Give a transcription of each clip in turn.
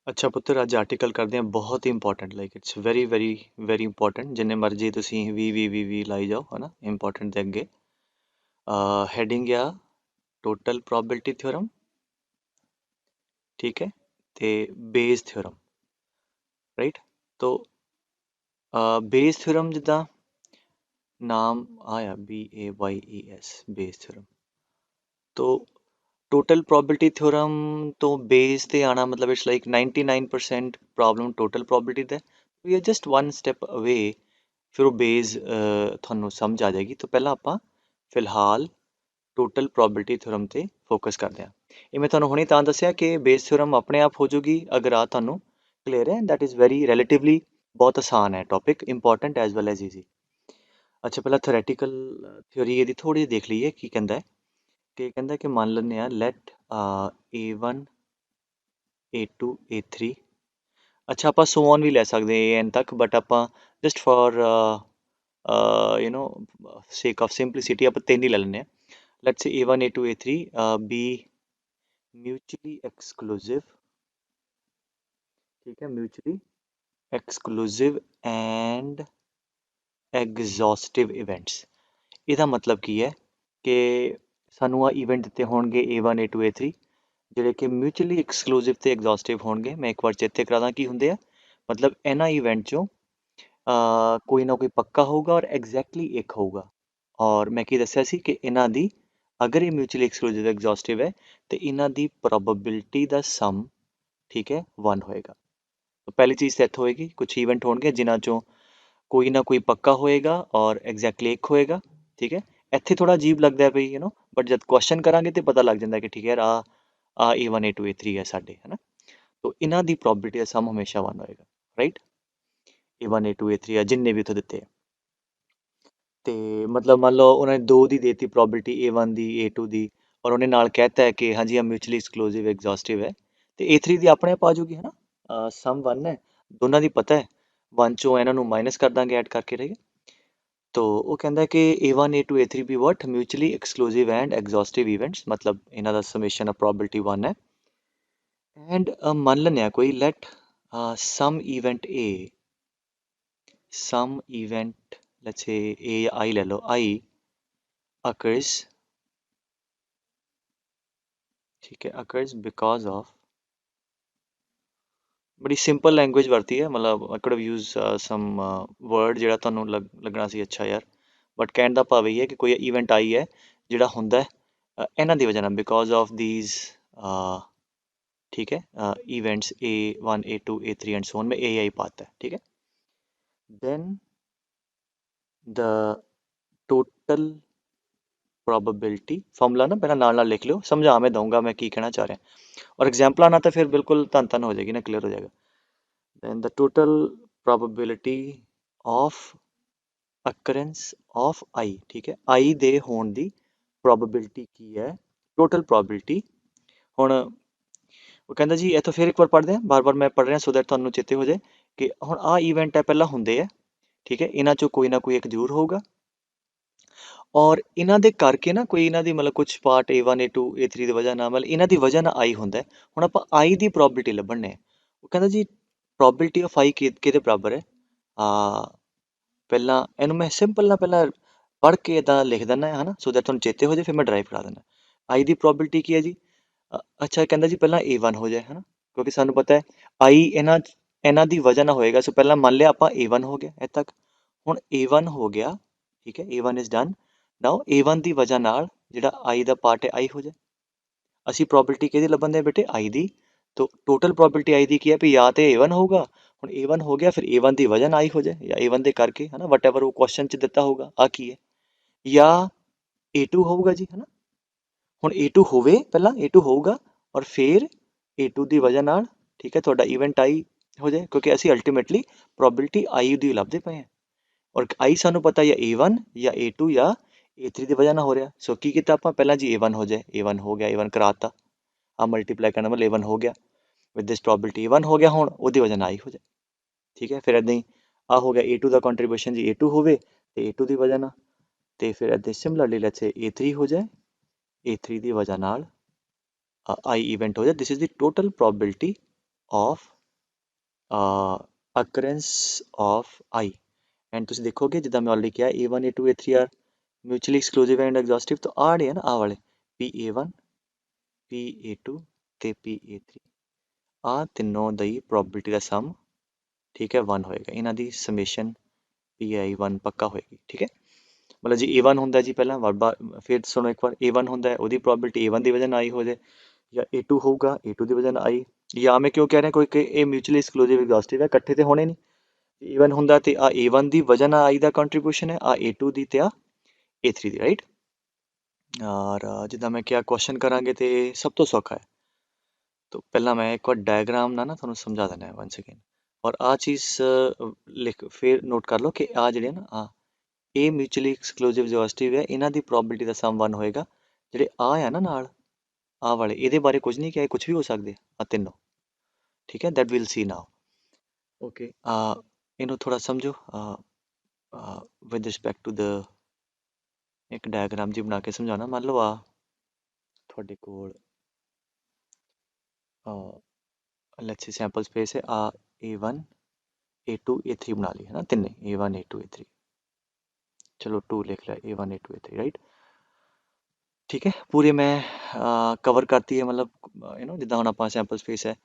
ਅੱਛਾ ਪੁੱਤਰ ਅੱਜ ਆਰਟੀਕਲ ਕਰਦੇ ਹਾਂ ਬਹੁਤ ਹੀ important like it's very very very important ਜਿੰਨੇ ਮਰਜ਼ੀ ਤੁਸੀਂ ਵੀ ਲਾਈ ਜਾਓ ਹਨਾ ਇੰਪੋਰਟੈਂਟ ਦੇ ਅੱਗੇ ਹੈਡਿੰਗ ਆ ਟੋਟਲ ਪ੍ਰੋਬੇਬਿਲਿਟੀ ਥਿਓਰਮ ਠੀਕ ਹੈ ਤੇ ਬੇਸ ਥਿਓਰਮ ਰਾਈਟ ਤੋ ਬੇਸ ਥਿਓਰਮ ਜਿੱਦਾਂ ਨਾਮ ਆਇਆ BAYES ਬੇਸ ਥਿਓਰਮ ਤੋ टोटल प्रोबेबिलिटी थ्योरम तो बेस ते आना मतलब it's like 99% problem total probability दा we are just one step away फिर वो बेस थानू समझ आ जाएगी तो पहला आपां फिलहाल टोटल प्रोबेबिलिटी थ्योरम ते फोकस करते हैं ये मैं थानू हुणे तां दस्सिया कि बेस थ्योरम अपने आप हो जूगी अगर आ थानू क्लियर है दैट इज़ वेरी रिलेटिवली बहुत आसान है topic important as well as easy अच्छा पहला थ्योरैटिकल थ्योरी ये थोड़ी देख लीए की कहता है ਕਿ ਕਹਿੰਦਾ ਕਿ ਮੰਨ ਲੈਂਦੇ ਆ ਲੈਟ A1 A2 A3 ਅੱਛਾ ਆਪਾਂ ਸੋ ਔਨ ਵੀ ਲੈ ਸਕਦੇ ਹਾਂ AN ਤੱਕ ਬਟ ਆਪਾਂ ਜਸਟ ਫॉर ਯੂ نو ਸੇਕ ਆਫ ਸਿੰਪਲਿਸਿਟੀ ਆਪਾਂ ਤਿੰਨ ਹੀ ਲੈ ਲੈਂਦੇ ਆ let's say A1 A2 A3 be mutually exclusive ਠੀਕ ਹੈ mutually exclusive and exhaustive events ਇਹਦਾ ਮਤਲਬ ਕੀ ਹੈ ਕਿ ਸਾਨੂੰ ਆ ਇਵੈਂਟ ਦਿੱਤੇ ਹੋਣਗੇ A1 A2 A3 ਜਿਹੜੇ ਕਿ ਮਿਊਚੁਅਲੀ ਐਕਸਕਲੂਸਿਵ ਤੇ ਐਗਜ਼ੌਸਟਿਵ ਹੋਣਗੇ ਮੈਂ ਇੱਕ ਵਾਰ ਚੇਤੇ ਕਰਾਦਾ ਕੀ ਹੁੰਦੇ ਆ ਮਤਲਬ ਇਹਨਾਂ ਇਵੈਂਟ 'ਚੋਂ ਕੋਈ ਨਾ ਕੋਈ ਪੱਕਾ ਹੋਊਗਾ ਔਰ ਐਗਜ਼ੈਕਟਲੀ ਇੱਕ ਹੋਊਗਾ ਔਰ ਮੈਂ ਕੀ ਦੱਸਿਆ ਸੀ ਕਿ ਇਹਨਾਂ ਦੀ ਅਗਰ ਇਹ ਮਿਊਚੁਅਲੀ ਐਕਸਕਲੂਸਿਵ ਐਗਜ਼ੌਸਟਿਵ ਹੈ ਤੇ ਇਹਨਾਂ ਦੀ ਪ੍ਰੋਬੇਬਿਲਿਟੀ ਦਾ ਸਮ ਠੀਕ ਹੈ 1 ਹੋਏਗਾ ਪਹਿਲੀ ਚੀਜ਼ ਤਾਂ ਇੱਥੋਂ ਹੋਏਗੀ ਕੁਛ ਇਵੈਂਟ ਹੋਣਗੇ ਜਿਨ੍ਹਾਂ 'ਚੋਂ ਕੋਈ ਨਾ ਕੋਈ ਪੱਕਾ ਹੋਏਗਾ ਔਰ ਐਗਜ਼ੈਕਟਲੀ ਇੱਕ ਹੋਏਗਾ ਠੀਕ ਹੈ ਇੱਥੇ ਥੋੜਾ ਅਜੀਬ ਲੱਗਦਾ ਪਈ ਯੂ نو ਬਟ ਜਦ ਕੁਐਸਚਨ ਕਰਾਂਗੇ ਤੇ ਪਤਾ ਲੱਗ ਜਾਂਦਾ ਕਿ ਠੀਕ ਹੈ ਯਾਰ ਆ A1 A2 A3 ਹੈ ਸਾਡੇ ਹੈ ਨਾ ਤੋ ਇਹਨਾਂ ਦੀ ਪ੍ਰੋਬੇਬਿਲਿਟੀ ਦਾ ਸਮ ਹਮੇਸ਼ਾ 1 ਹੋਏਗਾ ਰਾਈਟ A1 A2 A3 ਆ ਜਿੰਨੇ ਵੀ ਉੱਥੇ ਦਿੱਤੇ ਆ ਤੇ ਮਤਲਬ ਮੰਨ ਲਓ ਉਹਨਾਂ ਨੇ 2 ਦੀ ਦੇਤੀ ਪ੍ਰੋਬੇਬਿਲਿਟੀ A1 ਦੀ A2 ਦੀ ਔਰ ਉਹਨੇ ਨਾਲ ਕਹਿਤਾ ਹੈ ਕਿ ਹਾਂਜੀ ਆ ਮਿਊਚੁਅਲੀ ਐਕਸਕਲੂਸਿਵ ਐਗਜ਼ੌਸਟਿਵ ਹੈ ਤੇ A3 ਦੀ ਆਪਣੇ ਆਪ ਆ ਜੂਗੀ ਹੈ ਨਾ ਸਮ 1 ਹੈ ਦੋਨਾਂ ਦੀ ਪਤਾ ਹੈ 1 ਚੋਂ ਇਹਨਾਂ ਨੂੰ ਮਾਈਨਸ ਕਰ ਦਾਂਗੇ ਐਡ ਕਰਕੇ ਰਹੇਗਾ तो वो कहता है कि A1 A2 A3 भी what mutually exclusive and exhaustive events मतलब इन्हां दा summation of probability 1 है and मान लेने आ कोई let some event A some event let's say A या I ले लो I occurs ठीक है occurs because of बड़ी सिंपल लैंग्वेज वरती है मतलब I could have use some word ਜਿਹੜਾ ਤੁਹਾਨੂੰ ਲੱਗਣਾ ਸੀ ਅੱਛਾ ਯਾਰ ਬਟ ਕਹਿਣ ਦਾ ਭਾਵ ਇਹ ਹੈ ਕਿ ਕੋਈ ਇਵੈਂਟ ਆਈ ਹੈ ਜਿਹੜਾ ਹੁੰਦਾ ਹੈ ਇਹਨਾਂ ਦੀ ਵਜ੍ਹਾ ਨਾਲ ਬਿਕੋਜ਼ ਆਫ ਥੀਸ ठीक है events A1 A2 A3 and so on में AI पाता है ठीक है then the total probability formula ना पहला नाल लिख लो समझा मैं दूंगा मैं की कहना चाह रहा और एग्जाम्पल आना तो फिर बिल्कुल धन हो जाएगी ना क्लियर हो जाएगा then the total probability of occurrence of I ठीक है I ਦੇ ਹੋਣ ਦੀ probability ਕੀ ਹੈ total probability ਹੁਣ ਉਹ ਕਹਿੰਦਾ ਜੀ ਇੱਥੋਂ ਫਿਰ ਇੱਕ ਵਾਰ ਪੜ੍ਹਦੇ ਹਾਂ ਬਾਰ-ਬਾਰ ਮੈਂ ਪੜ੍ਹ ਰਿਹਾ ਸੋ ਦੈਟ ਤੁਹਾਨੂੰ ਚੇਤੇ ਹੋ ਜਾਏ ਕਿ ਹੁਣ ਆਹ ਇਵੈਂਟ ਹੈ ਪਹਿਲਾਂ ਹੁੰਦੇ ਆ ਠੀਕ ਹੈ ਇਹਨਾਂ ਚੋਂ ਕੋਈ ਨਾ ਕੋਈ ਇੱਕ ਜ਼ਰੂਰ ਹੋਊਗਾ ਔਰ ਇਹਨਾਂ ਦੇ ਕਰਕੇ ਨਾ ਕੋਈ ਇਹਨਾਂ ਦੀ ਮਤਲਬ ਕੁਝ ਪਾਰਟ A1 A2 A3 ਦੀ ਵਜ੍ਹਾ ਨਾਲ ਮਤਲਬ ਇਹਨਾਂ ਦੀ ਵਜ੍ਹਾ ਨਾਲ I ਹੁੰਦਾ ਹੁਣ ਆਪਾਂ I ਦੀ probability ਲੱਭਣੇ ਉਹ ਕਹਿੰਦਾ ਜੀ probability of I ਕਿਹਦੇ ਬਰਾਬਰ ਹੈ ਪਹਿਲਾਂ ਇਹਨੂੰ ਮੈਂ ਸਿੰਪਲ ਨਾ ਪਹਿਲਾਂ ਪੜ੍ਹ ਕੇ ਇੱਦਾਂ ਲਿਖ ਦਿੰਦਾ ਹੈ ਨਾ ਸੋ ਦੈਟ ਤੁਹਾਨੂੰ ਚੇਤੇ ਹੋ ਜਾਏ ਫਿਰ ਮੈਂ ਡਰਾਈਵ ਕਰਾ ਦਿੰਦਾ I ਦੀ probability ਕੀ ਹੈ ਜੀ ਅੱਛਾ ਕਹਿੰਦਾ ਜੀ ਪਹਿਲਾਂ A1 ਹੋ ਜਾਏ ਹੈ ਨਾ ਕਿਉਂਕਿ ਸਾਨੂੰ ਪਤਾ ਹੈ I ਇਹਨਾਂ ਦੀ ਵਜ੍ਹਾ ਨਾਲ ਹੋਏਗਾ ਸੋ ਪਹਿਲਾਂ ਮੰਨ ਲਿਆ ਆਪਾਂ A1 ਹੋ ਗਿਆ ਇੱਥੇ ਤੱਕ ਹੁਣ A1 ਹੋ ਗਿਆ ਠੀਕ ਹੈ A1 is done now A1 ਦੀ ਵਜ੍ਹਾ ਨਾਲ ਜਿਹੜਾ I ਦਾ ਪਾਰਟ ਹੈ I ਹੋ ਜਾਏ ਅਸੀਂ ਪ੍ਰੋਬੇਬਿਲਿਟੀ ਕਿਹਦੀ ਲੱਭਣ ਦੇ ਬੇਟੇ I ਦੀ ਤੋ ਟੋਟਲ ਪ੍ਰੋਬੇਬਿਲਿਟੀ I ਦੀ ਕੀ ਹੈ ਵੀ ਜਾਂ ਤੇ A1 ਹੋਊਗਾ ਹੁਣ A1 ਹੋ ਗਿਆ ਫਿਰ A1 ਦੀ ਵਜ੍ਹਾ ਨਾਲ I ਹੋ ਜਾਏ ਜਾਂ A1 ਦੇ ਕਰਕੇ ਹੈ ਨਾ ਵਟਐਵਰ ਉਹ ਕੁਐਸਚਨ 'ਚ ਦਿੱਤਾ ਹੋਊਗਾ ਆ ਕੀ ਹੈ ਜਾਂ A2 ਹੋਊਗਾ ਜੀ ਹੈ ਨਾ ਹੁਣ A2 ਹੋਵੇ ਪਹਿਲਾਂ A2 ਹੋਊਗਾ ਔਰ ਫਿਰ A2 ਦੀ ਵਜ੍ਹਾ ਨਾਲ ਠੀਕ ਹੈ ਤੁਹਾਡਾ ਇਵੈਂਟ I ਹੋ ਜਾਏ ਕਿਉਂਕਿ ਅਸੀਂ ਅਲਟੀਮੇਟਲੀ ਪ੍ਰੋਬੇਬਿਲਿਟੀ I ਦੀ ਲੱਭਦੇ ਪਏ ਹਾਂ ਔਰ I ਸਾਨੂੰ ਪਤਾ ਜਾਂ A1 ਜਾਂ A2 ਜਾਂ A3 ਦੀ ਵਜ੍ਹਾ ਨਾਲ ਹੋ ਰਿਹਾ ਸੋ ਕੀ ਕੀਤਾ ਆਪਾਂ ਪਹਿਲਾਂ ਜੀ A1 ਹੋ ਜਾਏ A1 ਹੋ ਗਿਆ A1 ਕਰਾਤਾ ਆ ਮਲਟੀਪਲਾਈ ਕਰਨ ਵਾਲਾ A1 ਹੋ ਗਿਆ ਵਿਦ ਦਿਸ ਪ੍ਰੋਬੇਬਿਲਿਟੀ A1 ਹੋ ਗਿਆ ਹੁਣ ਉਹਦੀ ਵਜ੍ਹਾ ਨਾਲ I ਹੋ ਜਾਏ ਠੀਕ ਹੈ ਫਿਰ ਇੱਦਾਂ ਹੀ ਆ ਹੋ ਗਿਆ A2 ਦਾ ਕੰਟਰੀਬਿਊਸ਼ਨ ਜੀ A2 ਹੋਵੇ ਤੇ A2 ਦੀ ਵਜ੍ਹਾ ਨਾਲ ਤੇ ਫਿਰ ਇੱਦਾਂ ਸਿਮਿਲਰਲੀ ਲੈਟਸ ਸੇ A3 ਹੋ ਜਾਏ A3 ਦੀ ਵਜ੍ਹਾ ਨਾਲ I ਇਵੈਂਟ ਹੋ ਜਾਏ this is the total probability of occurrence of I and ਤੁਸੀਂ ਦੇਖੋਗੇ ਜਿੱਦਾਂ ਮੈਂ ਆਲਰੇਡੀ ਕਿਹਾ A1 A2 A3 are mutually exclusive and exhaustive ਤਾਂ ਆਹ ਜਿਹੜੇ ਆ ਨਾ ਆਹ ਵਾਲੇ PA1 PA2 ਤੇ PA3 ਆਹ ਤਿੰਨੋਂ ਦੀ ਪ੍ਰੋਬੇਬਿਲਿਟੀ ਦਾ ਸਮ ਠੀਕ ਹੈ 1 ਹੋਏਗਾ ਇਹਨਾਂ ਦੀ ਸਮੇਸ਼ਨ PI1 ਪੱਕਾ ਹੋਏਗੀ ਠੀਕ ਹੈ ਮਤਲਬ ਜੀ A1 ਹੁੰਦਾ ਜੀ ਪਹਿਲਾਂ ਫਿਰ ਸੁਣੋ ਇੱਕ ਵਾਰ A1 ਹੁੰਦਾ ਉਹਦੀ ਪ੍ਰੋਬੇਬਿਲਿਟੀ A1 ਦੀ ਵਜ੍ਹਾ ਨਾਲ I ਹੋ ਜਾਏ ਜਾਂ A2 ਹੋਊਗਾ A2 ਦੀ ਵਜ੍ਹਾ ਨਾਲ I ਜਾਂ ਮੈਂ ਕਿਉਂ ਕਹਿ ਰਿਹਾ ਕੋਈ ਕਿ ਇਹ ਮਿਊਚੁਅਲੀ ਐਕਸਕਲੂਸਿਵ ਐਗਜ਼ੌਸਟਿਵ ਹੈ ਇਕੱਠੇ ਤੇ ਹੋਣੇ ਨਹੀਂ A1 ਹੁੰਦਾ ਤੇ ਆ A1 ਦੀ ਵਜ੍ਹਾ ਨਾਲ I ਦਾ ਕੰਟਰੀਬਿਊਸ਼ਨ ਹੈ ਆ A2 ਦੀ ਤੇ ਆ A3 ਦੀ ਰਾਈਟ ਔਰ ਜਿੱਦਾਂ ਮੈਂ ਕਿਹਾ ਕੁਐਸਚਨ ਕਰਾਂਗੇ ਤੇ ਸਭ ਤੋਂ ਸੌਖਾ ਹੈ तो पहला मैं एक बार डायग्राम ना ਤੁਹਾਨੂੰ ਸਮਝਾ ਦਿੰਦਾ ਹੈ ਵਨਸ ਅਗੇਨ ਔਰ ਆ ਚੀਜ਼ ਲਿਖ ਫਿਰ ਨੋਟ ਕਰ ਲਓ ਕਿ ਆ ਜਿਹੜੇ ਨਾ ਆ ਇਹ ਮਿਊਚੁਅਲੀ ਐਕਸਕਲੂਸਿਵ ਐਗਜ਼ੌਸਟਿਵ ਹੈ ਇਹਨਾਂ ਦੀ ਪ੍ਰੋਬੇਬਿਲਿਟੀ ਦਾ ਸਮ 1 ਹੋਏਗਾ ਜਿਹੜੇ ਆ ਨਾ ਨਾਲ ਆ ਵਾਲੇ ਇਹਦੇ ਬਾਰੇ ਕੁਝ ਨਹੀਂ ਕਿਹਾ ਕੁਝ ਵੀ ਹੋ ਸਕਦੇ ਆ ਤਿੰਨੋਂ ਠੀਕ ਹੈ that will see now okay ਇਹਨੂੰ ਥੋੜਾ ਸਮਝੋ ਵਿਦ ਰਿਸਪੈਕਟ ਟੂ ਦ ਇੱਕ ਡਾਇਗਰਾਮ ਜੀ ਬਣਾ ਕੇ ਸਮਝਾਉਣਾ ਮੰਨ ਲਓ ਆ ਤੁਹਾਡੇ ਕੋਲ ਲੈਟਸ ਸੇ ਸੈਂਪਲ ਸਪੇਸ ਹੈ ਆ A1 A2 A3 ਬਣਾ ਲਈ ਹੈ ਨਾ ਤਿੰਨੇ A1 A2 A3 ਚਲੋ 2 ਲਿਖ ਲਿਆ A1 A2 A3 ਰਾਈਟ ਠੀਕ ਹੈ ਪੂਰੇ ਮੈਂ ਕਵਰ ਕਰਤੀ ਹੈ ਮਤਲਬ ਜਿੱਦਾਂ ਹੁਣ ਆਪਾਂ ਸੈਂਪਲ ਸਪੇਸ ਹੈ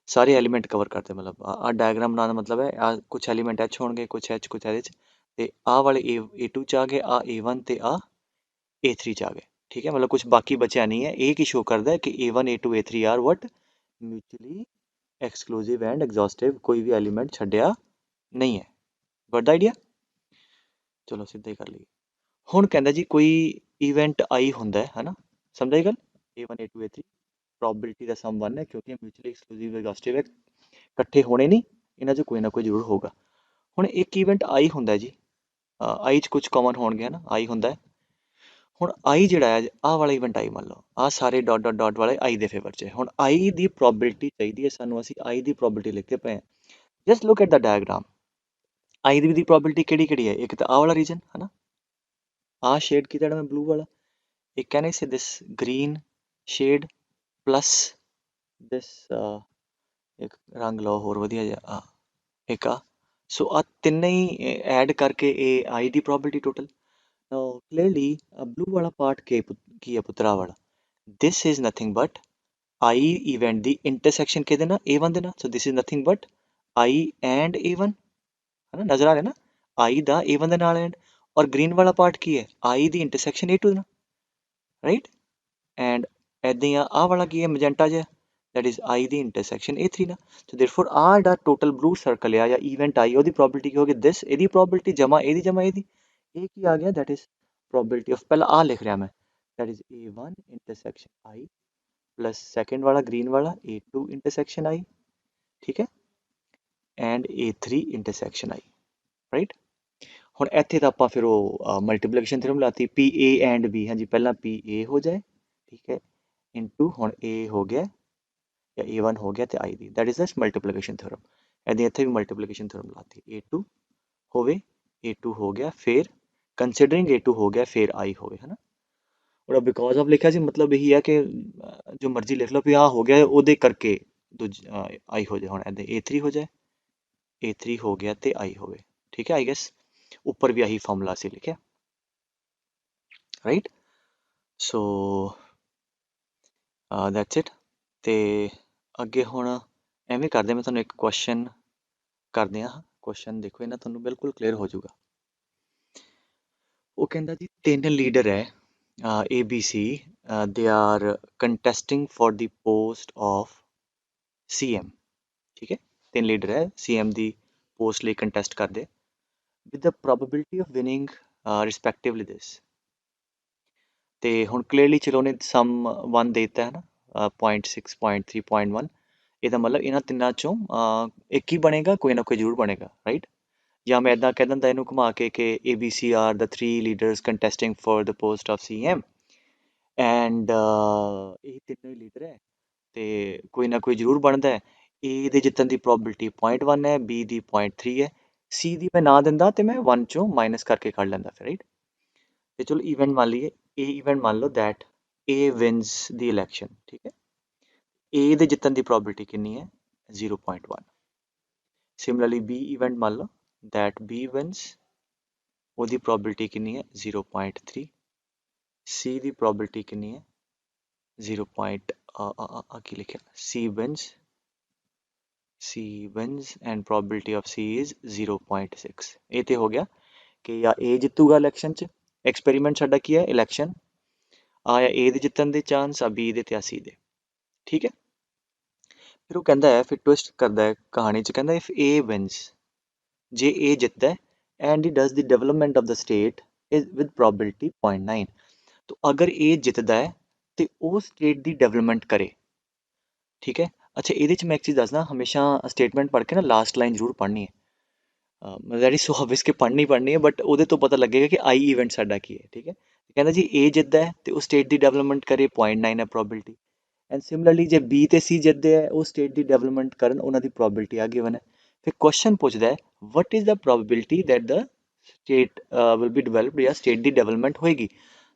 ਸਾਰੇ ਐਲੀਮੈਂਟ ਕਵਰ ਕਰਤੇ ਮਤਲਬ ਆ ਡਾਇਗਰਾਮ ਬਣਾਉਣ ਦਾ ਮਤਲਬ ਹੈ ਆ ਕੁਝ ਐਲੀਮੈਂਟ H ਹੋਣਗੇ ਕੁਝ H ਕੁਝ ਇਹਦੇ 'ਚ ਤੇ ਆਹ ਵਾਲੇ A2 'ਚ ਆ ਗਏ ਆ A1 ਤੇ ਆ A3 'ਚ ਆ ਗਏ ਠੀਕ ਹੈ ਮਤਲਬ ਕੁਝ ਬਾਕੀ ਬਚਿਆ ਨਹੀਂ ਹੈ ਇਹ ਕੀ ਸ਼ੋ ਕਰਦਾ ਹੈ ਕਿ A1 A2 A3 are what mutually exclusive and exhaustive ਕੋਈ ਵੀ ਐਲੀਮੈਂਟ ਛੱਡਿਆ ਨਹੀਂ ਹੈ ਗॉट द ਆਈਡੀਆ ਚਲੋ ਸਿੱਧਾ ਹੀ ਕਰ ਲਈਏ ਹੁਣ ਕਹਿੰਦਾ ਜੀ ਕੋਈ ਇਵੈਂਟ I ਹੁੰਦਾ ਹੈ ਹਨਾ ਸਮਝ ਆਈ ਗੱਲ A1 A2 A3 ਪ੍ਰੋਬੇਬਿਲਿਟੀ ਦਾ ਸਮ 1 ਹੈ ਕਿਉਂਕਿ ਮਿਊਚੁਅਲੀ ਐਕਸਕਲੂਸਿਵ ਐਗਜ਼ੌਸਟਿਵ ਹੈ ਇਕੱਠੇ ਹੋਣੇ ਨਹੀਂ ਇਹਨਾਂ 'ਚ ਕੋਈ ਨਾ ਕੋਈ ਜ਼ਰੂਰ ਹੋਊਗਾ ਹੁਣ ਇੱਕ ਇਵੈਂਟ I ਹੁੰਦਾ ਜੀ I 'ਚ ਕੁਝ ਕਾਮਨ ਹੋਣਗੇ ਹਨਾ I ਹੁੰਦਾ ਹੈ ਹੁਣ I ਜਿਹੜਾ ਹੈ ਆਹ ਵਾਲਾ ਇਵੈਂਟ I ਮੰਨ ਲਓ ਆਹ ਸਾਰੇ ਡਾਟ ਡਾਟ ਡਾਟ ਵਾਲੇ I ਦੇ ਫੇਵਰ 'ਚ ਹੈ ਹੁਣ I ਦੀ ਪ੍ਰੋਬੇਬਿਲਿਟੀ ਚਾਹੀਦੀ ਹੈ ਸਾਨੂੰ ਅਸੀਂ I ਦੀ ਪ੍ਰੋਬੇਬਿਲਿਟੀ ਲਿਖਦੇ ਪਏ ਹਾਂ just look at the diagram I ਦੀ ਪ੍ਰੋਬੇਬਿਲਿਟੀ ਕਿਹੜੀ ਕਿਹੜੀ ਹੈ ਇੱਕ ਤਾਂ ਆਹ ਵਾਲਾ ਰੀਜਨ ਹਨਾ ਆਹ ਸ਼ੇਡ ਕੀਤਾ ਜਿਹੜਾ ਮੈਂ ਬਲੂ ਵਾਲਾ ਇੱਕ ਕਹਿੰਦੇ ਸੀ ਦਿਸ ਗ੍ਰੀਨ ਸ਼ੇਡ ਪਲੱਸ ਦਿਸ ਇੱਕ ਰੰਗ ਲਓ ਹੋਰ ਵਧੀਆ ਜਿਹਾ ਇੱਕ ਆ ਸੋ ਆ ਤਿੰਨੇ ਹੀ ਐਡ ਕਰਕੇ ਇਹ I ਦੀ probability total now clearly blue ਵਾਲਾ ਪਾਰਟ ਕੀ ਹੈ ਪੁੱਤਰਾ ਵਾਲਾ this is nothing but I event ਦੀ ਇੰਟਰਸੈਕਸ਼ਨ ਕਿਹਦੇ ਨਾਲ A1 ਦੇ ਨਾਲ so this is nothing but I and A1 ਹੈ ਨਾ ਨਜ਼ਰ ਆ ਰਿਹਾ ਨਾ I ਦਾ A1 ਦੇ ਨਾਲ ਐਂਡ ਔਰ ਗ੍ਰੀਨ ਵਾਲਾ ਪਾਰਟ ਕੀ ਹੈ I ਦੀ ਇੰਟਰਸੈਕਸ਼ਨ A2 ਦੇ ਨਾਲ ਰਾਈਟ ਐਂਡ ਐਦਾਂ ਹੀ ਆਹ ਵਾਲਾ ਕੀ ਹੈ ਮੈਜੈਂਟਾ ਜਿਹਾ that is I the intersection A3 ਨਾਲ so therefore ਆਹ ਜਿਹੜਾ ਟੋਟਲ ਬਲੂ ਸਰਕਲ ਆ ਜਾਂ ਇਵੈਂਟ I ਉਹਦੀ ਪ੍ਰੋਬੇਬਿਲਿਟੀ ਕੀ ਹੋਗੀ ਦਿਸ ਇਹਦੀ ਪ੍ਰੋਬੇਬਿਲਿਟੀ ਜਮਾ ਇਹਦੀ ਇਹ ਕੀ ਆ ਗਿਆ that is probability of ਪਹਿਲਾਂ ਆਹ ਲਿਖ ਰਿਹਾ ਮੈਂ that is A1 intersection I plus second ਵਾਲਾ green ਵਾਲਾ A2 intersection I ਠੀਕ ਹੈ and A3 intersection I right ਹੁਣ ਇੱਥੇ ਤਾਂ ਆਪਾਂ ਫਿਰ ਉਹ ਮਲਟੀਪਲੀਕੇਸ਼ਨ ਥਿਓਰਮ ਲਾਤੀ PA and B ਹਾਂਜੀ ਪਹਿਲਾਂ PA ਹੋ ਜਾਏ ਠੀਕ ਹੈ ਇਨਟੂ ਹੁਣ A ਹੋ ਗਿਆ ਜਾਂ A1 ਹੋ ਗਿਆ ਤੇ I the that is the multiplication theorem ਇਹਦੀ ਇੱਥੇ ਵੀ ਮਲਟੀਪਲੀਕੇਸ਼ਨ ਥਿਓਰਮ ਲਾਤੀ A2 ਹੋਵੇ A2 ਹੋ ਗਿਆ ਫਿਰ ਕੰਸੀਡਰਿੰਗ A2 ਹੋ ਗਿਆ ਫਿਰ I ਹੋਵੇ ਹੈ ਨਾ और बिकॉज ऑफ लिखा जी मतलब यही है कि जो मर्जी लिख लो भी हाँ हो गया ਉਹਦੇ ਕਰਕੇ I ਹੋ ਜਾਏ ਹੁਣ ਇਹਦੇ A3 ਹੋ ਜਾਏ A3 ਹੋ ਗਿਆ ਤੇ I ਹੋਵੇ ਠੀਕ ਹੈ I guess ਉੱਪਰ ਵੀ ਆਹੀ ਫਾਰਮੂਲਾ ਸੀ ਲਿਖਿਆ ਰਾਈਟ ਸੋ ਦੈਟਸ ਇਟ ਤੇ ਅੱਗੇ ਹੁਣ ਐਵੇਂ ਕਰਦੇ ਮੈਂ ਤੁਹਾਨੂੰ ਇੱਕ ਕੁਐਸਚਨ ਕਰਦੇ ਹਾਂ ਕੁਐਸਚਨ ਦੇਖੋ ਇਹਨਾਂ ਤੁਹਾਨੂੰ ਬਿਲਕੁਲ ਕਲੀਅਰ ਹੋ ਜਾਊਗਾ ਉਹ ਕਹਿੰਦਾ ਜੀ 3 ਲੀਡਰ ਹੈ ABC they are contesting for the post of CM ਠੀਕ ਹੈ 3 ਲੀਡਰ ਹੈ CM ਦੀ ਪੋਸਟ ਲਈ ਕੰਟੈਸਟ ਕਰਦੇ with the probability of winning respectively this ਤੇ ਹੁਣ ਕਲੀਅਰਲੀ ਚਲੋ ਨੇ ਸਮ 1 ਦੇ ਦਿੱਤਾ ਹੈ ਨਾ 0.6 0.3 0.1 ਇਹਦਾ ਮਤਲਬ ਇਹਨਾਂ ਤਿੰਨਾਂ ਚੋਂ ਇੱਕ ਹੀ ਬਣੇਗਾ ਕੋਈ ਨਾ ਕੋਈ ਜ਼ਰੂਰ ਬਣੇਗਾ ਰਾਈਟ ਜਾਂ ਮੈਂ ਇੱਦਾਂ ਕਹਿ ਦਿੰਦਾ ਇਹਨੂੰ ਘੁਮਾ ਕੇ ਕਿ ABC are the 3 leaders contesting for the post of CM and ਇਹ ਤਿੰਨੋਂ ਹੀ ਲੀਡਰ ਹੈ ਤੇ ਕੋਈ ਨਾ ਕੋਈ ਜ਼ਰੂਰ ਬਣਦਾ ਹੈ A ਦੇ ਜਿੱਤਣ ਦੀ ਪ੍ਰੋਬੇਬਿਲਿਟੀ 0.1 ਹੈ B ਦੀ 0.3 ਹੈ C ਦੀ ਮੈਂ ਨਾ ਦਿੰਦਾ ਤੇ ਮੈਂ 1 ਚੋਂ ਮਾਈਨਸ ਕਰਕੇ ਕੱਢ ਲੈਂਦਾ ਫਿਰ ਰਾਈਟ ਤੇ ਚਲੋ ਇਵੈਂਟ ਮੰਨ ਲਈਏ A ਇਵੈਂਟ ਮੰਨ ਲਓ that A wins the election ਠੀਕ ਹੈ A ਦੇ ਜਿੱਤਣ ਦੀ ਪ੍ਰੋਬੇਬਿਲਿਟੀ ਕਿੰਨੀ ਹੈ 0.1 ਸਿਮਿਲਰਲੀ B ਇਵੈਂਟ ਮੰਨ ਲਓ that B wins, ਉਹਦੀ probability ਕਿੰਨੀ ਹੈ 0.3, C ਦੀ probability ਕਿੰਨੀ ਹੈ 0. ਕੀ ਲਿਖਿਆ C wins and probability of C is 0.6। ਇਹ ਤੇ ਹੋ ਗਿਆ ਕਿ ਜਾਂ A ਜਿੱਤੂਗਾ ਇਲੈਕਸ਼ਨ 'ਚ, ਐਕਸਪੈਰੀਮੈਂਟ ਸਾਡਾ ਕੀ ਹੈ ਇਲੈਕਸ਼ਨ, ਆ A ਦੇ ਜਿੱਤਣ ਦੇ ਚਾਂਸ, ਆ B ਦੇ ਤੇ ਆ C ਦੇ, ਠੀਕ ਹੈ। ਫਿਰ ਉਹ ਕਹਿੰਦਾ ਹੈ, ਫਿਰ ਟਵਿਸਟ ਕਰਦਾ ਹੈ ਕਹਾਣੀ 'ਚ, ਕਹਿੰਦਾ if A wins, ਜੇ A ਜਿੱਤਦਾ ਹੈ and he does the development of the state is with probability 0.9, तो अगर A ਜਿੱਤਦਾ ਹੈ ਤੇ ਉਹ ਸਟੇਟ ਦੀ ਡਿਵੈਲਪਮੈਂਟ ਕਰੇ, ਠੀਕ ਹੈ। ਅੱਛਾ ਇਹਦੇ 'ਚ ਮੈਂ ਇੱਕ ਚੀਜ਼ ਦੱਸਦਾ, ਹਮੇਸ਼ਾ ਸਟੇਟਮੈਂਟ ਪੜ੍ਹ ਕੇ ਨਾ ਲਾਸਟ ਲਾਈਨ ਜ਼ਰੂਰ ਪੜ੍ਹਨੀ ਹੈ, ਵੈਰੀ ਸੋ ਆਬਵੀਅਸ ਕਿ ਪੜ੍ਹਨੀ ਹੈ, ਬਟ ਉਹਦੇ ਤੋਂ ਪਤਾ ਲੱਗੇਗਾ ਕਿ ਆਈ ਇਵੈਂਟ ਸਾਡਾ ਕੀ ਹੈ, ਠੀਕ ਹੈ। ਕਹਿੰਦਾ ਜੀ A ਜਿੱਤਦਾ ਹੈ ਤੇ ਉਹ ਸਟੇਟ ਦੀ ਡਿਵੈਲਪਮੈਂਟ ਕਰੇ, 0.9 ਹੈ ਪ੍ਰੋਬਿਲਿਟੀ, ਐਂਡ ਸਿਮਿਲਰਲੀ ਜੇ B ਤੇ C ਜਿੱਤਦੇ ਹੈ ਉਹ ਸਟੇਟ ਦੀ ਡਿਵੈਲਪਮੈਂਟ ਕਰਨ, ਉਹਨਾਂ ਦੀ ਪ੍ਰੋਬਿਲਿਟੀ ਆ ਗਿਵਨ ਹੈ। ਫਿਰ ਕੁਐਸਚਨ ਪੁੱਛਦਾ ਹੈ what is the probability that the state will be developed, ਜਾਂ ਸਟੇਟ ਦੀ ਡਿਵੈਲਪਮੈਂਟ ਹੋਏਗੀ।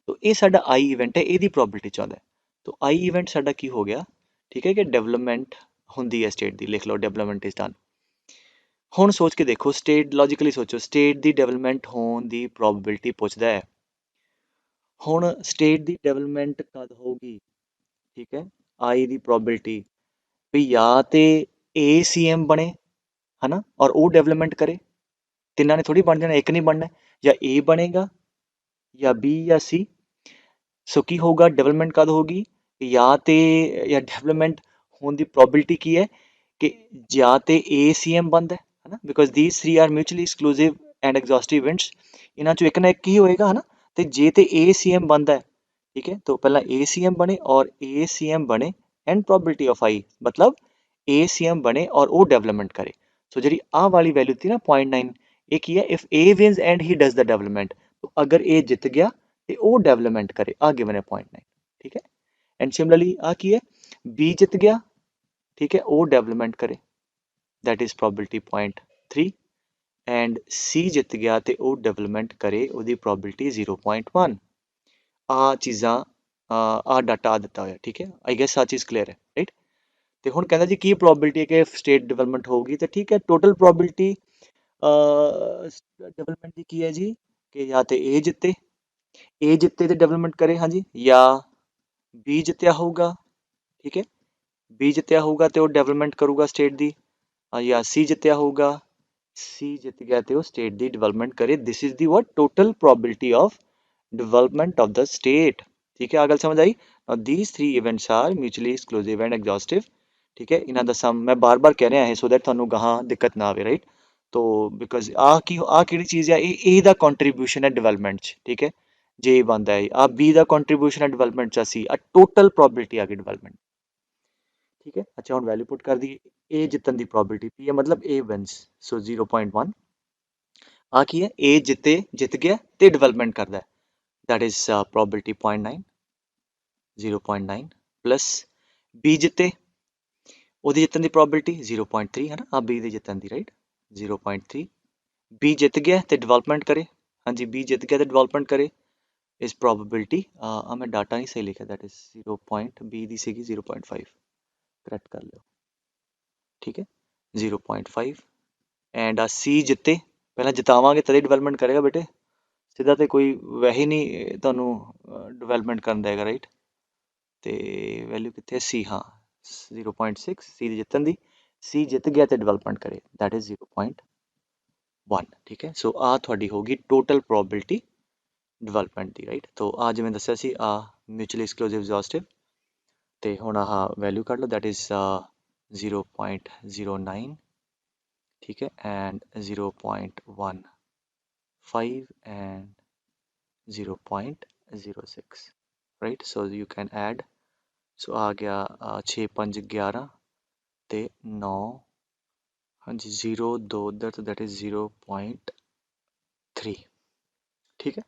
तो ये साडा आई इवेंट है, ਇਹਦੀ ਪ੍ਰੋਬਿਲਿਟੀ ਚਾਹੁੰਦਾ ਹੈ। तो आई इवेंट ਸਾਡਾ ਕੀ ਹੋ ਗਿਆ, ਠੀਕ ਹੈ, ਕਿ ਡਿਵੈਲਪਮੈਂਟ ਹੁੰਦੀ ਹੈ ਸਟੇਟ ਦੀ, ਲਿਖ ਲਓ ਡਿਵੈਲਪਮੈਂਟ ਇਜ਼ ਡਨ। ਹੁਣ ਸੋਚ ਕੇ ਦੇਖੋ, ਸਟੇਟ ਲੌਜੀਕਲੀ ਸੋਚੋ, ਸਟੇਟ ਦੀ ਡਿਵੈਲਪਮੈਂਟ ਹੋਣ ਦੀ ਪ੍ਰੋਬਿਲਿਟੀ ਪੁੱਛਦਾ ਹੈ। ਹੁਣ ਸਟੇਟ ਦੀ ਡਿਵੈਲਪਮੈਂਟ ਕਦ ਹੋਊਗੀ, ਠੀਕ ਹੈ, आई ਦੀ ਪ੍ਰੋਬਿਲਿਟੀ ਵੀ ਜਾਂ ਤੇ A CM ਬਣੇ, ਹਨਾ, ਔਰ ਉਹ ਡਿਵੈਲਪਮੈਂਟ ਕਰੇ, ਤਿੰਨਾਂ ਨੇ ਥੋੜੀ ਬਣ ਜਾਣਾ, ਇੱਕ ਨਹੀਂ ਬਣਨਾ, ਜਾਂ A ਬਣੇਗਾ ਜਾਂ B ਜਾਂ C। ਸੋ ਕੀ ਹੋਊਗਾ, ਡਿਵੈਲਪਮੈਂਟ ਕਦ ਹੋਗੀ, ਜਾਂ ਡਿਵੈਲਪਮੈਂਟ ਹੋਣ ਦੀ ਪ੍ਰੋਬਿਲਿਟੀ ਕੀ ਹੈ ਕਿ ਜਾਂ ਤੇ A CM ਬਣਦਾ ਹੈ ਨਾ, because these three are mutually exclusive and exhaustive events, ਇਹਨਾਂ ਚੋਂ ਇੱਕ ਨਾ ਇੱਕ ਹੀ ਹੋਏਗਾ, ਹਨਾ। ਤੇ ਜੇ ਤੇ A CM ਬਣਦਾ ਹੈ, ਠੀਕ ਹੈ, ਤਾਂ ਪਹਿਲਾਂ A CM ਬਣੇ ਔਰ A CM ਬਣੇ ਐਂਡ ਪ੍ਰੋਬਿਲਿਟੀ ਆਫ I, ਮਤਲਬ A CM ਬਣੇ ਔਰ ਉਹ ਡਿਵੈਲਪਮੈਂਟ ਕਰੇ। ਸੋ ਜਿਹੜੀ ਆਹ ਵਾਲੀ ਵੈਲਿਊ ਸੀ ਨਾ 0.9, ਇਹ ਕੀ ਹੈ, if A wins and he does the development, ਅਗਰ A ਜਿੱਤ ਗਿਆ ਤੇ ਉਹ ਡਿਵੈਲਪਮੈਂਟ ਕਰੇ, ਆ ਗਿਵਨ ਹੈ 0.9, ਠੀਕ ਹੈ। ਐਂਡ ਸਿਮਿਲਰਲੀ ਆ ਕੀ ਹੈ, B ਜਿੱਤ ਗਿਆ, ਠੀਕ ਹੈ, ਉਹ ਡਿਵੈਲਪਮੈਂਟ ਕਰੇ, that is probability 0.3, and C ਜਿੱਤ ਗਿਆ ਤੇ ਉਹ ਡਿਵੈਲਪਮੈਂਟ ਕਰੇ, ਉਹਦੀ probability 0.1। ਆ ਚੀਜ਼ਾਂ, ਆ ਡਾਟਾ ਦਿੱਤਾ ਹੋਇਆ, ਠੀਕ ਹੈ। ਆਈ ਗੈਸ ਆ ਚੀਜ਼ ਕਲੀਅਰ ਹੈ, ਰਾਈਟ। ਤੇ ਹੁਣ ਕਹਿੰਦਾ ਜੀ ਕੀ ਪ੍ਰੋਬਿਲਿਟੀ ਹੈ ਕਿ ਸਟੇਟ ਡਿਵੈਲਪਮੈਂਟ ਹੋਊਗੀ, ਤੇ ਠੀਕ ਹੈ, ਟੋਟਲ ਪ੍ਰੋਬਿਲਿਟੀ ਡਿਵੈਲਪਮੈਂਟ ਦੀ ਕੀ ਹੈ ਜੀ, ਕਿ ਜਾਂ ਤੇ A ਜਿੱਤੇ ਤੇ ਡਿਵੈਲਪਮੈਂਟ ਕਰੇ, ਹਾਂਜੀ, ਜਾਂ B ਜਿੱਤਿਆ ਹੋਊਗਾ, ਠੀਕ ਹੈ, B ਜਿੱਤਿਆ ਹੋਊਗਾ ਤੇ ਉਹ ਡਿਵੈਲਪਮੈਂਟ ਕਰੂਗਾ ਸਟੇਟ ਦੀ, ਜਾਂ C ਜਿੱਤਿਆ ਹੋਊਗਾ, C ਜਿੱਤ ਗਿਆ ਤੇ ਉਹ ਸਟੇਟ ਦੀ ਡਿਵੈਲਪਮੈਂਟ ਕਰੇ। This is the what total probability of development of the state, ਠੀਕ ਹੈ। ਆ ਗੱਲ ਸਮਝ ਆਈ। these three events are mutually exclusive and exhaustive, ਠੀਕ ਹੈ। ਇਹਨਾਂ ਦਾ ਸਮ ਮੈਂ ਬਾਰ-ਬਾਰ ਕਹਿ ਰਿਹਾ ਹੈ ਸੋ ਦੈਟ ਤੁਹਾਨੂੰ ਗਾਹਾਂ ਦਿੱਕਤ ਨਾ ਆਵੇ, ਰਾਈਟ। ਤੋ ਬਿਕੋਜ਼ ਆ ਕਿਹੜੀ ਚੀਜ਼ ਹੈ, ਇਹ ਦਾ ਕੰਟਰੀਬਿਊਸ਼ਨ ਹੈ ਡਿਵੈਲਪਮੈਂਟ 'ਚ, ਠੀਕ ਹੈ। ਜੇ ਬਣਦਾ ਹੈ, ਆ B ਦਾ ਕੰਟਰੀਬਿਊਸ਼ਨ ਹੈ ਡਿਵੈਲਪਮੈਂਟ 'ਚ, C ਆ ਟੋਟਲ ਪ੍ਰੋਬਿਲਿਟੀ ਆ ਗਈ ਡਿਵੈਲਪਮੈਂਟ, ਠੀਕ ਹੈ। ਅੱਛਾ ਹੁਣ ਵੈਲਿਊ ਪੁੱਟ ਕਰ ਦਈਏ, A ਜਿੱਤਣ ਦੀ ਪ੍ਰੋਬਿਲਿਟੀ P ਹੈ, ਮਤਲਬ A wins, ਸੋ 0.1। ਆ ਕੀ ਹੈ, A ਜਿੱਤ ਗਿਆ ਤੇ ਡਿਵੈਲਪਮੈਂਟ ਕਰਦਾ, that is probability 0.9, 0.9 plus B ਜਿੱਤੇ, ਉਹਦੀ ਜਿੱਤਣ ਦੀ ਪ੍ਰੋਬਿਲਿਟੀ 0.3 ਹੈ ਨਾ, ਆ B ਦੀ ਜਿੱਤਣ ਦੀ, ਰਾਈਟ, 0.3। B ਜਿੱਤ ਗਿਆ ਤੇ ਡਿਵੈਲਪਮੈਂਟ ਕਰੇ, ਹਾਂਜੀ, B ਜਿੱਤ ਗਿਆ ਤੇ ਡਿਵੈਲਪਮੈਂਟ ਕਰੇ, ਇਸ ਪ੍ਰੋਬੇਬਿਲਿਟੀ ਮੈਂ ਡਾਟਾ ਨਹੀਂ ਸਹੀ ਲਿਖਿਆ, ਦੈਟ ਇਜ਼ 0. B ਦੀ ਸੀਗੀ 0.5, ਕਰੈਕਟ ਕਰ ਲਿਓ, ਠੀਕ ਹੈ, 0.5। ਐਂਡ C ਜਿੱਤੇ, ਪਹਿਲਾਂ ਜਿਤਾਵਾਂਗੇ ਤਦੇ ਡਿਵੈਲਪਮੈਂਟ ਕਰੇਗਾ ਬੇਟੇ, ਸਿੱਧਾ ਤੇ ਕੋਈ ਵੈਸੇ ਨਹੀਂ ਤੁਹਾਨੂੰ ਡਿਵੈਲਪਮੈਂਟ ਕਰਨ ਦੇਗਾ, ਰਾਈਟ। ਤੇ ਵੈਲਿਊ ਕਿੱਥੇ ਹੈ, C, ਹਾਂ 0.6, C ਦੀ ਜਿੱਤਣ ਦੀ, C ਜਿੱਤ ਗਿਆ ਤੇ ਡਿਵੈਲਪਮੈਂਟ ਕਰੇ, ਦੈਟ ਇਜ਼ 0.1, ਠੀਕ ਹੈ। ਸੋ ਆ ਤੁਹਾਡੀ ਹੋਗੀ ਟੋਟਲ ਪ੍ਰੋਬਿਲਿਟੀ ਡਿਵੈਲਪਮੈਂਟ ਦੀ, ਰਾਈਟ। ਤੋ ਆ ਜਿਵੇਂ ਦੱਸਿਆ ਸੀ, ਆ ਮਿਊਚੁਅਲੀ ਐਕਸਕਲੂਸਿਵ ਐਗਜ਼ੌਸਟਿਵ, ਤੇ ਹੁਣ ਆਹ ਵੈਲਿਊ ਕੱਢ ਲਓ, ਦੈਟ ਇਜ਼ 0.09, ਠੀਕ ਹੈ, and 0.15 and 0.06, right. So you can add, so ਆ ਗਿਆ 6, 5, 11 ਤੇ 9, ਹਾਂਜੀ, 0, 2 ਉੱਧਰ, ਤਾਂ ਦੈਟ ਇਜ਼ 0.3, ਠੀਕ ਹੈ।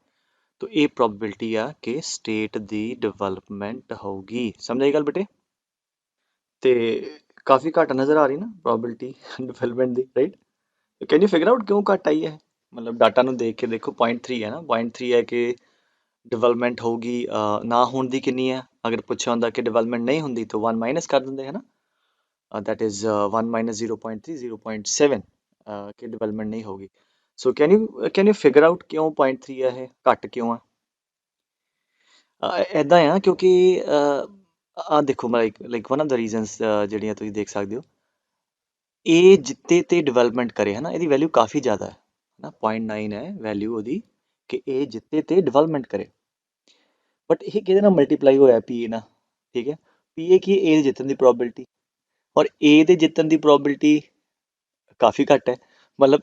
तो ये प्रोबेबिलिटी आ कि स्टेट दी डिवेलपमेंट होगी, समझ आई गल बेटे। ते काफ़ी घट नज़र आ रही ना probability development the, right. Can you figure out क्यों घट आई है, मतलब डाटा ਨੂੰ देख के देखो 0.3 है ना, 0.3 है कि डिवेलपमेंट होगी, ना होने दी कितनी है, अगर पूछा होंदा कि डिवेलपमेंट नहीं होंदी तो 1 माइनस कर देंगे, है ना, दैट इज़ 1 माइनस 0.3, 0.7, ਕਿ ਡਿਵੈਲਪਮੈਂਟ ਨਹੀਂ ਹੋਊਗੀ। ਸੋ ਕੈਨ ਯੂ ਫਿਗਰ ਆਊਟ ਕਿਉਂ 0.3 ਹੈ, ਇਹ ਘੱਟ ਕਿਉਂ ਆ? ਇੱਦਾਂ ਆ ਕਿਉਂਕਿ ਆ ਦੇਖੋ, like one of the reasons ਜਿਹੜੀਆਂ ਤੁਸੀਂ ਦੇਖ ਸਕਦੇ ਹੋ, ਇਹ ਜਿੱਤੇ ਤੇ ਡਿਵੈਲਪਮੈਂਟ ਕਰੇ ਹੈ ਨਾ, ਇਹਦੀ ਵੈਲਿਊ ਕਾਫੀ ਜ਼ਿਆਦਾ ਹੈ ਨਾ, 0.9 ਹੈ ਵੈਲਿਊ ਉਹਦੀ, ਕਿ ਇਹ ਜਿੱਤੇ ਤੇ ਡਿਵੈਲਪਮੈਂਟ ਕਰੇ। ਬਟ ਇਹ ਕਿਹਦੇ ਨਾਲ ਮਲਟੀਪਲਾਈ ਹੋਇਆ, ਪੀ ਏ ਨਾਲ, ਠੀਕ ਹੈ। ਪੀ ਏ ਕੀ, ਏ ਦੇ ਜਿੱਤਣ ਦੀ ਪ੍ਰੋਬਿਲਿਟੀ, ਔਰ ਏ ਦੇ ਜਿੱਤਣ ਦੀ ਪ੍ਰੋਬਿਲਿਟੀ ਕਾਫੀ ਘੱਟ ਹੈ। ਮਤਲਬ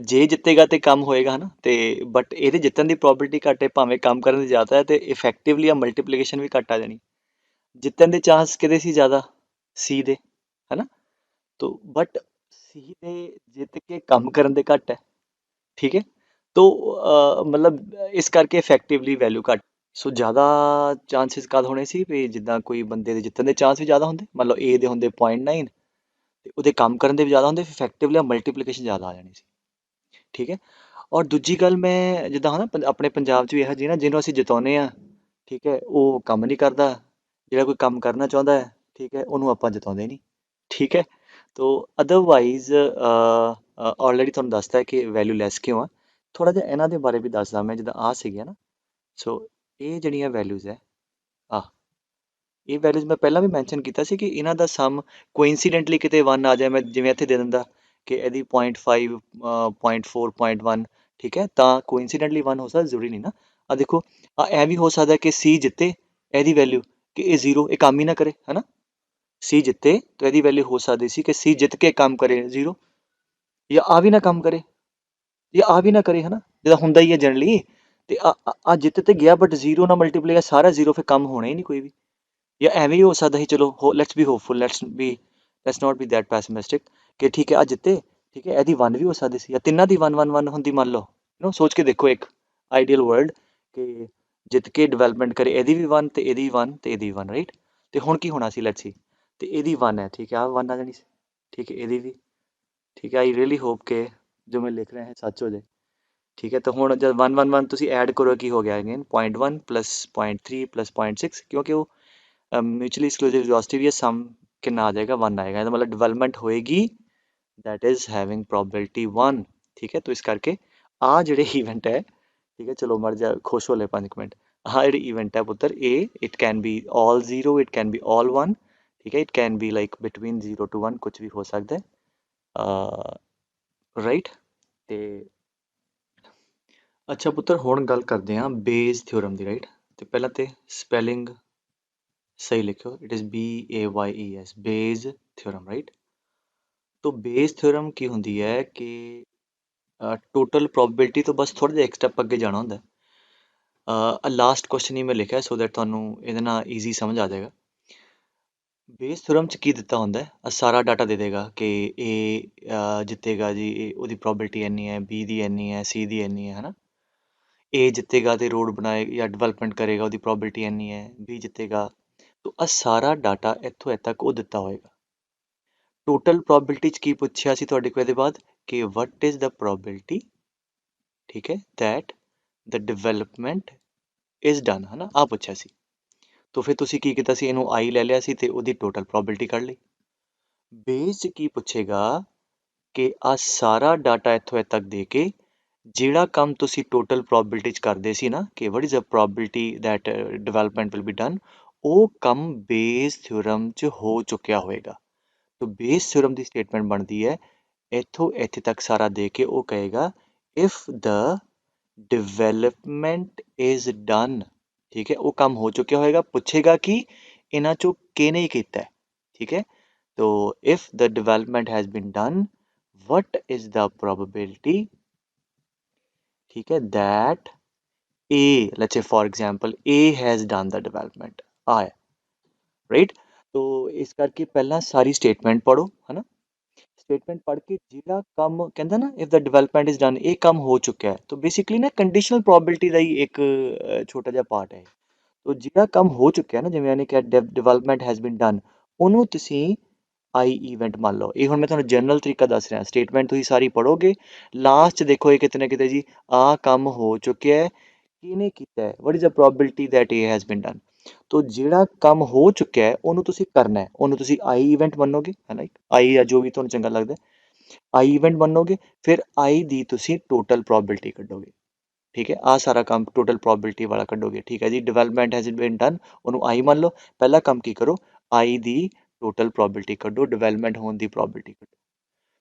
ਜੇ ਜਿੱਤੇਗਾ ਤੇ ਕੰਮ ਹੋਏਗਾ ਨਾ, ਤੇ ਬਟ ਇਹਦੇ ਜਿੱਤਣ ਦੀ ਪ੍ਰੋਬਿਲਿਟੀ ਘੱਟ ਹੈ, ਭਾਵੇਂ ਕੰਮ ਕਰਨ ਦੀ ਜ਼ਿਆਦਾ ਹੈ, ਤੇ ਇਫੈਕਟਿਵਲੀ ਆ ਮਲਟੀਪਲੀਕੇਸ਼ਨ ਵੀ ਘੱਟ ਆ ਜਾਣੀ। ਜਿੱਤਣ ਦੇ ਚਾਂਸ ਕਿਹਦੇ ਸੀ ਜ਼ਿਆਦਾ? ਸੀ ਦੇ, ਹੈਨਾ। ਤੋ ਬਟ ਸੀ ਦੇ ਜਿੱਤ ਕੇ ਕੰਮ ਕਰਨ ਦੇ ਘੱਟ ਹੈ, ਠੀਕ ਹੈ। ਤੋ ਮਤਲਬ ਇਸ ਕਰਕੇ ਇਫੈਕਟਿਵਲੀ ਵੈਲਿਊ ਘੱਟ। ਸੋ ਜ਼ਿਆਦਾ ਚਾਂਸਿਸ ਕਦ ਹੋਣੇ ਸੀ ਵੀ ਜਿੱਦਾਂ ਕੋਈ ਬੰਦੇ ਦੇ ਜਿੱਤਣ ਦੇ ਚਾਂਸ ਵੀ ਜ਼ਿਆਦਾ ਹੁੰਦੇ, ਮੰਨ ਲਓ ਏ ਦੇ ਹੁੰਦੇ 0.9 ਤੇ ਉਹਦੇ ਕੰਮ ਕਰਨ ਦੇ ਵੀ ਜ਼ਿਆਦਾ ਹੁੰਦੇ, ਇਫੈਕਟਿਵਲੀ ਮਲਟੀਪਲੀਕੇਸ਼ਨ ਜ਼ਿਆਦਾ ਆ ਜਾਣੀ ਸੀ, ਠੀਕ ਹੈ। ਔਰ ਦੂਜੀ ਗੱਲ, ਮੈਂ ਜਿੱਦਾਂ ਹੈ ਨਾ, ਆਪਣੇ ਪੰਜਾਬ 'ਚ ਵੀ ਇਹੋ ਜਿਹੀ ਨਾ, ਜਿਹਨੂੰ ਅਸੀਂ ਜਿਤਾਉਂਦੇ ਹਾਂ, ਠੀਕ ਹੈ, ਉਹ ਕੰਮ ਨਹੀਂ ਕਰਦਾ। ਜਿਹੜਾ ਕੋਈ ਕੰਮ ਕਰਨਾ ਚਾਹੁੰਦਾ ਹੈ, ਠੀਕ ਹੈ, ਉਹਨੂੰ ਆਪਾਂ ਜਿਤਾਉਂਦੇ ਨਹੀਂ, ਠੀਕ ਹੈ। ਤੋ ਅਦਰਵਾਈਜ਼ ਆਲਰੇਡੀ ਤੁਹਾਨੂੰ ਦੱਸਦਾ ਹੈ ਕਿ ਵੈਲਿਊ ਲੈਸ ਕਿਉਂ ਆ। ਥੋੜ੍ਹਾ ਜਿਹਾ ਇਹਨਾਂ ਦੇ ਬਾਰੇ ਵੀ ਦੱਸਦਾ ਮੈਂ, ਜਿੱਦਾਂ ਆ ਸੀਗੀਆਂ ਨਾ। ਸੋ ਇਹ ਜਿਹੜੀਆਂ ਵੈਲਿਊਜ਼ ਹੈ, ਆਹ ਇਹ ਵੈਲਿਊਜ਼ ਮੈਂ ਪਹਿਲਾਂ ਵੀ ਮੈਂਸ਼ਨ ਕੀਤਾ ਸੀ ਕਿ ਇਹਨਾਂ ਦਾ ਸਮ ਕੋਇਨਸੀਡੈਂਟਲੀ ਕਿਤੇ 1 ਆ ਜਾਏ, ਮੈਂ ਜਿਵੇਂ ਇੱਥੇ ਦੇ ਦਿੰਦਾ ਕਿ ਇਹਦੀ 0.5 0.4 0.1, ਠੀਕ ਹੈ, ਤਾਂ ਕੋਇਨਸੀਡੈਂਟਲੀ 1 ਹੋ ਸਕਦਾ, ਜ਼ਰੂਰੀ ਨਹੀਂ ਨਾ। ਆ ਦੇਖੋ, ਇਹ ਵੀ ਹੋ ਸਕਦਾ ਕਿ ਸੀ ਜਿੱਤੇ, ਇਹਦੀ ਵੈਲਿਊ ਕਿ ਇਹ 0, ਇਹ ਕੰਮ ਹੀ ਨਾ ਕਰੇ, ਹੈ ਨਾ। ਸੀ ਜਿੱਤੇ ਤਾਂ ਇਹਦੀ ਵੈਲਿਊ ਹੋ ਸਕਦੀ ਸੀ ਕਿ ਸੀ ਜਿੱਤ ਕੇ ਕੰਮ ਕਰੇ 0, ਜਾਂ ਆ ਵੀ ਨਾ ਕੰਮ ਕਰੇ, ਜਾਂ ਆ ਵੀ ਨਾ ਕਰੇ, ਹੈ ਨਾ, ਜਿੱਦਾਂ ਹੁੰਦਾ ਹੀ ਹੈ ਜਨਰਲੀ। ਤੇ ਆ ਜਿੱਤ ਤੇ ਗਿਆ, ਬਟ 0 ਨਾਲ ਮਲਟੀਪਲਾਈ ਸਾਰਾ 0, ਫਿਰ ਕੰਮ ਹੋਣਾ ਹੀ ਨਹੀਂ ਕੋਈ ਵੀ। ਜਾਂ ਐਵੇਂ ਹੀ ਹੋ ਸਕਦਾ ਸੀ, ਚਲੋ let's be hopeful, let's not be that pessimistic, ਕਿ ਠੀਕ ਹੈ ਆ ਜਿੱਤੇ, ਠੀਕ ਹੈ, ਇਹਦੀ 1 ਵੀ ਹੋ ਸਕਦੀ ਸੀ, ਜਾਂ ਤਿੰਨਾਂ ਦੀ 1 1 1 ਹੁੰਦੀ, ਮੰਨ ਲਓ। ਸੋਚ ਕੇ ਦੇਖੋ ਇੱਕ ਆਈਡੀਅਲ ਵਰਲਡ, ਕਿ ਜਿੱਤ ਕੇ ਡਿਵੈਲਪਮੈਂਟ ਕਰੇ, ਇਹਦੀ ਵੀ 1 ਤੇ ਇਹਦੀ 1 ਤੇ ਇਹਦੀ 1, ਰਾਈਟ। ਤੇ ਹੁਣ ਕੀ ਹੋਣਾ ਸੀ, ਲੈਟਸ ਸੀ, ਤੇ ਇਹਦੀ 1 ਹੈ, ਠੀਕ ਹੈ, ਆ 1 ਆ ਜਾਣੀ ਸੀ, ਠੀਕ ਹੈ, ਇਹਦੀ ਵੀ, ਠੀਕ ਹੈ। ਆਈ ਰੀਅਲੀ ਹੋਪ ਕਿ ਜੋ ਮੈਂ ਲਿਖ ਰਿਹਾ ਹੈ ਸੱਚ ਹੋ ਜਾਏ, ਠੀਕ ਹੈ। ਤਾਂ ਹੁਣ ਜਦ 1 1 1 ਤੁਸੀਂ ਐਡ ਕਰੋ, ਕੀ ਹੋ ਗਿਆ ਅਗੇਨ 0.1 ਪਲੱਸ 0.3 ਪਲੱਸ 0.6, ਕਿਉਂਕਿ ਉਹ ਮਿਊਚੁਅਲੀ ਐਕਸਕਲੂਸਿਵ ਐਗਜ਼ੌਸਟਿਵ ਵੀ ਸਮ ਕਿੰਨਾ ਆ ਜਾਏਗਾ, 1 ਆਏਗਾ। ਇਹਦਾ ਮਤਲਬ ਡਿਵੈਲਪਮੈਂਟ ਹੋਏਗੀ, ਦੈਟ ਇਜ਼ ਹੈਵਿੰਗ ਪ੍ਰੋਬਿਲਿਟੀ 1, ਠੀਕ ਹੈ। ਤਾਂ ਇਸ ਕਰਕੇ ਆ ਜਿਹੜੇ ਇਵੈਂਟ ਹੈ, ਠੀਕ ਹੈ, ਚਲੋ ਮਰ ਜਾ, ਖੁਸ਼ ਹੋ ਲੈ 5 ਮਿੰਟ। ਆਹ ਜਿਹੜੇ ਇਵੈਂਟ ਹੈ ਪੁੱਤਰ, ਇਹ it can be all 0, it can be all 1, ਠੀਕ ਹੈ, it can be like between 0 to 1, ਕੁਛ ਵੀ ਹੋ ਸਕਦਾ ਹੈ, ਰਾਈਟ। ਤੇ ਅੱਛਾ ਪੁੱਤਰ, ਹੁਣ ਗੱਲ ਕਰਦੇ ਹਾਂ ਬੇਜ਼ ਥਿਓਰਮ ਦੀ, ਰਾਈਟ। ਤੇ ਪਹਿਲਾਂ ਤੇ ਸਪੈਲਿੰਗ ਸਹੀ ਲਿਖਿਓ, it is BAYES, Bayes theorem, right. ਤੋ ਬੇਜ਼ ਥਿਓਰਮ ਕੀ ਹੁੰਦੀ ਹੈ ਕਿ ਟੋਟਲ ਪ੍ਰੋਬੇਬਿਲਿਟੀ ਤੋਂ ਬਸ ਥੋੜ੍ਹਾ ਜਿਹਾ ਇੱਕ ਸਟੈਪ ਅੱਗੇ ਜਾਣਾ ਹੁੰਦਾ। ਲਾਸਟ ਕੁਐਸਚਨ ਹੀ ਮੈਂ ਲਿਖਿਆ ਸੋ ਦੈਟ ਤੁਹਾਨੂੰ ਇਹਦੇ ਨਾਲ ਈਜ਼ੀ ਸਮਝ ਆ ਜਾਏਗਾ। ਬੇਸ ਥਿਓਰਮ 'ਚ ਕੀ ਦਿੱਤਾ ਹੁੰਦਾ ਹੈ, ਸਾਰਾ ਡਾਟਾ ਦੇ ਦੇਗਾ ਕਿ ਇਹ ਜਿੱਤੇਗਾ ਜੀ, ਇਹ ਉਹਦੀ ਪ੍ਰੋਬੇਬਿਲਿਟੀ ਇੰਨੀ ਹੈ, ਬੀ ਦੀ ਇੰਨੀ ਹੈ, ਸੀ ਦੀ ਇੰਨੀ ਹੈ, ਨਾ। ਏ ਜਿੱਤੇਗਾ ਤੇ ਰੋਡ ਬਣਾਏ ਜਾਂ ਡਿਵੈਲਪਮੈਂਟ ਕਰੇਗਾ, ਉਹਦੀ ਪ੍ਰੋਬੇਬਿਲਿਟੀ ਇੰਨੀ ਹੈ, ਬੀ ਜਿੱਤੇਗਾ। ਤੋ ਆ ਸਾਰਾ ਡਾਟਾ ਇੱਥੋਂ ਇੱਥੇ ਤੱਕ ਉਹ ਦਿੱਤਾ ਹੋਏਗਾ। ਟੋਟਲ ਪ੍ਰੋਬੇਬਿਲਿਟੀ 'ਚ ਕੀ ਪੁੱਛਿਆ ਸੀ ਤੁਹਾਡੇ ਕੋਲ ਇਹਦੇ ਬਾਅਦ, ਕਿ ਵਟ ਇਜ਼ ਦਾ ਪ੍ਰੋਬੇਬਿਲਿਟੀ, ਠੀਕ ਹੈ, that the development is done, ਹੈ ਨਾ, ਆ ਪੁੱਛਿਆ ਸੀ। ਤੋ ਫਿਰ ਤੁਸੀਂ ਕੀ ਕੀਤਾ ਸੀ, ਇਹਨੂੰ ਆਈ ਲੈ ਲਿਆ ਸੀ ਤੇ ਉਹਦੀ ਟੋਟਲ ਪ੍ਰੋਬੇਬਿਲਿਟੀ ਕੱਢ ਲਈ। ਬੇਸ 'ਚ ਕੀ ਪੁੱਛੇਗਾ ਕਿ ਆ ਸਾਰਾ ਡਾਟਾ ਇੱਥੋਂ ਇੱਥੇ ਤੱਕ ਦੇ ਕੇ ਜਿਹੜਾ ਕੰਮ ਤੁਸੀਂ ਟੋਟਲ ਪ੍ਰੋਬੇਬਿਲਿਟੀ 'ਚ ਕਰਦੇ ਸੀ ਨਾ, ਕਿ what is a probability that development will be done, ਉਹ ਕੰਮ ਬੇਸ ਥਿਓਰਮ 'ਚ ਹੋ ਚੁੱਕਿਆ ਹੋਏਗਾ। ਤੋ ਬੇਸ ਥਿਓਰਮ ਦੀ ਸਟੇਟਮੈਂਟ ਬਣਦੀ ਹੈ, ਇੱਥੋਂ ਇੱਥੇ ਤੱਕ ਸਾਰਾ ਦੇ ਕੇ ਉਹ ਕਹੇਗਾ if the development is done, ਠੀਕ ਹੈ, ਉਹ ਕੰਮ ਹੋ ਚੁੱਕਿਆ ਹੋਏਗਾ। ਪੁੱਛੇਗਾ ਕਿ ਇਹਨਾਂ 'ਚੋਂ ਕਿਹਨੇ ਕੀਤਾ ਹੈ, ਠੀਕ ਹੈ। ਤੋ if the development has been done, what is the probability, ठीक है, that A, let's say for example A has done the development, है right। तो इस करके पहला सारी स्टेटमेंट पढ़ो, है ना। स्टेटमेंट पढ़ के ਜਿਹੜਾ ਕੰਮ ਕਹਿੰਦਾ ਨਾ, if the development is done, ਇਹ ਕੰਮ ਹੋ ਚੁੱਕਿਆ ਹੈ। तो बेसिकली ना कंडीशनल probability ਦਾ ਹੀ ਇੱਕ ਛੋਟਾ ਜਿਹਾ ਪਾਰਟ ਹੈ। तो ਜਿਹੜਾ ਕੰਮ ਹੋ ਚੁੱਕਿਆ ਨਾ, ਜਿਵੇਂ ਇਹਨੇ ਕਿਹਾ development has been done, ਉਹਨੂੰ ਤੁਸੀਂ ਆਈ ਈਵੈਂਟ ਮੰਨ ਲਓ। ਇਹ ਹੁਣ ਮੈਂ ਤੁਹਾਨੂੰ ਜਨਰਲ ਤਰੀਕਾ ਦੱਸ ਰਿਹਾ, ਸਟੇਟਮੈਂਟ ਤੁਸੀਂ ਸਾਰੀ ਪੜ੍ਹੋਗੇ, ਲਾਸਟ 'ਚ ਦੇਖੋ ਇਹ ਕਿਤੇ ਨਾ ਕਿਤੇ ਜੀ ਆਹ ਕੰਮ ਹੋ ਚੁੱਕਿਆ ਹੈ, ਕਿਹਨੇ ਕੀਤਾ ਹੈ, what is the probability that ਇਹ ਹੈਜ਼ ਬੀਨ ਡਨ। ਤੋ ਜਿਹੜਾ ਕੰਮ ਹੋ ਚੁੱਕਿਆ ਹੈ ਉਹਨੂੰ ਤੁਸੀਂ ਕਰਨਾ ਹੈ, ਉਹਨੂੰ ਤੁਸੀਂ ਆਈ ਈਵੈਂਟ ਮੰਨੋਗੇ, ਹੈ ਨਾ, ਆਈ ਜਾਂ ਜੋ ਵੀ ਤੁਹਾਨੂੰ ਚੰਗਾ ਲੱਗਦਾ। आई इवेंट ਮੰਨੋਗੇ, ਫਿਰ आई ਦੀ ਤੁਸੀਂ ਟੋਟਲ ਪ੍ਰੋਬੇਬਿਲਿਟੀ ਕੱਢੋਗੇ। ਠੀਕ ਹੈ, ਆਹ ਸਾਰਾ ਕੰਮ ਟੋਟਲ ਪ੍ਰੋਬੇਬਿਲਿਟੀ ਵਾਲਾ ਕੱਢੋਗੇ। ਠੀਕ ਹੈ ਜੀ, ਡਿਵੈਲਪਮੈਂਟ ਹੈਜ਼ ਬੀਨ ਡਨ, ਉਹਨੂੰ ਆਈ ਮੰਨ ਲਓ। ਪਹਿਲਾ ਕੰਮ ਕੀ ਕਰੋ, आई ਦੀ ਟੋਟਲ ਪ੍ਰੋਬੇਬਿਲਿਟੀ ਕੱਢੋ, ਡਿਵੈਲਪਮੈਂਟ ਹੋਣ ਦੀ ਪ੍ਰੋਬੇਬਿਲਿਟੀ ਕੱਢੋ।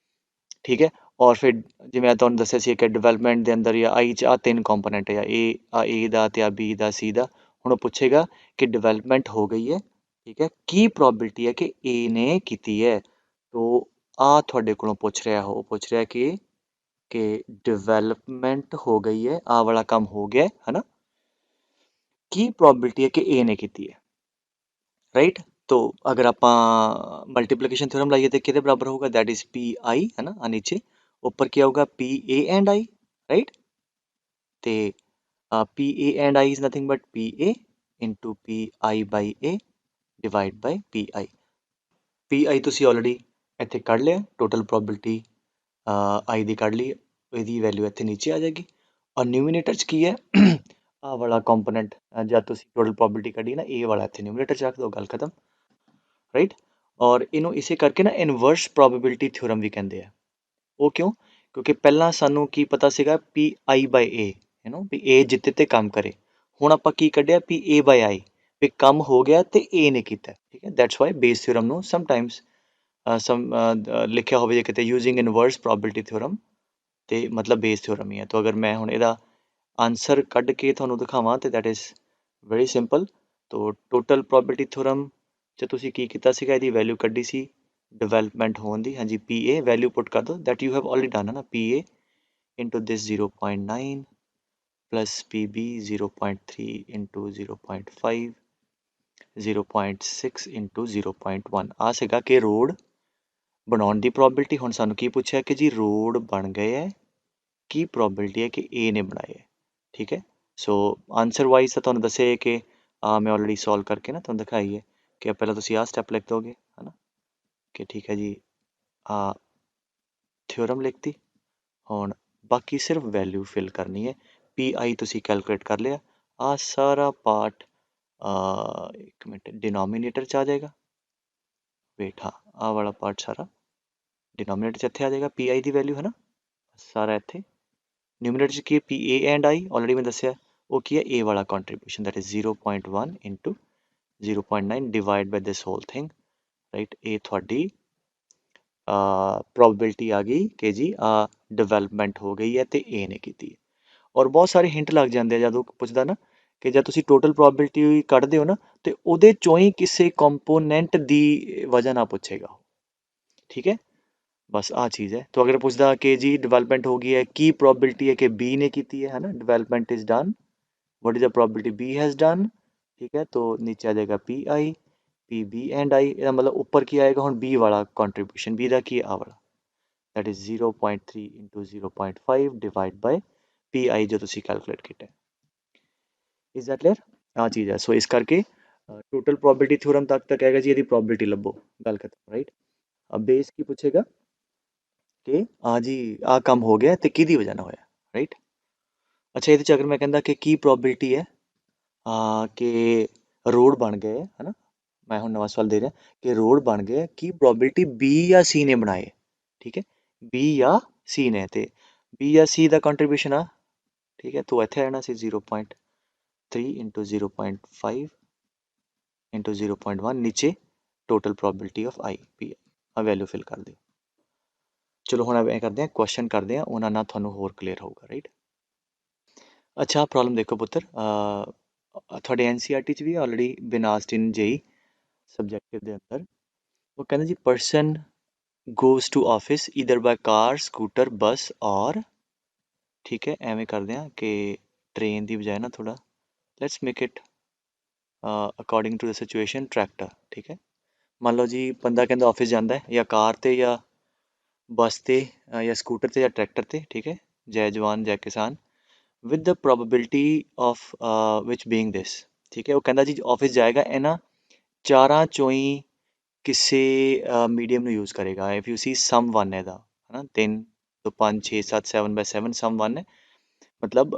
ਠੀਕ ਹੈ, ਔਰ ਫਿਰ ਜਿਵੇਂ ਮੈਂ ਤੁਹਾਨੂੰ ਦੱਸਿਆ ਸੀ ਕਿ ਡਿਵੈਲਪਮੈਂਟ ਦੇ ਅੰਦਰ ਜਾਂ ਆਈ 'ਚ ਆਹ ਤਿੰਨ ਕੰਪੋਨੈਂਟ ਹੈ, ਏ ਦਾ ਤੇ ਆ ਬੀ ਦਾ ਸੀ ਦਾ। ਹੁਣ ਉਹ ਪੁੱਛੇਗਾ ਕਿ ਡਿਵੈਲਪਮੈਂਟ ਹੋ ਗਈ ਹੈ, ਠੀਕ ਹੈ, ਕੀ ਪ੍ਰੋਬੇਬਿਲਿਟੀ ਹੈ ਕਿ ਏ ਨੇ ਕੀਤੀ ਹੈ। ਤੋ ਆ ਤੁਹਾਡੇ ਕੋਲੋਂ ਪੁੱਛ ਰਿਹਾ, ਉਹ ਪੁੱਛ ਰਿਹਾ ਕਿ ਡਿਵੈਲਪਮੈਂਟ ਹੋ ਗਈ ਹੈ, ਆਹ ਵਾਲਾ ਕੰਮ ਹੋ ਗਿਆ ਹੈ ਨਾ, ਕੀ ਪ੍ਰੋਬੇਬਿਲਿਟੀ ਹੈ ਕਿ ਏ ਨੇ ਕੀਤੀ ਹੈ, ਰਾਈਟ। तो अगर आप मल्टीप्लिकेशन थ्योरम लाइए तो कितने बराबर होगा, दैट इज पी आई है ना, नीचे ऊपर क्या होगा P A and I, right. तो P A and I is nothing but P A into P I by A divide by P I. P I तुसी ऑलरेडी इत्थे कढ़ लिया, टोटल प्रोबेबिलिटी आई दी कढ़ ली, ਇਹਦੀ वैल्यू इत्थे नीचे आ जाएगी। और न्यूमिनेटर च की है आ वाला कंपोनेंट, जब तुसी टोटल प्रोबेबिलिटी कढ़ी ना, ए वाला इत्थे न्यूमिनेटर च रख दो, गल खत्म, राइट। और ਇਹਨੂੰ ਇਸੇ ਕਰਕੇ ਨਾ ਇਨਵਰਸ ਪ੍ਰੋਬੇਬਿਲਿਟੀ ਥਿਓਰਮ ਵੀ ਕਹਿੰਦੇ ਆ। ਉਹ ਕਿਉਂ, ਕਿਉਂਕਿ ਪਹਿਲਾਂ ਸਾਨੂੰ ਕੀ ਪਤਾ ਸੀਗਾ ਪੀ ਆਈ ਬਾਈ ਏ, ਵੀ ਏ ਜਿੱਤੇ ਤੇ ਕੰਮ ਕਰੇ। ਹੁਣ ਆਪਾਂ ਕੀ ਕੱਢਿਆ, ਪੀ ਏ ਬਾਈ ਆਈ, ਵੀ ਕੰਮ ਹੋ ਗਿਆ ਤੇ ਏ ਨੇ ਕੀਤਾ। ਠੀਕ ਹੈ, ਦੈਟਸ ਵਾਈ ਬੇਸ ਥਿਓਰਮ ਨੂੰ ਸਮਟਾਈਮਸ ਲਿਖਿਆ ਹੋਵੇ ਜੇ ਕਿਤੇ ਯੂਜ਼ਿੰਗ ਇਨਵਰਸ ਪ੍ਰੋਬੇਬਿਲਿਟੀ ਥਿਓਰਮ, ਤੇ ਮਤਲਬ ਬੇਸ ਥਿਓਰਮ ਹੀ ਹੈ। ਤਾਂ ਅਗਰ ਮੈਂ ਹੁਣ ਇਹਦਾ ਆਂਸਰ ਕੱਢ ਕੇ ਤੁਹਾਨੂੰ ਦਿਖਾਵਾਂ ਤੇ ਦੈਟ ਇਜ਼ ਵੈਰੀ ਸਿੰਪਲ। ਤੋ ਟੋਟਲ ਪ੍ਰੋਬੇਬਿਲਿਟੀ ਥਿਓਰਮ 'ਚ ਤੁਸੀਂ ਕੀ ਕੀਤਾ ਸੀਗਾ, ਇਹਦੀ ਵੈਲਿਊ ਕੱਢੀ ਸੀ ਡਿਵੈਲਪਮੈਂਟ ਹੋਣ ਦੀ। ਹਾਂਜੀ, ਪੀ ਏ ਵੈਲਿਊ ਪੁੱਟ ਕਰ ਦਿਓ, that you have already done ਹੈ ਨਾ, P A into this 0.9 plus P B 0.3 into 0.5 0.6 into 0.1। आ सीगा कि रोड बनाने की प्रॉबिलिटी। हुण सानू की पूछा कि जी रोड बन गए है, की प्रॉबिलिटी है कि ए ने बनाए है। ठीक है, सो आंसर वाइज तो तुहानू दस्सिया कि मैं ऑलरेडी सॉल्व करके ना तुहानू दिखाई है कि पहले तुसीं आ स्टैप लिख दोगे है ना, कि ठीक है जी आ थ्योरम लिखती। हुण बाकी सिर्फ वैल्यू फिल करनी है। पी आई तुसीं कैलकुलेट कर लिया, आ सारा पार्ट एक मिनट डिनोमीनेटर च आ जाएगा। वेट, हाँ आ वाला पार्ट सारा डिनोमीनेटर च इत्थे आ जाएगा, पी आई की वैल्यू है ना, सारा इत्थे। न्यूमिनेटर च की P A and I already मैं दस्सिया, वो की है ए वाला contribution, that is 0.1 into 0.9 divide by this whole thing, right. ये थोड़ी ਪ੍ਰੋਬੇਬਿਲਿਟੀ ਆ ਗਈ ਕਿ ਜੀ ਆ ਡਿਵੈਲਪਮੈਂਟ ਹੋ ਗਈ ਹੈ ਤੇ ਏ ਨੇ ਕੀਤੀ ਹੈ। ਔਰ ਬਹੁਤ ਸਾਰੇ ਹਿੰਟ ਲੱਗ ਜਾਂਦੇ ਆ ਜਦੋਂ ਪੁੱਛਦਾ ਨਾ ਕਿ ਜਦ ਤੁਸੀਂ ਟੋਟਲ ਪ੍ਰੋਬੇਬਿਲਿਟੀ ਕੱਢਦੇ ਹੋ ਨਾ, ਤੇ ਉਹਦੇ ਚੋਂ ਹੀ ਕਿਸੇ ਕੰਪੋਨੈਂਟ ਦੀ ਵਜ੍ਹਾ ਨਾਲ ਪੁੱਛੇਗਾ। ਠੀਕ ਹੈ, ਬਸ ਆ ਚੀਜ਼ ਹੈ। तो अगर ਪੁੱਛਦਾ ਕਿ ਜੀ ਡਿਵੈਲਪਮੈਂਟ ਹੋ ਗਈ ਹੈ, ਕੀ ਪ੍ਰੋਬੇਬਿਲਿਟੀ ਹੈ ਕਿ ਬੀ ਨੇ ਕੀਤੀ ਹੈ ਨਾ, development is done, what is the probability B has done. ठीक है, तो नीचे आ जाएगा P I P B and I, ਇਹਦਾ मतलब ऊपर की आएगा ਹੁਣ बी वाला कंट्रीब्यूशन, बी ਦਾ ਕੀ ਆ वाला, that is 0.3 into 0.5 divide by P आई जो ਤੁਸੀਂ कैलकुलेट ਕੀਤਾ। इज दैट क्लियर, ਆ ਚੀਜ਼ ਹੈ। ਸੋ ਇਸ ਕਰਕੇ टोटल प्रोबेबिलिटी थ्योरम तक तो कहेगा जी यदि प्रोबेबिलिटी लभो, गल खत्म, राइट। अब बेस की पूछेगा कि हाँ जी आ काम हो गया तो किहदी वजह ना होया, राइट। अच्छा, ये अगर मैं कहता कि की प्रोबेबिलिटी है कि रोड बन गए है ना, मैं हूँ नवा सवाल दे रहा कि रोड बन गए, की प्रोबेबिलिटी बी या सी ने बनाए। ठीक है, बी या सी ने, तो बी या सी का कंट्रीब्यूशन आ, ठीक है, तो इत्थे आना सी 0.3 इंटू 0.5 इंटू 0.1 नीचे total probability of I P I value fill कर दो। चलो हम ऐ करते हैं, क्वेश्चन करते हैं, उन्होंने ना थानू होर क्लीयर होगा, राइट। अच्छा प्रॉब्लम देखो पुत्र, थोड़े एन सी आर टी च भी already been asked in JEE subjective के अंदर, वो कहते जी person goes to office either by car scooter bus और, ठीक है, एवें करते हैं कि ट्रेन की बजाय ना थोड़ा let's make it according to the situation tractor. ठीक है, मान लो जी बंदा कहता ऑफिस जाता है या कार ते या बस ते या स्कूटर ते या ट्रैक्टर ते। ठीक है, जय जवान जय किसान, with the probability of which being this. ठीक है, वो कहता जी ऑफिस जाएगा इन्हां चारां चों ही किसे मीडियम ਨੂੰ यूज़ करेगा। If you see some one है है ना, 3 तो 5 6 7 7/7 सम वन है, मतलब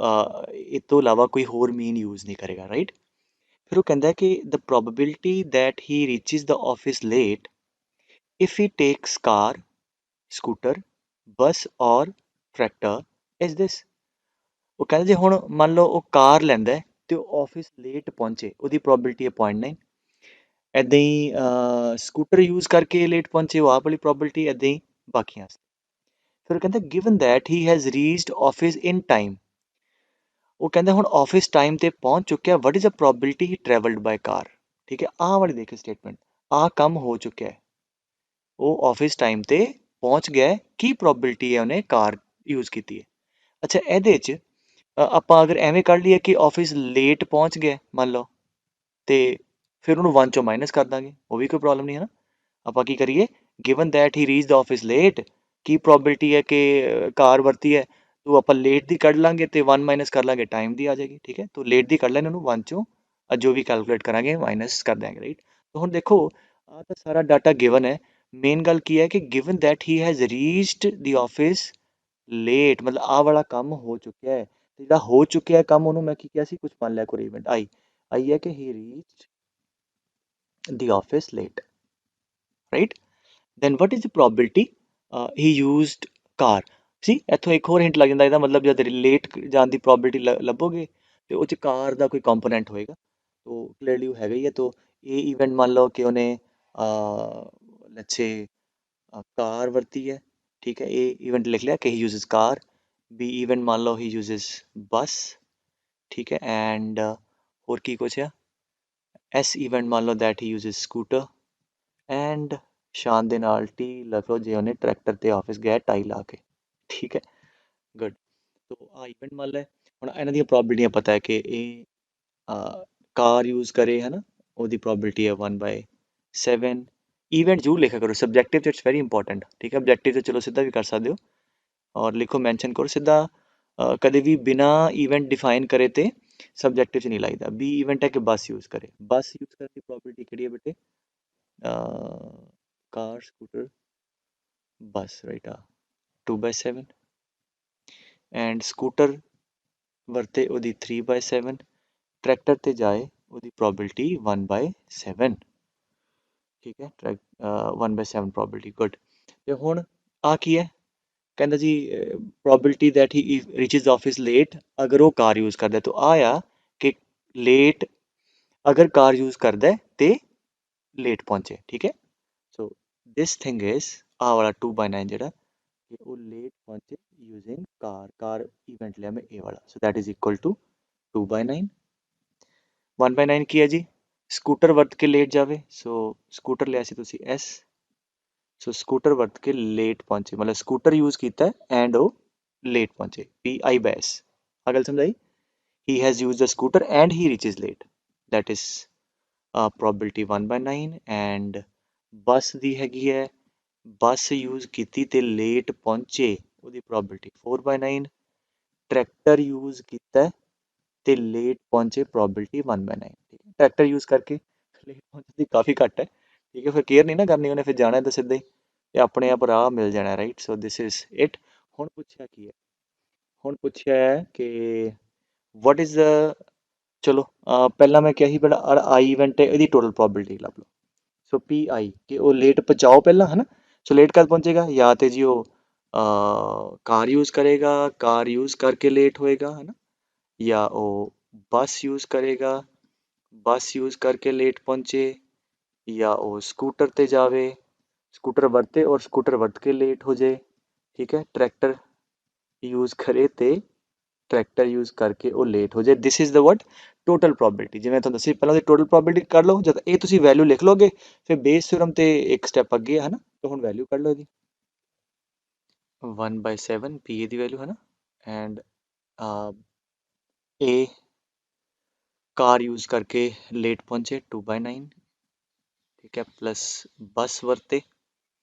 ਇਸ ਤੋਂ ਇਲਾਵਾ ਕੋਈ ਹੋਰ ਮੀਨ यूज़ नहीं करेगा, राइट। फिर वो कहता है कि the probability that he reaches the office late if he takes car scooter bus ਔਰ ਟਰੈਕਟਰ ਇਜ਼ ਦਿਸ। ਉਹ ਕਹਿੰਦੇ ਜੇ ਹੁਣ ਮੰਨ ਲਓ ਉਹ ਕਾਰ ਲੈਂਦਾ ਹੈ ਤੇ ਉਹ ਆਫਿਸ ਲੇਟ ਪਹੁੰਚੇ, ਉਹਦੀ ਪ੍ਰੋਬਿਲਿਟੀ ਹੈ 0.9। ਏਦਾਂ ਹੀ ਸਕੂਟਰ ਯੂਜ਼ ਕਰਕੇ ਲੇਟ ਪਹੁੰਚੇ, ਉਹ ਆਹ ਵਾਲੀ ਪ੍ਰੋਬਿਲਿਟੀ, ਏਦਾਂ ਹੀ ਬਾਕੀਆਂ। ਫਿਰ ਕਹਿੰਦਾ given that he has reached office in time, ਉਹ ਕਹਿੰਦਾ ਹੁਣ ਆਫਿਸ ਟਾਈਮ ਤੇ ਪਹੁੰਚ ਚੁੱਕਿਆ, ਵਟ ਇਜ਼ ਅ ਪ੍ਰੋਬਿਲਿਟੀ ਹੀ ਟਰੈਵਲਡ ਬਾਈ ਕਾਰ। ਠੀਕ ਹੈ, ਆਹ ਵਾਲੀ ਦੇਖੇ ਸਟੇਟਮੈਂਟ, ਆਹ ਕੰਮ ਹੋ ਚੁੱਕਿਆ ਹੈ, ਉਹ ਆਫਿਸ ਟਾਈਮ ਤੇ ਪਹੁੰਚ ਗਿਆ ਹੈ, ਕੀ ਪ੍ਰੋਬਿਲਿਟੀ ਹੈ ਉਹਨੇ ਕਾਰ ਯੂਜ਼ ਕੀਤੀ ਹੈ। ਅੱਛਾ, ਇਹਦੇ 'ਚ ਆਪਾਂ ਅਗਰ ਐਵੇਂ ਕੱਢ ਲਈਏ ਕਿ ਆਫਿਸ ਲੇਟ ਪਹੁੰਚ ਗਿਆ ਮੰਨ ਲਓ, ਤੇ ਫਿਰ ਉਹਨੂੰ 1 ਚੋਂ ਮਾਈਨਸ ਕਰ ਦਾਂਗੇ, ਉਹ ਵੀ ਕੋਈ ਪ੍ਰੋਬਲਮ ਨਹੀਂ ਹੈ ਨਾ। ਆਪਾਂ ਕੀ ਕਰੀਏ, given that he reach the office late, ਕੀ ਪ੍ਰੋਬਿਲਿਟੀ ਹੈ ਕਿ ਕਾਰ ਵਰਤੀ ਹੈ, ਤੋ ਆਪਾਂ ਲੇਟ ਦੀ ਕੱਢ ਲਾਂਗੇ ਤੇ 1 ਮਾਈਨਸ ਕਰ ਲਾਂਗੇ, ਟਾਈਮ ਦੀ ਆ ਜਾਏਗੀ। ਠੀਕ ਹੈ, ਤੋ ਲੇਟ ਦੀ ਕੱਢ ਲੈਣੇ, ਉਹਨੂੰ 1 ਚੋਂ ਜੋ ਵੀ ਕੈਲਕੂਲੇਟ ਕਰਾਂਗੇ ਮਾਈਨਸ ਕਰ ਦਿਆਂਗੇ, ਰਾਈਟ। तो ਹੁਣ ਦੇਖੋ ਆ ਤਾਂ ਸਾਰਾ ਡਾਟਾ ਗਿਵਨ ਹੈ, ਮੇਨ ਗੱਲ ਕੀ ਹੈ ਕਿ given that he has reached the office late, ਮਤਲਬ ਆਹ ਵਾਲਾ ਕੰਮ ਹੋ ਚੁੱਕਿਆ ਹੈ। ਤੇ ਜਿਹੜਾ ਹੋ ਚੁੱਕਿਆ ਹੈ ਕੰਮ, ਉਹਨੂੰ ਮੈਂ ਕੀ ਕਿਹਾ ਸੀ, ਕੁਝ ਮੰਨ ਲਿਆ ਕੋਈ ਇਵੈਂਟ ਆਈ ਆਈ ਹੈ ਕਿ ਹੀ reached the office late, right. then what is the probability he used car। ਸੀ ਇੱਥੋਂ ਇੱਕ ਹੋਰ ਹਿੰਟ ਲੱਗ ਜਾਂਦਾ, ਇਹਦਾ ਮਤਲਬ ਜਦ ਲੇਟ ਜਾਣ ਦੀ ਪ੍ਰੋਬਿਲਿਟੀ ਲੱਭੋਗੇ ਤੇ ਉਹ 'ਚ ਕਾਰ ਦਾ ਕੋਈ ਕੰਪੋਨੈਂਟ ਹੋਏਗਾ, ਤੋ ਕਲੀਅਰਲੀ ਉਹ ਹੈਗਾ ਹੀ ਹੈ। ਤੋ ਇਹ ਇਵੈਂਟ ਮੰਨ ਲਓ ਕਿ ਉਹਨੇ ਲੈਟਸ ਸੇ ਕਾਰ ਵਰਤੀ ਹੈ, ਠੀਕ ਹੈ, ਇਹ ਇਵੈਂਟ ਲਿਖ ਲਿਆ ਕਿ ਹੀ ਯੂਜ਼ਸ ਕਾਰ। ਬੀ ਇਵੈਂਟ ਮੰਨ ਲਓ ਹੀ ਯੂਜ਼ਸ ਬੱਸ, ਠੀਕ ਹੈ, ਐਂਡ ਹੋਰ ਕੀ ਕੁਛ ਆ, ਐਸ ਇਵੈਂਟ ਮੰਨ ਲਓ that he uses scooter, and ਸ਼ਾਨ ਦੇ ਨਾਲ ਟੀ ਲਿਖ ਲਓ ਜੇ ਉਹਨੇ ਟਰੈਕਟਰ ਤੇ ਆਫਿਸ ਗਿਆ ਟਾਈ ਲਾ ਕੇ। ਠੀਕ ਹੈ, ਗੁੱਡ। ਤੋ ਆ ਇਵੈਂਟ ਮੰਨ ਲੈ, ਹੁਣ ਇਹਨਾਂ ਦੀਆਂ ਪ੍ਰੋਬਿਲਿਟੀਆਂ ਪਤਾ ਹੈ ਕਿ ਇਹ ਕਾਰ ਯੂਜ਼ ਕਰੇ, ਹੈ ਨਾ, ਉਹਦੀ ਪ੍ਰੋਬਿਲਿਟੀ ਹੈ 1/7। ਇਵੈਂਟ ਜ਼ਰੂਰ ਲਿਖਿਆ ਕਰੋ, ਸਬਜੈਕਟਿਵ ਤੇ ਇਟਸ ਵੈਰੀ ਇੰਪੋਰਟੈਂਟ। ਠੀਕ ਹੈ, ਆਬਜੈਕਟਿਵ ਤੇ ਚਲੋ ਸਿੱਧਾ ਵੀ ਕਰ ਸਕਦੇ ਹੋ, ਔਰ ਲਿਖੋ ਮੈਂਸ਼ਨ ਕਰੋ ਸਿੱਧਾ। ਕਦੇ ਵੀ ਬਿਨਾ ਇਵੈਂਟ ਡਿਫਾਈਨ ਕਰੇ ਤੇ ਸਬਜੈਕਟਿਵ 'ਚ ਨਹੀਂ ਲਾਈਦਾ। ਬੀ ਇਵੈਂਟ ਹੈ ਕਿ ਬੱਸ ਯੂਜ਼ ਕਰੇ, ਬੱਸ ਯੂਜ਼ ਕਰਨ ਦੀ ਪ੍ਰੋਬਿਲਿਟੀ ਕਿਹੜੀ ਹੈ ਬੇਟੇ, ਕਾਰ ਸਕੂਟਰ ਬੱਸ, ਰਾਈਟ ਆ 2/7, ਐਂਡ ਸਕੂਟਰ ਵਰਤੇ ਉਹਦੀ 3/7, ਟਰੈਕਟਰ ਤੇ ਜਾਏ ਉਹਦੀ ਪ੍ਰੋਬਿਲਿਟੀ 1/7। ਠੀਕ ਹੈ, 1/7 ਪ੍ਰੋਬਿਲਿਟੀ, ਗੁੱਡ। ਤੇ ਹੁਣ ਆ ਕੀ ਹੈ, ਕਹਿੰਦਾ ਜੀ ਪ੍ਰੋਬਿਲਿਟੀ ਦੈਟ ਹੀ ਰੀਚਿਸ ਆਫਿਸ ਲੇਟ, ਅਗਰ ਉਹ ਕਾਰ ਯੂਜ਼ ਕਰਦਾ, ਤਾਂ ਆ ਕਿ ਲੇਟ ਅਗਰ ਕਾਰ ਯੂਜ਼ ਕਰਦਾ ਤੇ ਲੇਟ ਪਹੁੰਚੇ। ਠੀਕ ਹੈ, ਸੋ ਦਿਸ ਥਿੰਗ ਇਜ਼ ਆਹ ਵਾਲਾ 2/9 ਜਿਹੜਾ ਕਿ ਉਹ ਲੇਟ ਪਹੁੰਚੇ ਯੂਜ਼ਿੰਗ ਕਾਰ, ਕਾਰ ਇਵੈਂਟ ਲਿਆ ਮੈਂ ਇਹ ਵਾਲਾ, so that is equal to 2/9। 1/9 ਕੀ ਹੈ ਜੀ, ਸਕੂਟਰ ਵਰਤ ਕੇ ਲੇਟ ਜਾਵੇ, ਸੋ ਸਕੂਟਰ ਲਿਆ ਸੀ ਤੁਸੀਂ ਐਸ, ਸੋ ਸਕੂਟਰ ਵਰਤ ਕੇ ਲੇਟ ਪਹੁੰਚੇ, ਮਤਲਬ ਸਕੂਟਰ ਯੂਜ਼ ਕੀਤਾ ਐਂਡ ਉਹ ਲੇਟ ਪਹੁੰਚੇ, PI/S। ਆ ਗੱਲ ਸਮਝ ਆਈ, he has used the scooter and he reaches late, that is probability 1/9। And bus ਦੀ ਹੈਗੀ ਹੈ, ਬੱਸ ਯੂਜ਼ ਕੀਤੀ ਤੇ ਲੇਟ ਪਹੁੰਚੇ, ਉਹਦੀ ਪ੍ਰੋਬਿਲਿਟੀ 4/9। ਟਰੈਕਟਰ ਯੂਜ਼ ਕੀਤਾ ਤੇ ਲੇਟ ਪਹੁੰਚੇ, ਪ੍ਰੋਬਿਲਿਟੀ 1/9। ਠੀਕ ਹੈ, ਟਰੈਕਟਰ ਯੂਜ਼ ਕਰਕੇ ਲੇਟ ਪਹੁੰਚਣ ਦੀ ਕਾਫੀ ਘੱਟ ਹੈ। ਠੀਕ ਹੈ, ਫਿਰ ਕੇਅਰ ਨਹੀਂ ਨਾ ਕਰਨੀ ਉਹਨੇ, ਫਿਰ ਜਾਣਾ ਤਾਂ ਸਿੱਧਾ ਹੀ ਤੇ ਆਪਣੇ ਆਪ ਰਾਹ ਮਿਲ ਜਾਣਾ, right. So this is it. ਹੁਣ ਪੁੱਛਿਆ ਕੀ ਹੈ, ਹੁਣ ਪੁੱਛਿਆ ਹੈ ਕਿ ਵਟ ਇਜ਼ ਦ, ਚਲੋ ਪਹਿਲਾਂ ਮੈਂ ਕਿਹਾ ਸੀ ਪਹਿਲਾਂ ਆਈ ਇਵੈਂਟ ਹੈ, ਇਹਦੀ ਟੋਟਲ ਪ੍ਰੋਬਿਲਿਟੀ ਲੱਭ ਲਓ। ਸੋ PI ਕਿ ਉਹ ਲੇਟ ਪਹੁੰਚਾਓ ਪਹਿਲਾਂ, ਹੈ ਨਾ। ਸੋ ਲੇਟ ਕਦ ਪਹੁੰਚੇਗਾ, ਜਾਂ ਤੇ ਜੀ ਉਹ ਕਾਰ ਯੂਜ਼ ਕਰੇਗਾ, ਕਾਰ ਯੂਜ਼ ਕਰਕੇ ਲੇਟ ਹੋਏਗਾ, ਹੈ ਨਾ, ਜਾਂ ਉਹ ਬੱਸ ਯੂਜ਼ ਕਰੇਗਾ, ਬੱਸ ਯੂਜ਼ ਕਰਕੇ ਲੇਟ ਪਹੁੰਚੇ, ਜਾਂ ਉਹ ਸਕੂਟਰ ਤੇ ਜਾਵੇ, ਸਕੂਟਰ ਵਰਤੇ ਔਰ ਸਕੂਟਰ ਵਰਤ ਕੇ ਲੇਟ ਹੋ ਜਾਏ। ਠੀਕ ਹੈ, ਟਰੈਕਟਰ ਯੂਜ਼ ਕਰੇ ਤੇ ਟਰੈਕਟਰ ਯੂਜ਼ ਕਰਕੇ ਉਹ ਲੇਟ ਹੋ ਜਾਏ। This is the what total probability. ਜਿਵੇਂ ਤੁਹਾਨੂੰ ਦੱਸੀ ਪਹਿਲਾਂ ਦੀ ਟੋਟਲ ਪ੍ਰੋਬਿਲਿਟੀ ਕੱਢ ਲਓ, ਜਦ ਇਹ ਤੁਸੀਂ ਵੈਲਿਊ ਲਿਖ ਲਓਗੇ ਫਿਰ ਬੇਸ ਥਿਊਰਮ ਤੇ ਇੱਕ ਸਟੈਪ ਅੱਗੇ ਹੈ ਨਾ। ਤਾਂ ਹੁਣ ਵੈਲਿਊ ਕੱਢ ਲਓ ਇਹਦੀ 1/7 PA ਦੀ ਵੈਲਿਊ, ਹੈ ਨਾ, ਐਂਡ A ਕਾਰ ਯੂਜ਼ ਕਰਕੇ ਲੇਟ ਪਹੁੰਚੇ 2/9। ਠੀਕ ਹੈ, ਪਲੱਸ ਬੱਸ ਵਰਤੇ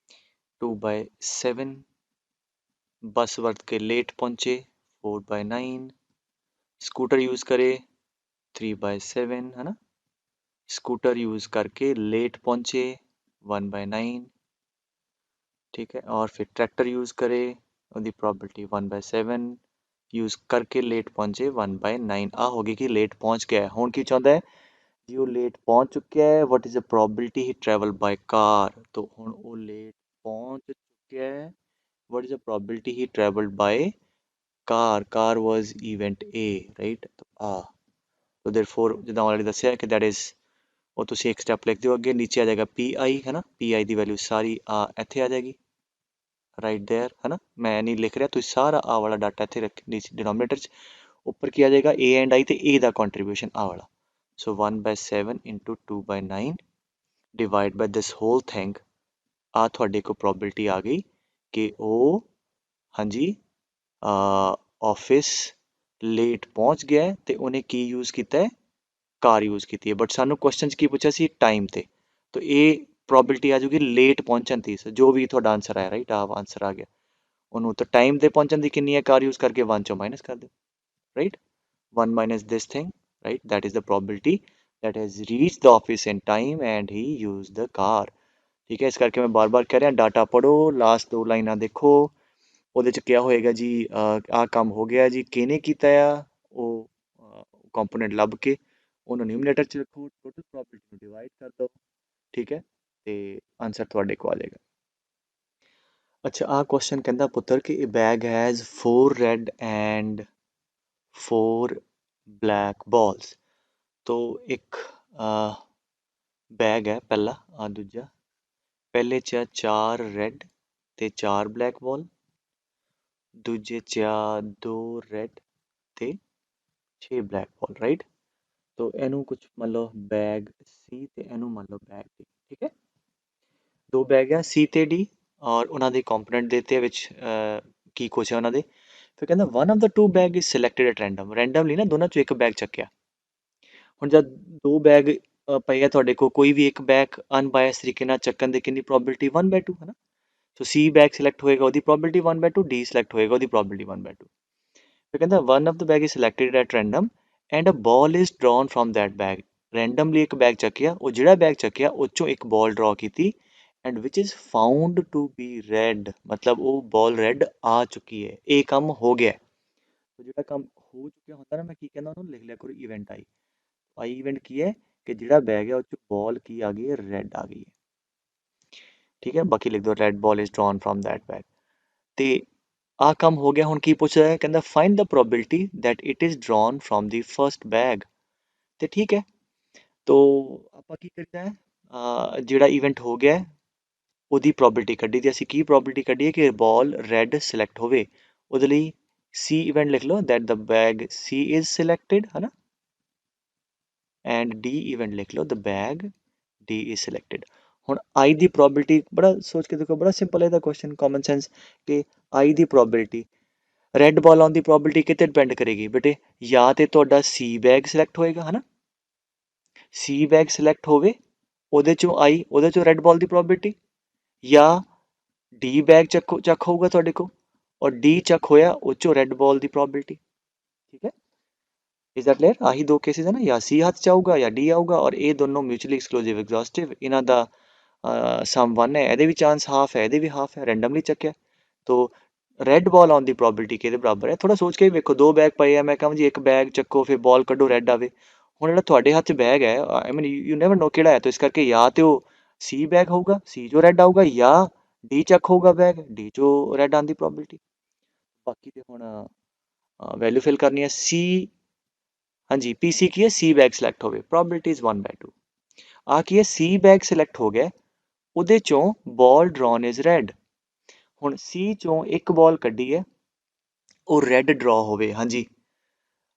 2/7, ਬੱਸ ਵਰਤ ਕੇ ਲੇਟ ਪਹੁੰਚੇ 4/9, ਸਕੂਟਰ ਯੂਜ਼ ਕਰੇ 3/7, ਹੈ ਨਾ, ਸਕੂਟਰ ਯੂਜ਼ ਕਰਕੇ ਲੇਟ ਪਹੁੰਚੇ 1/9। ठीक है, और फिर ट्रैक्टर यूज़ करे ਉਹਦੀ ਪ੍ਰੋਬਿਲਿਟੀ 1/7, ਯੂਜ਼ ਕਰਕੇ ਲੇਟ ਪਹੁੰਚੇ 1/9। ਆ ਹੋ ਗਈ ਕਿ ਲੇਟ ਪਹੁੰਚ ਗਿਆ। ਹੁਣ ਕੀ ਚਾਹੁੰਦਾ ਹੈ ਜੀ, ਉਹ ਲੇਟ ਪਹੁੰਚ ਚੁੱਕਿਆ ਹੈ, what is the ਪ੍ਰੋਬਿਲਿਟੀ he travel ਬਾਈ ਕਾਰ। ਤਾਂ ਹੁਣ ਉਹ ਲੇਟ ਪਹੁੰਚ ਚੁੱਕਿਆ ਹੈ what is the probability he traveled by car was event A, right? so therefore ਜਿੱਦਾਂ already ਦੱਸਿਆ ਕਿ that is ਉਹ ਤੁਸੀਂ ਇੱਕ ਸਟੈਪ ਲਿਖ ਦਿਓ ਅੱਗੇ ਨੀਚੇ ਆ ਜਾਏਗਾ PI ਹੈ ਨਾ PI ਦੀ ਵੈਲਿਊ ਸਾਰੀ ਇੱਥੇ ਆ ਜਾਏਗੀ ਰਾਈਟ देयर है ना ਮੈਂ ਨਹੀਂ ਲਿਖ ਰਿਹਾ ਤੁਸੀਂ ਸਾਰਾ ਆ ਵਾਲਾ ਡਾਟਾ ਇੱਥੇ ਰੱਖ ਨੀਚੇ ਡਿਨੋਮੀਨੇਟਰ 'ਚ ਉੱਪਰ ਕੀ ਆ ਜਾਏਗਾ A ਐਂਡ I ਤੇ A ਦਾ ਕੰਟਰੀਬਿਊਸ਼ਨ ਆ ਵਾਲਾ so 1/7 into 2/9 divide by this whole thing ਆ ਤੁਹਾਡੇ ਕੋਲ ਪ੍ਰੋਬਿਲਿਟੀ ਆ ਗਈ ਕਿ ਉਹ ਹਾਂਜੀ ਆਫਿਸ ਲੇਟ ਪਹੁੰਚ ਗਿਆ ਹੈ ਤੇ ਉਹਨੇ ਕੀ ਯੂਜ਼ ਕੀਤਾ ਹੈ ਕਾਰ ਯੂਜ਼ ਕੀਤੀ ਹੈ ਬਟ ਸਾਨੂੰ ਕੁਐਸਚਨ 'ਚ ਕੀ ਪੁੱਛਿਆ ਸੀ ਟਾਈਮ ਤੇ ਤਾਂ ਇਹ ਪ੍ਰੋਬਿਲਿਟੀ ਆ ਜਾਊਗੀ ਲੇਟ ਪਹੁੰਚਣ ਦੀ ਜੋ ਵੀ ਤੁਹਾਡਾ ਆਨਸਰ ਆਇਆ ਰਾਈਟ ਆਨਸਰ ਆ ਗਿਆ ਉਹਨੂੰ ਤਾਂ ਟਾਈਮ ਤੇ ਪਹੁੰਚਣ ਦੀ ਕਿੰਨੀ ਹੈ ਕਾਰ ਯੂਜ਼ ਕਰਕੇ 1 ਚੋਂ ਮਾਈਨਸ ਕਰ ਦਿਓ right 1 minus this thing right that is the probability that has reached the office in time and he used the car ਠੀਕ ਹੈ ਇਸ ਕਰਕੇ ਮੈਂ ਬਾਰ-ਬਾਰ ਕਹਿ ਰਿਹਾ ਡਾਟਾ ਪੜੋ ਲਾਸਟ ਦੋ ਲਾਈਨਾਂ ਦੇਖੋ ਉਹਦੇ ਚ ਕਿਹਾ ਹੋਏਗਾ ਜੀ ਆਹ ਕੰਮ ਹੋ ਗਿਆ ਜੀ ਕਿਹਨੇ ਕੀਤਾ ਆ ਉਹ ਕੰਪੋਨੈਂਟ ਲੱਭ ਕੇ ਉਹਨੂੰ ਨਿਊਮਰੇਟਰ ਚ ਰੱਖੋ ਟੋਟਲ ਪ੍ਰੋਬਿਲਿਟੀ ਨੂੰ ਡਿਵਾਈਡ ਕਰ ਦਿਓ ਠੀਕ ਹੈ ਤੇ ਆਨਸਰ ਤੁਹਾਡੇ ਕੋਲ ਆ ਜਾਏਗਾ ਅੱਛਾ ਆਹ ਕੁਐਸਚਨ ਕਹਿੰਦਾ ਪੁੱਤਰ ਕਿ a bag has 4 red and 4 black balls तो एक बैग है पहला दूजा पहले च 4 रेड ते 4 ब्लैक बॉल दूजे च 2 रेड ते 6 ब्लैक बॉल राइट तो ਇਹਨੂੰ ਕੁਝ ਮੰਨ ਲਓ ਬੈਗ ਸੀ ਤੇ ਇਹਨੂੰ ਮੰਨ ਲਓ ਬੈਗ ਡੀ ਠੀਕ ਹੈ ਦੋ ਬੈਗ ਆ ਸੀ ਤੇ ਡੀ ਔਰ ਉਹਨਾਂ ਦੇ ਕੰਪੋਨੈਂਟ ਦਿੱਤੇ ਵਿੱਚ ਕੀ ਕੁਛ ਹੈ ਉਹਨਾਂ ਦੇ ਫਿਰ ਕਹਿੰਦਾ one of the two bag is selected at randomly ਨਾ ਦੋਨਾਂ ਚੋਂ ਇੱਕ ਬੈਗ ਚੱਕਿਆ ਹੁਣ ਜਦ ਦੋ ਬੈਗ ਪਏ ਆ ਤੁਹਾਡੇ ਕੋਲ ਕੋਈ ਵੀ ਇੱਕ ਬੈਗ ਅਨਬਾਇਸ ਤਰੀਕੇ ਨਾਲ ਚੱਕਣ ਦੀ ਕਿੰਨੀ ਪ੍ਰੋਬਿਲਿਟੀ 1/2 ਹੈ ਨਾ ਸੋ ਸੀ ਬੈਗ ਸਿਲੈਕਟ ਹੋਏਗਾ ਉਹਦੀ ਪ੍ਰੋਬਿਲਿਟੀ 1/2 ਡੀ ਸਿਲੈਕਟ ਹੋਏਗਾ ਉਹਦੀ ਪ੍ਰੋਬਿਲਿਟੀ 1/2 ਫਿਰ ਕਹਿੰਦਾ one of the bag is selected at random and a ball is drawn from that bag randomly ਇੱਕ ਬੈਗ ਚੱਕਿਆ ਉਹ ਜਿਹੜਾ ਬੈਗ ਚੱਕਿਆ ਉਹ ਚੋਂ ਇੱਕ ਬਾਲ ਡਰਾ ਕੀਤੀ and which is found to be red ਮਤਲਬ ਉਹ ਬਾਲ ਰੈਡ ਆ ਚੁੱਕੀ ਹੈ ਇਹ ਕੰਮ ਹੋ ਗਿਆ ਜਿਹੜਾ ਕੰਮ ਹੋ ਚੁੱਕਿਆ ਹੁੰਦਾ ਨਾ ਮੈਂ ਕੀ ਕਹਿੰਦਾ ਉਹਨੂੰ ਲਿਖ ਲਿਆ ਕਰੋ ਇਵੈਂਟ ਆਈ ਇਵੈਂਟ ਕੀ ਹੈ ਕਿ ਜਿਹੜਾ ਬੈਗ ਹੈ ਉਹ ਚ ਬਾਲ ਕੀ ਆ ਗਈ ਹੈ ਰੈਡ ਆ ਗਈ ਹੈ ਠੀਕ ਹੈ ਬਾਕੀ ਲਿਖ ਦਿਓ red ball is drawn from that bag ਤੇ ਆਹ ਕੰਮ ਹੋ ਗਿਆ ਹੁਣ ਕੀ ਪੁੱਛਦਾ ਹੈ ਕਹਿੰਦਾ find the probability that it is drawn from the first bag ਤੇ ਠੀਕ ਹੈ ਤੋ ਆਪਾਂ ਕੀ ਕਰੀਦਾ ਹੈ ਜਿਹੜਾ ਇਵੈਂਟ ਹੋ ਗਿਆ ਉਹਦੀ ਪ੍ਰੋਬਿਲਿਟੀ ਕੱਢੀ ਤੇ ਅਸੀਂ ਕੀ ਪ੍ਰੋਬਿਲਿਟੀ ਕੱਢੀ ਹੈ ਕਿ ਬਾਲ ਰੈਡ ਸਿਲੈਕਟ ਹੋਵੇ ਉਹਦੇ ਲਈ ਸੀ ਇਵੈਂਟ ਲਿਖ ਲਓ that the bag C is selected ਹੈ ਨਾ ਐਂਡ ਡੀ ਇਵੈਂਟ ਲਿਖ ਲਓ ਦ ਬੈਗ ਡੀ ਇਜ਼ ਸਿਲੈਕਟਡ ਹੁਣ ਆਈ ਦੀ ਪ੍ਰੋਬਿਲਿਟੀ ਬੜਾ ਸੋਚ ਕੇ ਦੇਖੋ ਬੜਾ ਸਿੰਪਲ ਹੈ ਇਹਦਾ ਕੁਐਸਚਨ ਕਾਮਨ ਸੈਂਸ ਕਿ ਆਈ ਦੀ ਪ੍ਰੋਬਿਲਿਟੀ ਰੈੱਡ ਬਾਲ ਆਉਣ ਦੀ ਪ੍ਰੋਬਿਲਿਟੀ ਕਿਤੇ ਡਿਪੈਂਡ ਕਰੇਗੀ ਬੇਟੇ ਜਾਂ ਤੇ ਤੁਹਾਡਾ ਸੀ ਬੈਗ ਸਿਲੈਕਟ ਹੋਏਗਾ ਹਨਾ ਸੀ ਬੈਗ ਸਿਲੈਕਟ ਹੋਵੇ ਉਹਦੇ ਚੋਂ ਆਈ ਉਹਦੇ ਚੋਂ ਰੈੱਡ ਬਾਲ ਦੀ ਪ੍ਰੋਬਿਲਿਟੀ ਜਾਂ ਡੀ ਬੈਗ ਚੱਕ ਹੋਊਗਾ ਤੁਹਾਡੇ ਕੋਲ ਔਰ ਡੀ ਚੱਕ ਹੋਇਆ ਉਹ ਚੋਂ ਰੈੱਡ ਬਾਲ ਦੀ ਪ੍ਰੋਬਿਲਿਟੀ ਠੀਕ ਹੈ ਇਜ਼ ਦੈਟ ਕਲੀਅਰ ਆਹੀ ਦੋ ਕੇਸਿਸ ਹੈ ਨਾ ਜਾਂ ਸੀ ਹੱਥ ਚ ਆਊਗਾ ਜਾਂ ਡੀ ਆਊਗਾ ਔਰ ਇਹ ਦੋਨੋਂ ਮਿਊਚੁਅਲੀ ਐਕਸਕਲੂਸਿਵ ਐਗਜ਼ੌਸਟਿਵ ਇਹਨਾਂ ਦਾ ਸਮ 1 ਹੈ ਇਹਦੇ ਵੀ ਚਾਂਸ ਹਾਫ ਹੈ ਇਹਦੇ ਵੀ ਹਾਫ ਹੈ ਰੈਂਡਮਲੀ ਚੱਕਿਆ ਤੋ ਰੈੱਡ ਬਾਲ ਆਉਣ ਦੀ ਪ੍ਰੋਬਿਲਿਟੀ ਕਿਹਦੇ ਬਰਾਬਰ ਹੈ ਥੋੜਾ ਸੋਚ ਕੇ ਵੇਖੋ ਦੋ ਬੈਗ ਪਏ ਆ ਮੈਂ ਕਹਾਂ ਜੀ ਇੱਕ ਬੈਗ ਚੱਕੋ ਫਿਰ ਬਾਲ ਕੱਢੋ ਰੈੱਡ ਆਵੇ ਹੁਣ ਜਿਹੜਾ ਤੁਹਾਡੇ ਹੱਥ 'ਚ ਬੈਗ ਹੈ ਆਈ ਮੀਨ ਯੂ ਨੈਵਰ ਨੋ ਕਿਹੜਾ ਹੈ ਤਾਂ ਇਸ ਕਰਕੇ ਜਾਂ ਤੇ ਉਹ ਸੀ ਬੈਗ ਹੋਊਗਾ ਸੀ ਜੋ ਰੈੱਡ ਆਊਗਾ ਜਾਂ ਡੀ ਚੱਕ ਹੋਊਗਾ ਬੈਗ ਡੀ ਚੋਂ ਰੈੱਡ ਆਉਣ ਦੀ ਪ੍ਰੋਬਿਲਿਟੀ ਬਾਕੀ ਤੇ ਹੁਣ ਵੈਲਿਊ ਫਿਲ ਕਰਨੀ ਹੈ ਸੀ ਹਾਂਜੀ ਪੀਸੀ ਕੀ ਹੈ ਸੀ ਬੈਗ ਸਿਲੈਕਟ ਹੋਵੇ ਪ੍ਰੋਬਿਲਿਟੀ ਇਜ਼ 1/2 ਆ ਕੀ ਹੈ ਸੀ ਬੈਗ ਸਿਲੈਕਟ ਹੋ ਗਿਆ ਉਹਦੇ ਚੋਂ ਬਾਲ ਡਰਾਨ ਇਜ਼ ਰੈੱਡ ਹੁਣ ਸੀ ਚੋਂ ਇੱਕ ਬਾਲ ਕੱਢੀ ਹੈ ਉਹ ਰੈੱਡ ਡਰਾ ਹੋਵੇ ਹਾਂਜੀ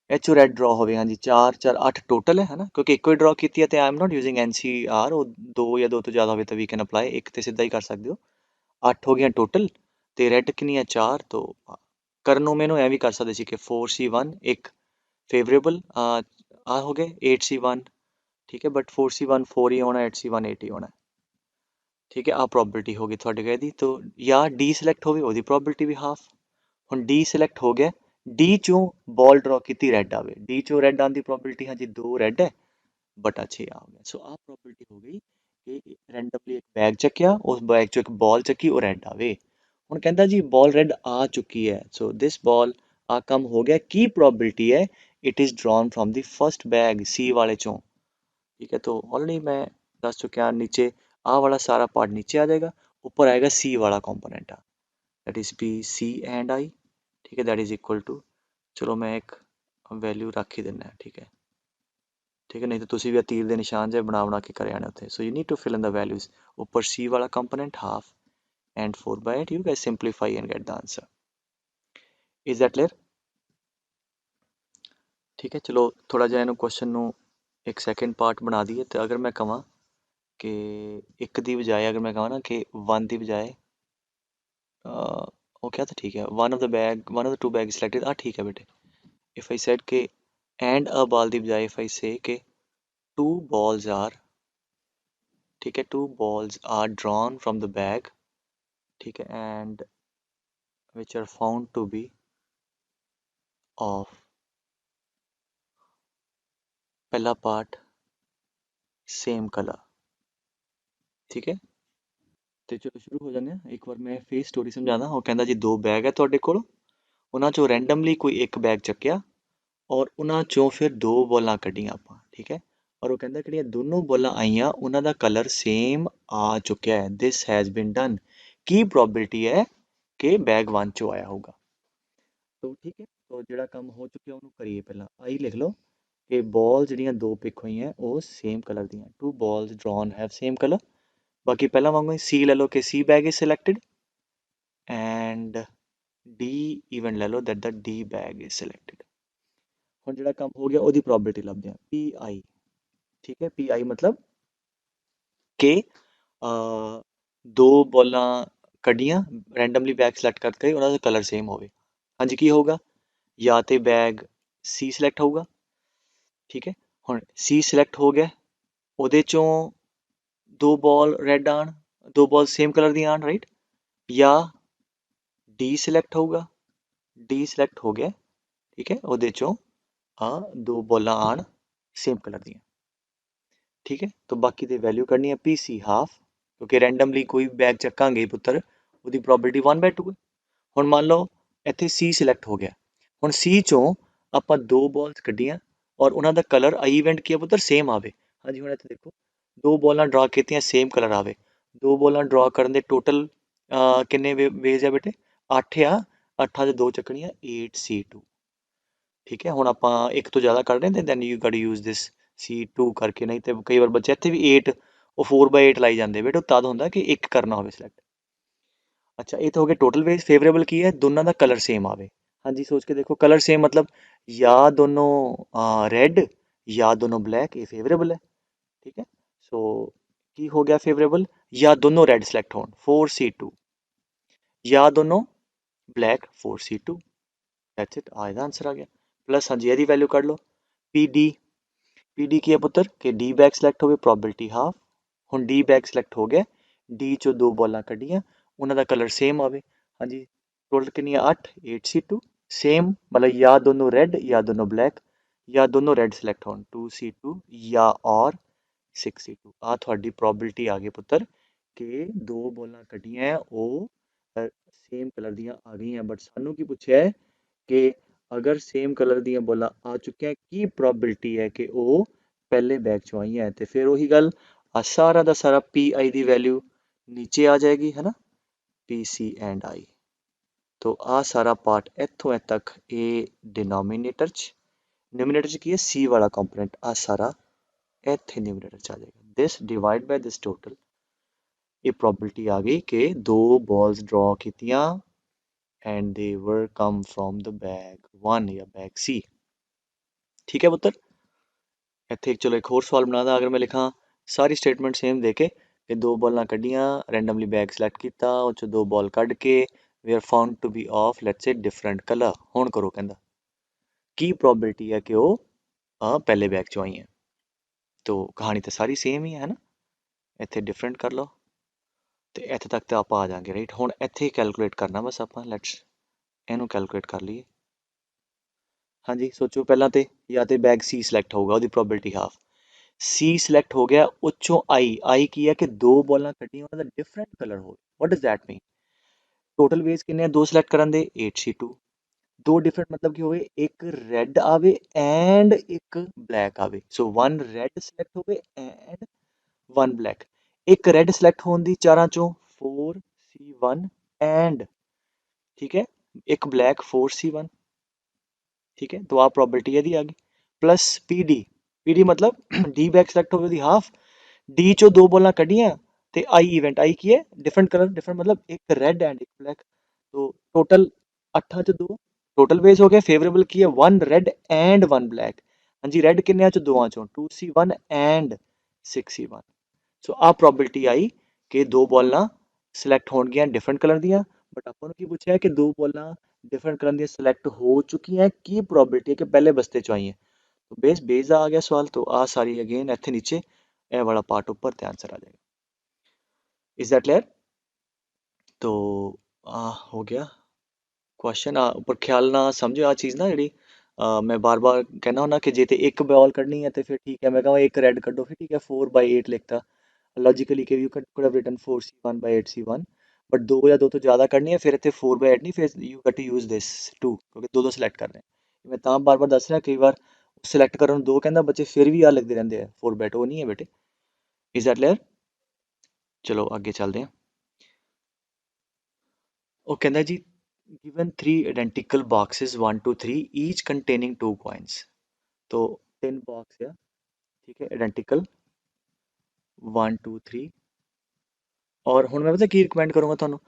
ਇਹ ਚੋਂ ਰੈੱਡ ਡਰਾ ਹੋਵੇ ਹਾਂਜੀ 4 4 8 ਟੋਟਲ ਹੈ ਨਾ ਕਿਉਂਕਿ ਇੱਕੋ ਹੀ ਡਰਾ ਕੀਤੀ ਹੈ ਤੇ I am not using NCR ਉਹ ਦੋ ਜਾਂ ਦੋ ਤੋਂ ਜ਼ਿਆਦਾ ਹੋਵੇ ਤਾਂ ਵੀ ਕੈਨ ਅਪਲਾਈ ਇੱਕ ਤੇ ਸਿੱਧਾ ਹੀ ਕਰ ਸਕਦੇ ਹੋ 8 ਹੋ ਗਈਆਂ ਟੋਟਲ ਤੇ ਰੈੱਡ ਕਿੰਨੀਆਂ 4 ਤੋਂ ਕਰਨ ਨੂੰ ਮੈਨੂੰ ਐਂ ਵੀ ਕਰ ਸਕਦੇ ਸੀ ਕਿ 4C1 ਇੱਕ ਫੇਵਰੇਬਲ ਆ ਹੋ ਗਏ 8C1 ਠੀਕ ਹੈ ਬਟ 4C1 4 ਹੀ ਆਉਣਾ 8C1 8 ਹੀ ਆਉਣਾ ਠੀਕ ਹੈ ਆ ਪ੍ਰੋਬਿਲਿਟੀ ਹੋ ਗਈ ਤੁਹਾਡੇ ਗਏ ਦੀ ਤੋ ਜਾਂ ਡੀ ਸਿਲੈਕਟ ਹੋਵੇ ਉਹਦੀ ਪ੍ਰੋਬਿਲਿਟੀ ਵੀ ਹਾਫ ਹੁਣ ਡੀ ਸਿਲੈਕਟ ਹੋ ਗਿਆ ਡੀ ਚੋਂ ਬਾਲ ਡਰਾ ਕੀਤੀ ਰੈੱਡ ਆਵੇ ਡੀ ਚੋਂ ਰੈੱਡ ਆਉਣ ਦੀ ਪ੍ਰੋਬਿਲਿਟੀ ਹਾਂਜੀ 2 ਰੈੱਡ ਹੈ ਬਟਾ 6 ਆ ਗਿਆ ਸੋ ਆ ਪ੍ਰੋਬਿਲਿਟੀ ਹੋ ਗਈ ਕਿ ਰੈਂਡਮਲੀ ਇੱਕ ਬੈਗ ਚੱਕਿਆ ਉਸ ਬੈਗ ਚੋਂ ਇੱਕ ਬਾਲ ਚੱਕੀ ਉਹ ਰੈੱਡ ਆਵੇ ਹੁਣ ਕਹਿੰਦਾ ਜੀ ਬਾਲ ਰੈੱਡ ਆ ਚੁੱਕੀ ਹੈ ਸੋ ਦਿਸ ਬਾਲ ਆ ਕੰਮ ਹੋ ਗਿਆ ਕੀ ਪ੍ਰੋਬਿਲਿਟੀ ਹੈ it is drawn from the first bag C ਵਾਲੇ ਚੋਂ ठीक है तो ऑलरेडी मैं दस चुका नीचे आ वाला सारा पार्ट नीचे आ जाएगा ऊपर आएगा सी वाला component that is P C and I, ठीक है, दैट इज़ इक्वल टू, चलो मैं एक वैल्यू रख ही दिना, ठीक है, ठीक है, नहीं तो ਤੁਸੀਂ ਵੀ ਤੀਰ ਦੇ ਨਿਸ਼ਾਨ ਜੇ ਬਣਾ ਕੇ ਕਰ ਆਣੇ ਉੱਥੇ। So you need to fill in the values, ਉੱਪਰ c ਵਾਲਾ component half and 4/8, you guys simplify and get the answer. Is that clear? ठीक है, चलो थोड़ा ਜਿਹਾ ਇਹਨੂੰ ਕੁਐਸਚਨ ਨੂੰ ਇੱਕ ਸੈਕਿੰਡ ਪਾਰਟ ਬਣਾ ਦਈਏ। ਤੇ ਅਗਰ ਮੈਂ ਕਹਾਂ ਕਿ ਇੱਕ ਦੀ ਬਜਾਏ, ਅਗਰ ਮੈਂ ਕਹਾਂ ਨਾ ਕਿ 1 ਦੀ ਬਜਾਏ ਉਹ ਕਿਹਾ ਤਾਂ ਠੀਕ ਹੈ, one of the two bag selected, ਆ ਠੀਕ ਹੈ ਬੇਟੇ। if I said ਕਿ and a ball ਦੀ ਬਜਾਏ if I say ਕਿ two balls are, ठीक है, two balls are drawn from the bag, ठीक है, and which are found to be of, पहला पार्ट सेम कलर, ठीक है। ਤੇ ਚਲੋ ਸ਼ੁਰੂ ਹੋ ਜਾਂਦੇ ਹਾਂ। ਇੱਕ ਵਾਰ ਮੈਂ ਫੇਸ ਸਟੋਰੀ ਸਮਝਾਦਾ। ਉਹ ਕਹਿੰਦਾ ਜੀ ਦੋ ਬੈਗ ਹੈ ਤੁਹਾਡੇ ਕੋਲ, ਉਹਨਾਂ ਚੋਂ ਰੈਂਡਮਲੀ ਕੋਈ ਇੱਕ ਬੈਗ ਚੱਕਿਆ ਔਰ ਉਹਨਾਂ ਚੋਂ ਫਿਰ ਦੋ ਬੋਲਾਂ ਕੱਢੀਆਂ ਆਪਾਂ, ਠੀਕ ਹੈ। ਔਰ ਉਹ ਕਹਿੰਦਾ ਕਿਹੜੀਆਂ ਦੋਨੋਂ ਬੋਲਾਂ ਆਈਆਂ ਉਹਨਾਂ ਦਾ ਕਲਰ ਸੇਮ ਆ ਚੁੱਕਿਆ ਹੈ, ਦਿਸ ਹੈਜ਼ ਬੀਨ ਡਨ। ਕੀ ਪ੍ਰੋਬੇਬਿਲਿਟੀ ਹੈ ਕਿ ਬੈਗ 1 ਚੋਂ ਆਇਆ ਹੋਊਗਾ। ਤੋ ਠੀਕ ਹੈ, ਤੋ ਜਿਹੜਾ ਕੰਮ ਹੋ ਚੁੱਕਿਆ ਉਹਨੂੰ ਕਰੀਏ। ਪਹਿਲਾਂ ਆਈ ਲਿਖ ਲਓ ਕਿ ਬਾਲ ਜਿਹੜੀਆਂ ਦੋ ਪਿਕ ਹੋਈਆਂ ਉਹ ਸੇਮ ਕਲਰ ਦੀਆਂ, two balls drawn have same colour. ਬਾਕੀ ਪਹਿਲਾਂ ਵਾਂਗੂ ਹੀ ਸੀ ਲੈ ਲਓ ਕਿ C bag is selected and D event ਲੈ ਲਓ ਦੈਟ ਦਾ ਡੀ ਬੈਗ ਇਜ਼ ਸਿਲੈਕਟਡ। ਹੁਣ ਜਿਹੜਾ ਕੰਮ ਹੋ ਗਿਆ ਉਹਦੀ ਪ੍ਰੋਬੇਬਿਲਿਟੀ ਲੱਭਦੇ ਹਾਂ, ਪੀ ਆਈ, ਠੀਕ ਹੈ। ਪੀ ਆਈ ਮਤਲਬ ਕਿ ਦੋ ਬੋਲਾਂ ਕੱਢੀਆਂ, ਰੈਂਡਮਲੀ ਬੈਗ ਸਿਲੈਕਟ ਕਰਕੇ ਉਹਨਾਂ ਦਾ ਕਲਰ ਸੇਮ ਹੋਵੇ। ਹਾਂਜੀ, ਕੀ ਹੋਊਗਾ? ਜਾਂ ਤੇ ਬੈਗ ਸੀ ਸਿਲੈਕਟ ਹੋਊਗਾ, ਠੀਕ ਹੈ। ਹੁਣ ਸੀ ਸਿਲੈਕਟ ਹੋ ਗਿਆ, ਉਹਦੇ ਚੋਂ ਦੋ ਬਾਲ ਰੈੱਡ ਆਣ, ਦੋ ਬਾਲ ਸੇਮ ਕਲਰ ਦੀਆਂ ਆਣ, ਰਾਈਟ। ਜਾਂ ਡੀ ਸਿਲੈਕਟ ਹੋਊਗਾ, ਡੀ ਸਿਲੈਕਟ ਹੋ ਗਿਆ, ਠੀਕ ਹੈ, ਉਹਦੇ ਚੋਂ ਦੋ ਬੋਲਾਂ ਆਣ ਸੇਮ ਕਲਰ ਦੀਆਂ, ਠੀਕ ਹੈ। ਤਾਂ ਬਾਕੀ ਦੀ ਵੈਲਿਊ ਕੱਢਣੀ ਹੈ ਪੀ ਸੀ ਹਾਫ, ਕਿਉਂਕਿ ਰੈਂਡਮਲੀ ਕੋਈ ਬੈਗ ਚੱਕਾਂਗੇ ਪੁੱਤਰ, ਉਹਦੀ ਪ੍ਰੋਬੇਬਿਲਿਟੀ 1/2 ਹੈ। ਹੁਣ ਮੰਨ ਲਓ ਇੱਥੇ ਸੀ ਸਿਲੈਕਟ ਹੋ ਗਿਆ, ਹੁਣ ਸੀ ਚੋਂ ਆਪਾਂ ਦੋ ਬਾਲਸ ਕੱਢੀਆਂ ਔਰ ਉਹਨਾਂ ਦਾ ਕਲਰ ਆਈ ਇਵੈਂਟ ਕੀ ਆ ਪੁੱਤਰ, ਸੇਮ ਆਵੇ। ਹਾਂਜੀ, ਹੁਣ ਇੱਥੇ ਦੇਖੋ ਦੋ ਬੋਲਾਂ ਡਰਾ ਕੀਤੀਆਂ, ਸੇਮ ਕਲਰ ਆਵੇ। ਦੋ ਬੋਲਾਂ ਡਰਾ ਕਰਨ ਦੇ ਟੋਟਲ ਕਿੰਨੇ ਵੇਜ਼ ਆ ਬੇਟੇ? 8 ਆ, 8 'ਚ ਦੋ ਚੱਕਣੀਆਂ, 8C2, ਠੀਕ ਹੈ। ਹੁਣ ਆਪਾਂ ਇੱਕ ਤੋਂ ਜ਼ਿਆਦਾ ਕਰ ਰਹੇ ਤੇ then you got use this C2 ਕਰਕੇ, ਨਹੀਂ ਤੇ ਕਈ ਵਾਰ ਬੱਚੇ ਇੱਥੇ ਵੀ 8 ਉਹ 4/8 ਲਾਈ ਜਾਂਦੇ ਬੇਟੇ, ਉਹ ਤਦ ਹੁੰਦਾ ਕਿ ਇੱਕ ਕਰਨਾ ਹੋਵੇ ਸਿਲੈਕਟ। ਅੱਛਾ, ਇਹ ਤਾਂ ਹੋ ਗਿਆ ਟੋਟਲ ਵੇਜ਼। ਫੇਵਰੇਬਲ ਕੀ ਹੈ? ਦੋਨਾਂ ਦਾ ਕਲਰ ਸੇਮ ਆਵੇ। ਹਾਂਜੀ, ਸੋਚ ਕੇ ਦੇਖੋ, ਕਲਰ ਸੇਮ ਮਤਲਬ ਜਾਂ ਦੋਨੋਂ ਰੈੱਡ ਜਾਂ ਦੋਨੋਂ ਬਲੈਕ, ਇਹ ਫੇਵਰੇਬਲ ਹੈ, ਠੀਕ ਹੈ। ਸੋ ਕੀ ਹੋ ਗਿਆ ਫੇਵਰੇਬਲ? ਜਾਂ ਦੋਨੋਂ ਰੈੱਡ ਸਿਲੈਕਟ ਹੋਣ, 4C2, ਜਾਂ ਦੋਨੋਂ ਬਲੈਕ, 4C2, ਦੈਟਸ ਇਟ। ਆ ਇਹਦਾ ਆਂਸਰ ਆ ਗਿਆ। ਪਲੱਸ ਹਾਂਜੀ ਇਹਦੀ ਵੈਲਿਊ ਕੱਢ ਲਓ, ਪੀ ਡੀ। ਪੀ ਡੀ ਕੀ ਹੈ ਪੁੱਤਰ? ਕਿ ਡੀ ਬੈਗ ਸਿਲੈਕਟ ਹੋਵੇ, ਪ੍ਰੋਬੇਬਿਲਿਟੀ ਹਾਫ। ਹੁਣ ਡੀ ਬੈਗ ਸਿਲੈਕਟ ਹੋ ਗਿਆ, ਡੀ ਚੋਂ ਦੋ ਬੋਲਾਂ ਕੱਢੀਆਂ, ਉਹਨਾਂ ਦਾ ਕਲਰ ਸੇਮ ਆਵੇ। ਹਾਂਜੀ, ਟੋਟਲ ਕਿੰਨੀਆਂ? 8, 8C2, ਸੇਮ ਮਤਲਬ ਜਾਂ ਦੋਨੋਂ ਰੈੱਡ ਜਾਂ ਦੋਨੋਂ ਬਲੈਕ, ਜਾਂ ਦੋਨੋਂ ਰੈੱਡ ਸਿਲੈਕਟ ਹੋਣ, 2C2 ਜਾਂ ਔਰ 6C2। ਆ ਤੁਹਾਡੀ ਪ੍ਰੋਬੇਬਿਲਿਟੀ ਆ ਗਈ ਪੁੱਤਰ ਕਿ ਦੋ ਬੋਲਾਂ ਕੱਢੀਆਂ ਉਹ ਸੇਮ ਕਲਰ ਦੀਆਂ ਆ ਗਈਆਂ। ਬਟ ਸਾਨੂੰ ਕੀ ਪੁੱਛਿਆ ਹੈ ਕਿ ਅਗਰ ਸੇਮ ਕਲਰ ਦੀਆਂ ਬੋਲਾਂ ਆ ਚੁੱਕੀਆਂ, ਕੀ ਪ੍ਰੋਬੇਬਿਲਿਟੀ ਹੈ ਕਿ ਉਹ ਪਹਿਲੇ ਬੈਗ ਚੋਂ ਆਈਆਂ ਹੈ। ਤੇ ਫਿਰ ਉਹੀ ਗੱਲ, ਆ ਸਾਰਾ ਦਾ ਸਾਰਾ ਪੀ ਆਈ ਦੀ ਵੈਲਿਊ ਨੀਚੇ ਆ ਜਾਏਗੀ, ਹੈ ਨਾ, ਪੀ ਸੀ ਐਂਡ ਆਈ। ਤੋ ਆ ਸਾਰਾ ਪਾਰਟ ਇੱਥੋਂ ਇੱਥੇ ਤੱਕ ਇਹ ਡਿਨੋਮੀਨੇਟਰ 'ਚ, ਨਿਊਮੀਨੇਟਰ 'ਚ ਕੀ ਹੈ? ਸੀ ਵਾਲਾ ਕੰਪੋਨੈਂਟ, ਆ ਸਾਰਾ ਇੱਥੇ ਨਿਊਮੀਨੇਟਰ 'ਚ ਆ ਜਾਏਗਾ। ਦਿਸ ਡਿਵਾਈਡ ਬਾਈ ਦਿਸ ਟੋਟਲ, ਇਹ ਪ੍ਰੋਬੇਬਿਲਿਟੀ ਆ ਗਈ ਕਿ ਦੋ ਬਾਲਸ ਡਰਾ ਕੀਤੀਆਂ and they were come from the bag 1 ਜਾਂ bag C, ਠੀਕ ਹੈ ਪੁੱਤਰ। ਇੱਥੇ ਚਲੋ ਇੱਕ ਹੋਰ ਸਵਾਲ ਬਣਾਦਾ। ਅਗਰ ਮੈਂ ਲਿਖਾਂ ਸਾਰੀ ਸਟੇਟਮੈਂਟ ਸੇਮ ਦੇ ਕੇ ਕਿ ਦੋ ਬਾਲਾਂ ਕੱਢੀਆਂ, ਰੈਂਡਮਲੀ ਬੈਗ ਸਿਲੈਕਟ ਕੀਤਾ, ਉਹ 'ਚੋਂ ਦੋ ਬਾਲ ਕੱਢ ਕੇ we are found to be of let's say different color। ਹੁਣ ਕਰੋ, ਕਹਿੰਦਾ ਕੀ ਪ੍ਰੋਬੇਬਿਲਿਟੀ ਹੈ ਕਿ ਉਹ ਪਹਿਲੇ ਬੈਗ ਚੋਂ ਆਈ ਹੈ। ਤੋ ਕਹਾਣੀ ਤਾਂ ਸਾਰੀ ਸੇਮ ਹੀ ਹੈ ਨਾ, ਇੱਥੇ ਡਿਫਰੈਂਟ ਕਰ ਲਓ ਤੇ ਇੱਥੇ ਤੱਕ ਤਾਂ ਆਪਾਂ ਆ ਜਾਾਂਗੇ, ਰਾਈਟ। ਹੁਣ ਇੱਥੇ ਕੈਲਕੂਲੇਟ ਕਰਨਾ ਬਸ ਆਪਾਂ, ਲੈਟਸ ਇਹਨੂੰ ਕੈਲਕੂਲੇਟ ਕਰ ਲਈਏ। ਹਾਂਜੀ, ਸੋਚੋ ਪਹਿਲਾਂ ਤੇ ਜਾਂ ਤੇ ਬੈਗ ਸੀ ਸਿਲੈਕਟ ਹੋਊਗਾ, ਉਹਦੀ ਪ੍ਰੋਬੇਬਿਲਿਟੀ ਹਾਫ। ਸੀ ਸਿਲੈਕਟ ਹੋ ਗਿਆ, ਉਹ 'ਚੋਂ ਆਈ ਕੀ ਹੈ ਕਿ ਦੋ ਬੋਲਾਂ ਕੱਢੀਆਂ ਉਹਨਾਂ ਦਾ ਡਿਫਰੈਂਟ ਕਲਰ ਹੋਵੇ। What does that mean? Total ways ਕਿੰਨੇ ਆ ਦੋ ਸਿਲੈਕਟ ਕਰਨ ਦੇ? 8C2। ਦੋ ਡਿਫਰੈਂਟ ਮਤਲਬ ਕੀ ਹੋਵੇ? ਇੱਕ ਰੈੱਡ ਆਵੇ ਐਂਡ ਇੱਕ ਬਲੈਕ ਆਵੇ। ਸੋ 1 ਰੈੱਡ ਸਿਲੈਕਟ ਹੋਵੇ ਐਂਡ 1 ਬਲੈਕ। ਇੱਕ ਰੈੱਡ ਸਿਲੈਕਟ ਹੋਣ ਦੀ ਚਾਰਾਂ ਚੋਂ 4C1 ਐਂਡ ठीक है, एक ब्लैक 4C1, ठीक है, तो आ प्रॉपर्टी ਇਹਦੀ ਆ ਗਈ ਪਲੱਸ ਪੀਡੀ मतलब डी बैग ਸਿਲੈਕਟ ਹੋਵੇ ਉਹਦੀ ਹਾਫ, डी ਚੋਂ ਦੋ ਬੋਲਾਂ ਕੱਢੀਆਂ ਤੇ आई इवेंट आई ਕੀ ਹੈ डिफरेंट कलर डिफरेंट मतलब एक रेड एंड एक ब्लैक, तो टोटल 8 ਚ 2 टोटल बेस हो गया फेवरेबल की है 1 रेड एंड 1 ब्लैक। हाँ जी, रेड किन्ने ਚ ਦੋਵਾਂ ਚੋਂ 2C1 एंड 6C1। ਸੋ ਆ ਪ੍ਰੋਬਿਲਟੀ ਆਈ ਕਿ ਦੋ ਬੋਲਾਂ ਸਿਲੈਕਟ ਹੋਣਗੀਆਂ ਡਿਫਰੈਂਟ ਕਲਰ ਦੀਆਂ, ਬਟ ਆਪਾਂ ਨੂੰ ਕੀ ਪੁੱਛਿਆ ਕਿ ਦੋ ਬੋਲਾਂ डिफरेंट कलर ਦੀਆਂ ਸਿਲੈਕਟ ਹੋ ਚੁੱਕੀਆਂ, ਕੀ ਪ੍ਰੋਬਿਲਟੀ ਹੈ ਕਿ ਪਹਿਲੇ ਬਸਤੇ ਚੋਂ ਆਈਆਂ। तो बेस ਦਾ ਆ ਗਿਆ ਸਵਾਲ, तो आ सारी अगेन ਇੱਥੇ नीचे ਇਹ वाला पार्ट ऊपर ਤੇ आंसर आ जाएगा। Is that clear? तो हो गया क्वेश्चन। पर ख्याल ना समझो आ चीज़ ना जी, मैं बार बार कहना होना कि जे ते एक बॉल कढ़नी है तो फिर ठीक है, मैं कहूँ एक रेड कढ़ो फिर ठीक है 4/8 लिखता लॉजिकली कि you could have written 4C1/8C1, but दो या दो तो ज़्यादा करनी है फिर इतने 4/8 नहीं, फिर you got to use this 2 क्योंकि दो सिलेक्ट कर रहे हैं। मैं तां बार बार दस रहा कई बार सिलेक्ट करन दो कहना बच्चे फिर भी आ लिखते रहते हैं 4/8, वो नहीं है बेटे। Is that clear? चलो आगे चलते हैं। वो कहना जी given 3 identical boxes 1 to 3 each containing 2 coins, तो 10 बॉक्स है, ठीक है, आइडेंटिकल 1 2 3। और ਹੁਣ ਮੈਂ ਪਤਾ ਕੀ ਰਿਕਮੈਂਡ ਕਰੂੰਗਾ ਤੁਹਾਨੂੰ,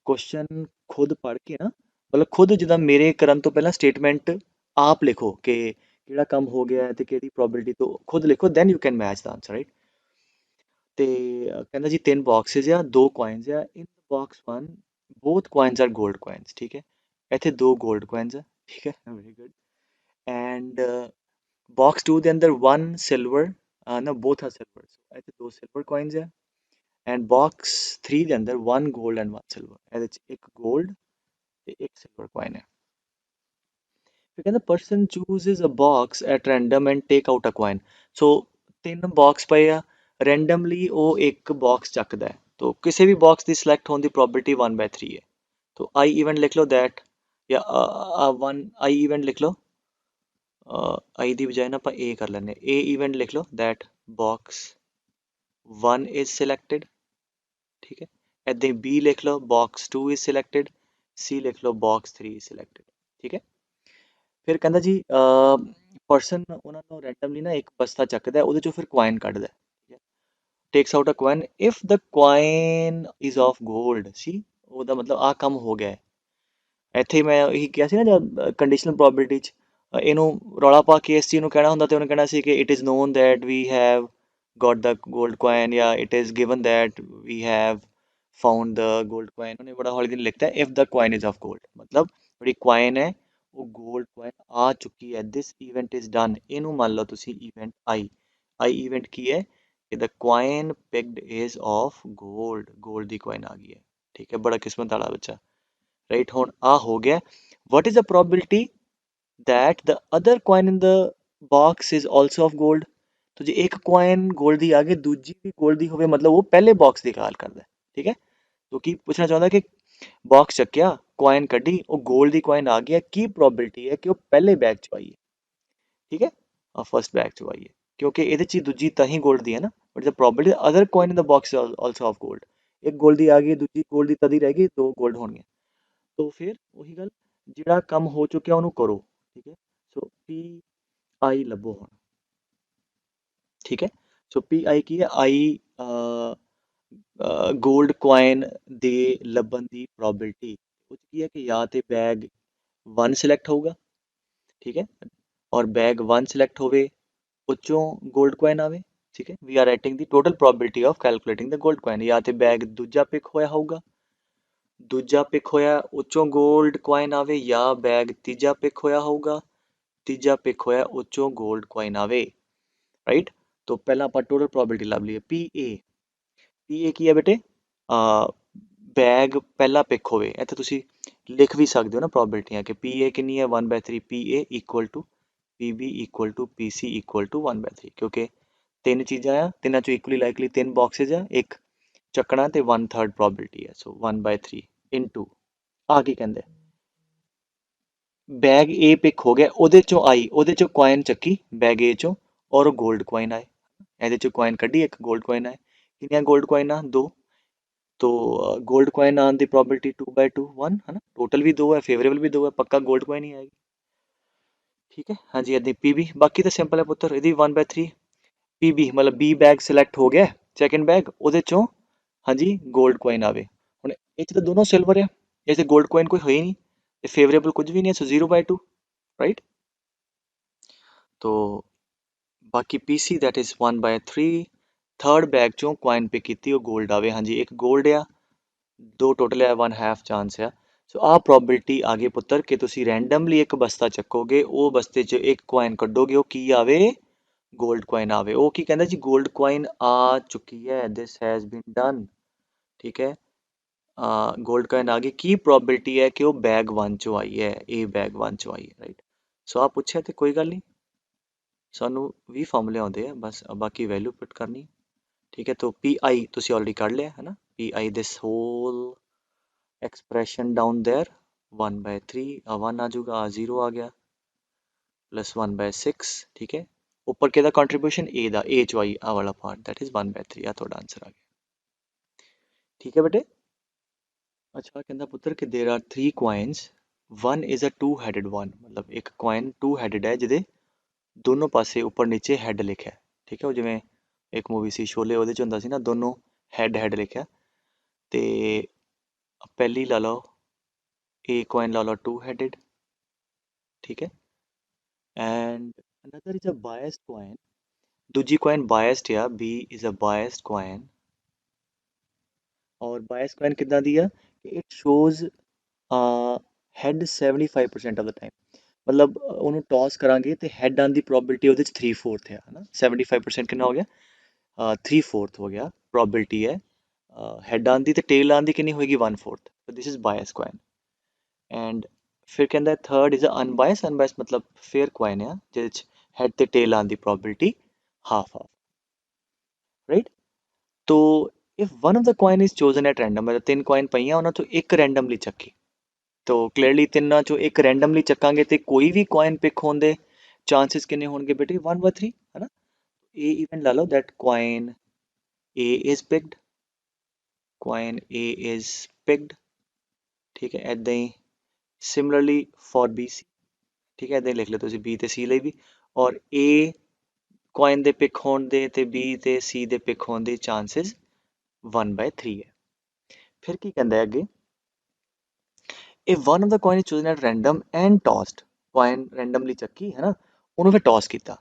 ਕੁਐਸਚਨ ਖੁਦ ਪੜ੍ਹ ਕੇ ਨਾ, ਮਤਲਬ ਖੁਦ ਜਿੱਦਾਂ ਮੇਰੇ ਕਰਨ ਤੋਂ ਪਹਿਲਾਂ ਸਟੇਟਮੈਂਟ ਆਪ ਲਿਖੋ ਕਿ ਕਿਹੜਾ ਕੰਮ ਹੋ ਗਿਆ ਹੈ ਤੇ ਕਿਹੜੀ ਪ੍ਰੋਬੇਬਿਲਿਟੀ ਤੋਂ ਖੁਦ ਲਿਖੋ, ਦੈਨ ਯੂ ਕੈਨ ਮੈਚ ਦਾ ਆਨਸਰ, ਰਾਈਟ। ਤੇ ਕਹਿੰਦਾ ਜੀ 3 ਬਾਕਸਿਸ ਆ, 2 coins ਆ, in box 1 both coins are gold coins, ਠੀਕ ਹੈ, ਇੱਥੇ ਦੋ gold coins ਆ, ਠੀਕ ਹੈ, ਵੈਰੀ ਗੁੱਡ। ਐਂਡ ਬਾਕਸ 2 ਦੇ ਅੰਦਰ 1 ਸਿਲਵਰ, ਨਾ both are silver, ਇੱਥੇ ਦੋ ਸਿਲਵਰ coins ਆ। ਐਂਡ ਬਾਕਸ 3 ਦੇ ਅੰਦਰ 1 gold and 1 silver, ਇਹਦੇ ਚ ਇੱਕ gold ਤੇ ਇੱਕ silver coin ਹੈ। ਫਿਰ ਕਹਿੰਦਾ person chooses a box at random and take out a coin, ਸੋ ਤਿੰਨ ਬਾਕਸ ਪਏ ਆ, ਰੈਂਡਮਲੀ ਉਹ ਇੱਕ ਬਾਕਸ ਚੱਕਦਾ ਹੈ, तो किसी भी बॉक्स की सिलेक्ट होने की प्रोबेबिलिटी 1/3 है। तो आई इवेंट लिख लो दैट, या वन आई इवेंट लिख लो, आई की बजाय ना आप ए कर लें, ए इवेंट लिख लो दैट बॉक्स 1 इज सिलेक्टेड, ठीक है, ऐसे ही बी लिख लो बॉक्स 2 इज सिलेक्टेड, सी लिख लो बॉक्स 3 इज सिलेक्टेड, ठीक है। फिर कहता जी पर्सन उन्होंने रैंडमली ना एक बस्ता चकदा है, ਉਹਦੇ ਚੋਂ ਫਿਰ coin ਕੱਢਦਾ है, ठीक है, takes out a coin if the coin is of gold, see ਉਹਦਾ ਮਤਲਬ ਆ ਕੰਮ ਹੋ ਗਿਆ ਹੈ। ਇੱਥੇ ਮੈਂ ਇਹੀ ਕਿਹਾ ਸੀ ਨਾ ਜਦ ਕੰਡੀਸ਼ਨਲ ਪ੍ਰੋਬੇਬਿਲਿਟੀ 'ਚ ਇਹਨੂੰ ਰੌਲਾ ਪਾ ਕੇ ਇਸ ਚੀਜ਼ ਨੂੰ ਕਹਿਣਾ ਹੁੰਦਾ ਤੇ ਉਹਨੇ ਕਹਿਣਾ ਸੀ ਕਿ it is known that we have got the gold coin, या it is given that we have found the gold coin. उन्हें बड़ा हौली दिन लिखता है if the coin is of gold, मतलब ਜਿਹੜੀ कॉइन है वो गोल्ड कॉइन आ चुकी है, दिस इवेंट इज़ डन, ਇਹਨੂੰ ਮੰਨ ਲਓ ਤੁਸੀਂ इवेंट आई इवेंट की है कि the coin picked is of gold, gold the coin आ गई है, ठीक है, बड़ा किस्मत वाला बच्चा, राइट। ਹੁਣ आ हो गया, what is the probability that the other coin in the box is also of gold, तो ਜੇ ਇੱਕ coin gold ਦੀ ਆ ਗਈ ਦੂਜੀ ਵੀ gold ਦੀ ਹੋਵੇ ਮਤਲਬ ਉਹ ਪਹਿਲੇ box ਦੀ ਗੱਲ ਕਰਦਾ ਹੈ, ਠੀਕ ਹੈ। तो ਕੀ ਪੁੱਛਣਾ ਚਾਹੁੰਦਾ ਕਿ box ਚੱਕਿਆ coin ਕੱਢੀ ਉਹ gold ਦੀ coin ਆ ਗਈ ਹੈ, ਕੀ probability ਹੈ ਕਿ ਉਹ ਪਹਿਲੇ bag ਚ ਆਈ ਹੈ, ਠੀਕ ਹੈ, ਫਸਟ bag ਚ ਆਈ ਹੈ, ਕਿਉਂਕਿ ਇਹਦੇ ਚ ਦੂਜੀ ਤਾਂ ਹੀ gold ਦੀ ਹੈ ਨਾ, but the probability other coin in the box is also of gold, ਇੱਕ gold ਦੀ ਆ ਗਈ ਦੂਜੀ gold ਦੀ ਤਦ ਹੀ ਰਹਿ ਗਈ, ਦੋ gold ਹੋਣਗੀਆਂ। तो फिर वही गल ਜਿਹੜਾ ਕੰਮ ਹੋ ਚੁੱਕਿਆ ਉਹਨੂੰ ਕਰੋ, ਠੀਕ ਹੈ। ਸੋ ਪੀ ਆਈ ਲੱਭੋ ਹੁਣ, ਠੀਕ ਹੈ। ਸੋ ਪੀ ਆਈ ਕੀ ਹੈ, ਆਈ ਗੋਲਡ ਕੁਆਇਨ ਦੇ ਲੱਭਣ ਦੀ ਪ੍ਰੋਬੇਬਿਲਿਟੀ ਉਹ 'ਚ ਕੀ ਹੈ ਕਿ ਜਾਂ ਤੇ ਬੈਗ 1 ਸਿਲੈਕਟ ਹੋਊਗਾ, ਠੀਕ ਹੈ, ਔਰ ਬੈਗ 1 ਸਿਲੈਕਟ ਹੋਵੇ ਉਹ 'ਚੋਂ ਗੋਲਡ ਕੁਆਇਨ ਆਵੇ, ਠੀਕ ਹੈ। ਵੀ R writing the total probability of calculating the gold coin, ਜਾਂ ਤੇ ਬੈਗ ਦੂਜਾ ਪਿਕ ਹੋਇਆ ਹੋਊਗਾ, ਦੂਜਾ ਪਿਕ ਹੋਇਆ ਉਹ 'ਚੋਂ ਗੋਲਡ ਕੁਆਇਨ ਆਵੇ, ਜਾਂ ਬੈਗ ਤੀਜਾ ਪਿਕ ਹੋਇਆ ਹੋਊਗਾ, ਤੀਜਾ ਪਿਕ ਹੋਇਆ ਉਹ 'ਚੋਂ ਗੋਲਡ ਕੁਆਇਨ ਆਵੇ, ਰਾਈਟ। तो पहला ਆਪਾਂ टोटल प्रोबेबिलिटी ਲੱਭ ਲਈਏ, ਪੀ ਏ ਕੀ ਹੈ ਬੇਟੇ, ਬੈਗ ਪਹਿਲਾ ਪਿਕ ਹੋਵੇ, ਇੱਥੇ ਤੁਸੀਂ ਲਿਖ ਵੀ ਸਕਦੇ ਹੋ ਨਾ ਪ੍ਰੋਬੇਬਿਲਿਟੀਆਂ ਕਿ ਪੀ ਏ ਕਿੰਨੀ ਹੈ 1/3, P A equal to P B equal to P C equal to 1/3, ਕਿਉਂਕਿ ਤਿੰਨ ਚੀਜ਼ਾਂ ਆ, ਤਿੰਨਾਂ ਚੋਂ ਇਕੁਅਲੀ ਲਾਈਕਲੀ ਤਿੰਨ ਬਾਕਸਿਸ ਆ, ਇੱਕ ਚੱਕਣਾ ਤੇ 1/3 ਪ੍ਰੋਬੇਬਿਲਿਟੀ ਹੈ, ਸੋ 1/3 ਇਨਟੂ ਆ ਕੀ ਕਹਿੰਦੇ ਬੈਗ ਏ ਪਿਕ ਹੋ ਗਿਆ, ਉਹਦੇ ਚੋਂ ਆਈ, ਉਹਦੇ ਚੋਂ ਕੁਆਇਨ ਚੱਕੀ ਬੈਗ ਏ ਚੋਂ ਔਰ ਉਹ ਗੋਲਡ ਕੁਆਇਨ ਆਏ, ਇਹਦੇ ਚੋਂ ਕੁਆਇਨ ਕੱਢੀ ਇੱਕ ਗੋਲਡ ਕੁਆਇਨ ਆਏ, ਕਿੰਨੀਆਂ ਗੋਲਡ ਕੁਆਇਨਾਂ 2, तो गोल्ड कॉइन आने की प्रोबेबिलिटी 2/2 1 है ना, टोटल भी 2 है, फेवरेबल भी 2 है, पक्का गोल्ड कॉइन ही आएगी। ठीक है, हाँ जी, इदां पीबी बाकी तो सिंपल है पुत्र, ਇਹਦੀ 1/3 पीबी मतलब बी बैग सिलेक्ट हो गया सैकेंड बैग ਉਹਦੇ ਚੋਂ ਹਾਂਜੀ 골ਡ ਕੋਇਨ ਆਵੇ। ਹੁਣ ਇਹ 'ਚ ਤਾਂ ਦੋਨੋਂ ਸਿਲਵਰ ਆ, ਇਹ 'ਚ 골ਡ ਕੋਇਨ ਕੋਈ ਹੈ ਹੀ ਨਹੀਂ ਤੇ ਫੇਵਰੇਬਲ ਕੁਝ ਵੀ ਨਹੀਂ ਹੈ, ਸੋ 0/2 ਰਾਈਟ। तो बाकी PC that is 1/3 third bag चों कॉइन पिक की गोल्ड आवे। हाँ जी एक गोल्ड आ, दो टोटल है, 1/2 चांस आ। सो आ प्रोबेबिलिटी आ गई पुत्र कि तुसी रैंडमली एक बस्ता चकोगे, ਉਹ बस्ते च एक कॉइन कड्डोगे, ਉਹ ਕੀ ਆਵੇ गोल्ड कॉइन आवे। ਉਹ ਕੀ ਕਹਿੰਦਾ ਜੀ गोल्ड कॉइन आ चुकी है, दिस हैज बीन डन। ठीक है, गोल्ड कॉइन आ गई, की प्रोबेबिलिटी है कि वो बैग 1 चो आई है, ए बैग 1 चो आई है राइट। सो आ पूछे तो कोई गल नहीं, सानू 20 फार्मूले आते हैं, बस बाकी वैल्यू पुट करनी। ठीक है, तो पी आई तुसी ऑलरेडी कर लिया है ना, P I this whole expression down there 1/3 1 आ जाऊगा, आ 0 आ गया प्लस 1/6। ठीक है, ऊपर के कंट्रीब्यूशन ए दा, ए चो आई आ वाला पार्ट दैट इज 1/3, आ थोड़ा आंसर आ गया। ठीक है बेटे। अच्छा कहता पुत्र कि there are 3 coins, one is a two headed one, मतलब एक कॉइन टू हैडेड है ਜਿਹਦੇ ਦੋਨੋਂ ਪਾਸੇ ਉੱਪਰ ਨੀਚੇ ਹੈਡ ਲਿਖਿਆ। ਠੀਕ ਹੈ, ਉਹ ਜਿਵੇਂ ਇੱਕ ਮੂਵੀ ਸੀ ਸ਼ੋਲੇ, ਉਹਦੇ ਚ ਹੁੰਦਾ ਸੀ ਨਾ ਦੋਨੋਂ ਹੈਡ ਲਿਖਿਆ। ਤੇ ਪਹਿਲੀ ਲਾ ਲਓ, ए कॉइन ला लो टू हेडेड। ठीक है, and another is a biased coin, दूजी कॉइन बायस्ड आ, B is a biased coin. और बायस्ड कॉइन कितना दिया, it shows head 75% of the time, ਮਤਲਬ ਉਹਨੂੰ ਟੌਸ ਕਰਾਂਗੇ ਤੇ ਹੈਡ ਆਉਣ ਦੀ ਪ੍ਰੋਬੇਬਿਲਿਟੀ ਉਹਦੇ ਚ 3/4 ਹੈ ਨਾ, 75% ਕਿੰਨਾ ਹੋ ਗਿਆ, 3/4 ਹੋ ਗਿਆ ਪ੍ਰੋਬੇਬਿਲਿਟੀ ਹੈ ਹੈਡ ਆਉਣ ਦੀ, ਤੇ ਟੇਲ ਆਉਣ ਦੀ ਕਿੰਨੀ ਹੋਏਗੀ 1/4। ਸੋ ਦਿਸ ਇਜ਼ ਬਾਇਸ ਕॉइन। ਐਂਡ ਫਿਰ ਕਹਿੰਦਾ ਥਰਡ ਇਜ਼ ਅਨਬਾਇਸ, ਅਨਬਾਇਸ ਮਤਲਬ ਫੇਅਰ ਕॉइन ਆ ਜਿਹਦੇ ਚ ਹੈਡ ਤੇ ਟੇਲ ਆਉਣ ਦੀ ਪ੍ਰੋਬੇਬਿਲਿਟੀ ਹਾਫ ਹਾਫ ਰਾਈਟ। तो if one of the coin is chosen at random, मतलब 3 कॉइन ਪਈਆਂ ਉਹਨਾਂ ਚੋਂ ਇੱਕ ਰੈਂਡਮਲੀ ਚੱਕੀ, तो क्लियरली ਤਿੰਨਾਂ ਚੋਂ ਇੱਕ ਰੈਂਡਮਲੀ ਚੱਕਾਂਗੇ ਤੇ ਕੋਈ ਵੀ ਕॉइन ਪਿਕ ਹੋਣ ਦੇ ਚਾਂਸਸ ਕਿੰਨੇ ਹੋਣਗੇ ਬੇਟੇ 1/3 ਹੈ ਨਾ। ਇਹ ਇਵਨ ਲਾ ਲਓ that coin A is picked, coin A is picked। ठीक है, ऐਦਾਂ ਹੀ सिमिलरली फॉर बी सी। ठीक है, ऐਦਾਂ ਹੀ ਲਿਖ ਲਓ ਤੁਸੀਂ B ਤੇ C ਲਈ ਵੀ, ਔਰ A कॉइन ਦੇ ਪਿਕ ਹੋਣ ਦੇ ਤੇ B ਤੇ C ਦੇ ਪਿਕ ਹੋਣ ਦੇ ਚਾਂਸਸ 1/3 ਹੈ। ਫਿਰ ਕੀ ਕਹਿੰਦਾ ਹੈ ਅੱਗੇ, if one of the coin is chosen at random and tossed, coin randomly ਚੱਕੀ ਹੈ ਨਾ, ਉਹਨੂੰ ਫਿਰ ਟੌਸ ਕੀਤਾ,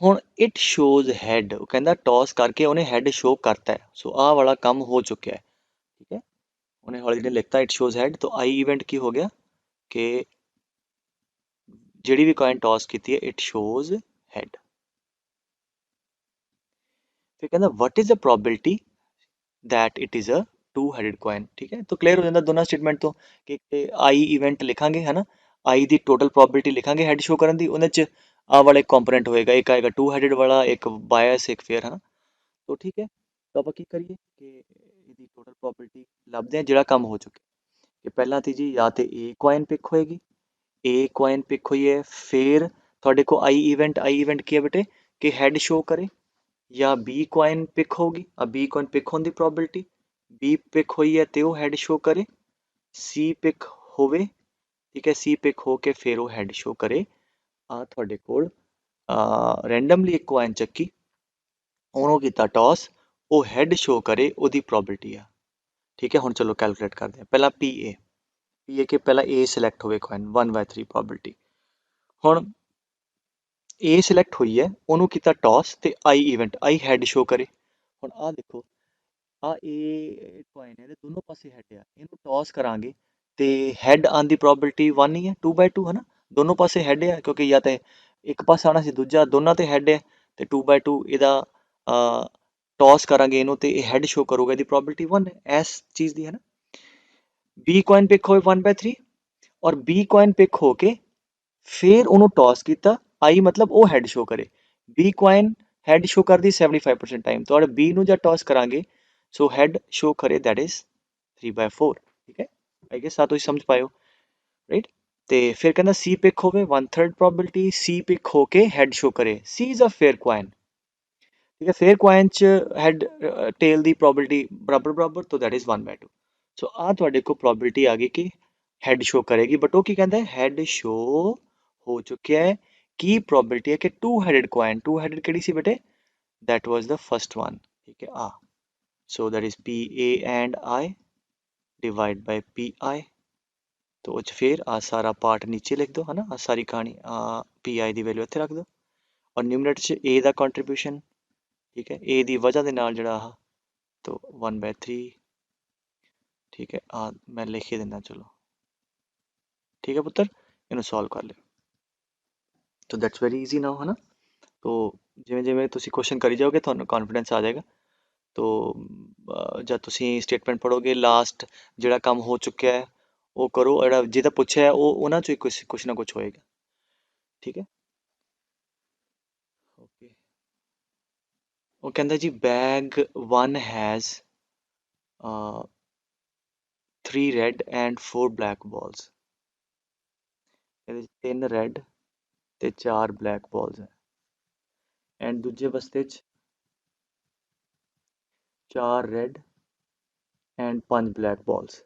ਹੁਣ ਇਟ ਸ਼ੋਜ਼ ਹੈਡ, ਉਹ ਕਹਿੰਦਾ ਟੌਸ ਕਰਕੇ ਉਹਨੇ ਹੈਡ ਸ਼ੋ ਕਰਤਾ ਹੈ, ਸੋ ਆਹ ਵਾਲਾ ਕੰਮ ਹੋ ਚੁੱਕਿਆ ਹੈ। ਠੀਕ ਹੈ, ਉਹਨੇ ਹੌਲੀ ਨੇ ਲਿਖਤਾ ਇਟ ਸ਼ੋਜ਼ ਹੈਡ, ਤਾਂ ਆਈ ਇਵੈਂਟ ਕੀ ਹੋ ਗਿਆ ਕਿ ਜਿਹੜੀ ਵੀ coin ਟੌਸ ਕੀਤੀ ਹੈ ਇਟ ਸ਼ੋਜ਼ ਹੈਡ। ਫਿਰ ਕਹਿੰਦਾ what is the probability that it is a two headed coin। ठीक है, तो क्लियर हो ਜਾਂਦਾ ਦੋਨਾਂ ਸਟੇਟਮੈਂਟ ਤੋਂ ਕਿ ਆਈ ਇਵੈਂਟ ਲਿਖਾਂਗੇ ਹੈ ਨਾ, ਆਈ ਦੀ ਟੋਟਲ ਪ੍ਰੋਬੇਬਿਲਿਟੀ ਲਿਖਾਂਗੇ ਹੈਡ ਸ਼ੋ ਕਰਨ ਦੀ, ਉਹਦੇ ਚ ਆਹ ਵਾਲਾ ਇੱਕ ਕੰਪੋਨੈਂਟ ਹੋਏਗਾ, ਇੱਕ ਆਏਗਾ ਟੂ ਹੈਡਡ ਵਾਲਾ, ਇੱਕ ਬਾਇਸ, ਇੱਕ ਫੇਅਰ ਹੈ ਨਾ। तो ठीक है, तो ਆਪਾਂ ਕੀ ਕਰੀਏ ਕਿ ਇਹਦੀ ਟੋਟਲ ਪ੍ਰੋਬੇਬਿਲਿਟੀ ਲੱਭਦੇ ਹਾਂ ਜਿਹੜਾ ਕੰਮ ਹੋ ਚੁੱਕਿਆ। ਕਿ ਪਹਿਲਾਂ ਤੇ ਜੀ ਜਾਂ ਤੇ A coin ਪਿਕ ਹੋਏਗੀ, A coin ਪਿਕ ਹੋਈ ਹੈ, ਫਿਰ ਤੁਹਾਡੇ ਕੋਲ ਆਈ ਇਵੈਂਟ ਕੀ ਹੈ ਬੇਟੇ ਕਿ ਹੈਡ ਸ਼ੋ ਕਰੇ, ਜਾਂ B coin ਪਿਕ ਹੋਊਗੀ, ਆ B coin ਪਿਕ ਹੋਣ ਦੀ ਪ੍ਰੋਬੇਬਿਲਿਟੀ, B ਪਿਕ ਹੋਈ ਹੈ ਤੇ ਉਹ ਹੈਡ ਸ਼ੋ ਕਰੇ, C ਪਿਕ ਹੋਵੇ, ਠੀਕ ਹੈ, C ਪਿਕ ਹੋ ਕੇ ਫਿਰ ਉਹ ਹੈਡ ਸ਼ੋ ਕਰੇ। ਆ ਤੁਹਾਡੇ ਕੋਲ ਰੈਂਡਮਲੀ ਇੱਕ coin ਚੱਕੀ, ਉਹਨੂੰ ਕੀਤਾ ਟੌਸ, ਉਹ ਹੈਡ ਸ਼ੋ ਕਰੇ, ਉਹਦੀ ਪ੍ਰੋਬੇਬਿਲਿਟੀ ਆ। ਠੀਕ ਹੈ, ਹੁਣ ਚਲੋ ਕੈਲਕੂਲੇਟ ਕਰਦੇ ਹਾਂ। ਪਹਿਲਾਂ ਪੀ ਏ ਕਿ ਪਹਿਲਾਂ A ਸਿਲੈਕਟ ਹੋਵੇ coin 1/3 ਪ੍ਰੋਬੇਬਿਲਿਟੀ। ਹੁਣ A ਸਿਲੈਕਟ ਹੋਈ ਹੈ, ਉਹਨੂੰ ਕੀਤਾ ਟੌਸ ਤੇ ਆਈ ਇਵੈਂਟ, ਆਈ ਹੈਡ ਸ਼ੋ ਕਰੇ। ਹੁਣ ਆਹ ਦੇਖੋ, ਆ A coin ਹੈ, ਇਹਦੇ ਦੋਨੋਂ ਪਾਸੇ ਹੈਡ ਆ, ਇਹਨੂੰ ਟੌਸ ਕਰਾਂਗੇ ਤੇ ਹੈਡ ਆਉਣ ਦੀ ਪ੍ਰੋਬੇਬਿਲਿਟੀ 1 ਹੀ ਹੈ, 2/2 ਹੈ ਨਾ, ਦੋਨੋਂ ਪਾਸੇ ਹੈਡ ਆ, ਕਿਉਂਕਿ ਜਾਂ ਤੇ ਇੱਕ ਪਾਸੇ ਆਉਣਾ ਸੀ, ਦੂਜਾ ਦੋਨਾਂ ਤੇ ਹੈਡ ਹੈ, ਤੇ 2/2 ਇਹਦਾ ਟੌਸ ਕਰਾਂਗੇ ਇਹਨੂੰ ਤੇ ਇਹ ਹੈਡ ਸ਼ੋ ਕਰੂਗਾ, ਇਹਦੀ ਪ੍ਰੋਬੇਬਿਲਿਟੀ 1 ਹੈ ਇਸ ਚੀਜ਼ ਦੀ ਹੈ ਨਾ। B coin ਪਿਕ ਹੋਏ 1/3, ਔਰ B coin ਪਿਕ ਹੋ ਕੇ ਫਿਰ ਉਹਨੂੰ ਟੌਸ ਕੀਤਾ, ਆਈ ਮਤਲਬ ਉਹ ਹੈਡ ਸ਼ੋ ਕਰੇ, B coin ਹੈਡ ਸ਼ੋ ਕਰਦੀ 75% ਟਾਈਮ, ਤੁਹਾਡੇ B ਨੂੰ ਜਦ ਟੌਸ ਕਰਾਂਗੇ ਸੋ ਹੈਡ ਸ਼ੋ ਕਰੇ ਦੈਟ ਇਜ਼ 3/4। ਠੀਕ ਹੈ, ਆਈ ਗੈਸ ਆ ਤੁਸੀਂ ਸਮਝ ਪਾਇਓ ਰਾਈਟ। ਤੇ ਫਿਰ ਕਹਿੰਦਾ C ਪਿਕ ਹੋਵੇ 1/3 ਪ੍ਰੋਬੇਬਿਲਿਟੀ, C ਪਿਕ ਹੋ ਕੇ ਹੈਡ ਸ਼ੋ ਕਰੇ, C is a fair coin। ठीक है। फेयर कॉइन च हैड टेल ਦੀ ਪ੍ਰੋਬਿਲਟੀ ਬਰਾਬਰ ਬਰਾਬਰ, तो दैट इज 1/2। ਸੋ ਆ ਤੁਹਾਡੇ ਕੋਲ ਪ੍ਰੋਬਿਲਟੀ ਆ ਗਈ ਕਿ ਹੈਡ ਸ਼ੋ ਕਰੇਗੀ, ਬਟ ਉਹ ਕੀ ਕਹਿੰਦਾ ਹੈ, ਹੈਡ ਸ਼ੋ ਹੋ ਚੁੱਕਿਆ ਹੈ। ਕੀ ਪ੍ਰੋਬਿਲਟੀ ਹੈ ਕਿ two headed coin, two headed ਕਿਹੜੀ ਸੀ ਬੇਟੇ, that was the first one. ठीक है आ, so that is P A and I divide by P I. तो ਉਹ 'ਚ ਫਿਰ ਆ ਸਾਰਾ ਪਾर्ट नीचे लिख दो है ना, आ सारी कहानी आ पी आई ਦੀ वैल्यू ਇੱਥੇ ਰੱਖ दो, और न्यूमरेटर 'ਚ ए ਦਾ ਕੰਟਰੀਬਿਊਸ਼ਨ, ठीक है, ए ਦੀ ਵਜ੍ਹਾ ਦੇ ਨਾਲ ਜਿਹੜਾ ਆ, तो 1/3। ठीक है आ मैं लिख ही देना, चलो ठीक है पुत्र, ਇਹਨੂੰ ਸੋਲਵ ਕਰ ਲਿਓ। तो दैट्स वेरी ईजी नाउ है ना। तो ਜਿਵੇਂ ਜਿਵੇਂ ਤੁਸੀਂ ਕੁਐਸਚਨ ਕਰੀ ਜਾਓਗੇ ਤੁਹਾਨੂੰ ਕੌਨਫੀਡੈਂਸ ਆ ਜਾਏਗਾ। तो ਜਦ ਤੁਸੀਂ ਸਟੇਟਮੈਂਟ ਪੜੋਗੇ ਲਾਸਟ ਜਿਹੜਾ ਕੰਮ ਹੋ ਚੁੱਕਿਆ ਹੈ ਉਹ ਕਰੋ, ਜਿਹੜਾ ਜਿਹਦਾ ਪੁੱਛਿਆ ਹੈ ਉਹ ਉਹਨਾਂ ਚੋਂ ਹੀ ਕੁਛ ਨਾ ਕੁਛ ਹੋਏਗਾ। ਠੀਕ ਹੈ ਓਕੇ। ਉਹ ਕਹਿੰਦਾ ਜੀ bag 1 has 3 red and 4 black balls. ਇਹਦੇ 'ਚ 3 ਰੈੱਡ ਤੇ 4 ਬਲੈਕ ਬਾਲਸ ਹੈ, ਐਂਡ ਦੂਜੇ ਬਸਤੇ 'ਚ 4 red and 5 black balls.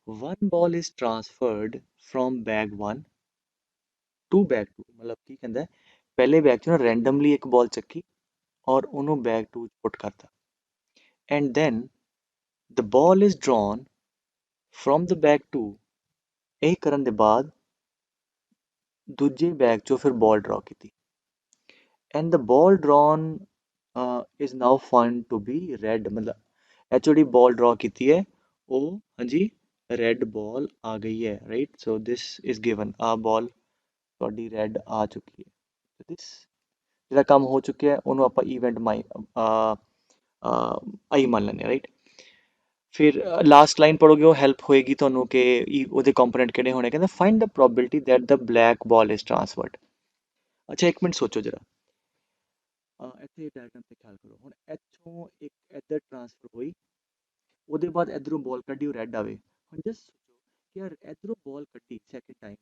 one ball is transferred from bag 1 to bag 2। मतलब ਕੀ ਕਹਿੰਦਾ ਹੈ, ਪਹਿਲੇ ਬੈਗ 'ਚ ਨਾ ਰੈਂਡਮਲੀ ਇੱਕ ਬਾਲ ਚੱਕੀ ਔਰ ਉਹਨੂੰ ਬੈਗ 2 'ਚ ਪੁੱਟ ਕਰਤਾ, and then the ball is drawn from the bag 2। ਇਹ ਕਰਨ ਦੇ ਬਾਅਦ ਦੂਜੇ ਬੈਗ 'ਚੋਂ ਫਿਰ ਬਾਲ ਡਰਾ ਕੀਤੀ, and the ball drawn is now found to be red। मतलब ਇਹ 'ਚੋਂ ਜਿਹੜੀ ਬਾਲ ਡਰਾ ਕੀਤੀ ਹੈ ਉਹ ਹਾਂਜੀ ਰੈੱਡ ਬਾਲ ਆ ਗਈ ਹੈ, right. So this is given, ਆ ਬਾਲ ਤੁਹਾਡੀ ਰੈੱਡ ਆ ਚੁੱਕੀ ਹੈ। ਦਿਸ ਜਿਹੜਾ ਕੰਮ ਹੋ ਚੁੱਕਿਆ ਹੈ ਉਹਨੂੰ ਆਪਾਂ ਈਵੈਂਟ ਆਈ ਮੰਨ ਲੈਂਦੇ ਹਾਂ, ਰਾਈਟ। ਫਿਰ ਲਾਸਟ ਲਾਈਨ ਪੜ੍ਹੋਗੇ ਉਹ ਹੈਲਪ ਹੋਏਗੀ ਤੁਹਾਨੂੰ ਕਿ ਉਹਦੇ ਕੰਪੋਨੈਂਟ ਕਿਹੜੇ ਹੋਣੇ। ਕਹਿੰਦਾ find the probability that the black ball is transferred. ਅੱਛਾ ਇੱਕ ਮਿੰਟ ਸੋਚੋ ਜਰਾ, ਇੱਥੇ ਡਾਇਗਰਾਮ ਤੇ ਖਿਆਲ ਕਰੋ। ਹੁਣ ਇੱਥੋਂ ਇੱਕ ਇੱਧਰ ਟ੍ਰਾਂਸਫਰ ਹੋਈ, ਉਹਦੇ ਬਾਅਦ ਇੱਧਰੋਂ ਬਾਲ ਕੱਢੀ ਉਹ ਰੈੱਡ ਆਵੇ। ਹੁਣ ਜਸਟ ਸੋਚੋ ਕਿ ਯਾਰ ਇੱਧਰੋਂ ਬਾਲ ਕੱਢੀ ਸੈਕਿੰਡ ਟਾਈਮ